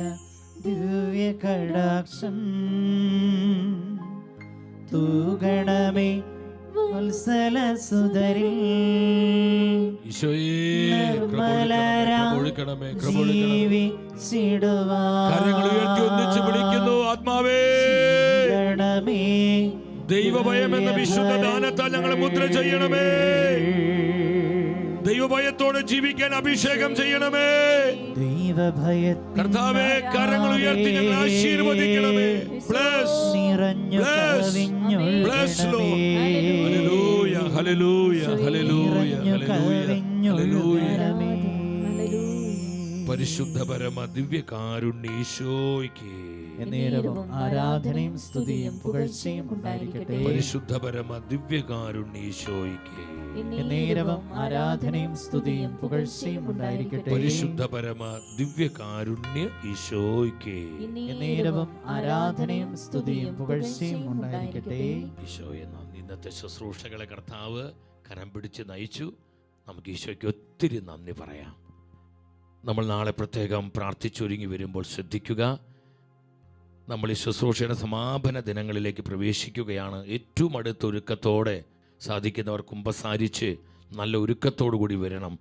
ദിവ്യ കടാക്ഷം തൂഗണമേ വത്സല സുതരിൽ. കരങ്ങൾ ഉയർത്തി ഒന്നിച്ച് വിളിക്കുന്നു. ആത്മാവേ, ദൈവഭയം എന്ന വിശുദ്ധ ദാനത്താൽ ഞങ്ങളെ മുദ്ര ചെയ്യണമേ. ദൈവഭയത്തോടെ ജീവിക്കാൻ അഭിഷേകം ചെയ്യണമേ. കർത്താവേ, കരങ്ങൾ ഉയർത്തി ഞങ്ങൾ ആശീർവദിക്കണമേ. Bless Lord. Hallelujah, hallelujah, hallelujah, hallelujah. പരിശുദ്ധ പരമ ദിവ്യ കാരുണ്യേശോയ്ക്ക് എന്നേരവും ആരാധനയും സ്തുതിയും പുകഴ്ചയും ഉണ്ടായിരിക്കട്ടെ. പരിശുദ്ധ പരമ ദിവ്യ കാരുണ്യേശോയ്ക്ക് എന്നേരവും ആരാധനയും സ്തുതിയും പുകഴ്ചയും ഉണ്ടായിരിക്കട്ടെ. പരിശുദ്ധ പരമ ദിവ്യ കാരുണ്യ ഈശോയ്ക്ക് എന്നേരവും ആരാധനയും സ്തുതിയും പുകഴ്ചയും ഉണ്ടായിരിക്കട്ടെ. ഈശോയെ നന്ദി. ഇന്നത്തെ ശുശ്രൂഷകളെ കർത്താവ് കരം പിടിച്ച് നയിച്ചു. നമുക്ക് ഈശോയ്ക്ക് ഒത്തിരി നന്ദി പറയാം. നമ്മൾ നാളെ പ്രത്യേകം പ്രാർത്ഥിച്ചൊരുങ്ങി വരുമ്പോൾ ശ്രദ്ധിക്കുക, നമ്മൾ ഈ ശുശ്രൂഷയുടെ സമാപന ദിനങ്ങളിലേക്ക് പ്രവേശിക്കുകയാണ്. ഏറ്റവും അടുത്ത ഒരുക്കത്തോടെ സാധിക്കുന്നവർ കുമ്പസാരിച്ച് നല്ല ഒരുക്കത്തോടു കൂടി വരണം.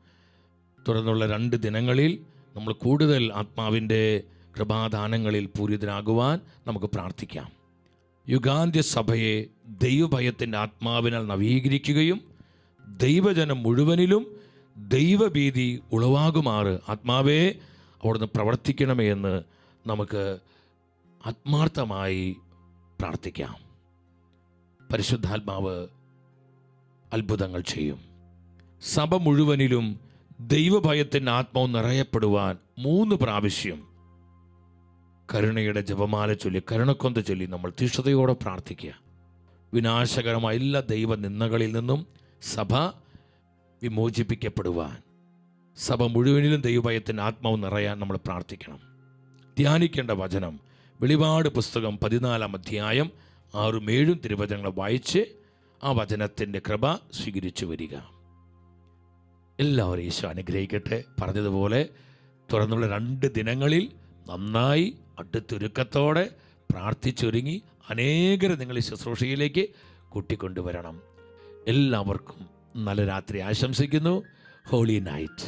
തുടർന്നുള്ള 2 ദിനങ്ങളിൽ നമ്മൾ കൂടുതൽ ആത്മാവിൻ്റെ കൃപാദാനങ്ങളിൽ പൂരിതരാകുവാൻ നമുക്ക് പ്രാർത്ഥിക്കാം. യുഗാന്ത്യ സഭയെ ദൈവഭയത്തിൻ്റെ ആത്മാവിനാൽ നവീകരിക്കുകയും ദൈവജനം മുഴുവനിലും ദൈവഭീതി ഉളവാകുമാറ് ആത്മാവേ അവിടുന്ന് പ്രവർത്തിക്കണമേ എന്ന് നമുക്ക് ആത്മാർത്ഥമായി പ്രാർത്ഥിക്കാം. പരിശുദ്ധാത്മാവ് അത്ഭുതങ്ങൾ ചെയ്യും. സഭ മുഴുവനിലും ദൈവഭയത്തിൻ്റെ ആത്മാവ് നിറയപ്പെടുവാൻ 3 പ്രാവശ്യം കരുണയുടെ ജപമാല ചൊല്ലി, കരുണക്കൊന്ത ചൊല്ലി നമ്മൾ തീഷ്ണതയോടെ പ്രാർത്ഥിക്കുക. വിനാശകരമായ എല്ലാ ദൈവനിന്ദകളിൽ നിന്നും സഭ വിമോചിപ്പിക്കപ്പെടുവാൻ, സഭ മുഴുവനിലും ദൈവഭയത്തിൻ്റെ ആത്മാവ് നിറയാൻ നമ്മൾ പ്രാർത്ഥിക്കണം. ധ്യാനിക്കേണ്ട വചനം വെളിപാട് പുസ്തകം 14-ാം അധ്യായം 6-7 തിരുവചനങ്ങൾ വായിച്ച് ആ വചനത്തിൻ്റെ കൃപ സ്വീകരിച്ചു വരിക. എല്ലാവരും ഈശോ അനുഗ്രഹിക്കട്ടെ. പറഞ്ഞതുപോലെ തുറന്നുള്ള 2 ദിനങ്ങളിൽ നന്നായി അടുത്തൊരുക്കത്തോടെ പ്രാർത്ഥിച്ചൊരുങ്ങി അനേകരെ നിങ്ങൾ ഈ ശുശ്രൂഷയിലേക്ക് കൂട്ടിക്കൊണ്ടുവരണം. എല്ലാവർക്കും നല്ല രാത്രി ആശംസിക്കുന്നു. Holy night.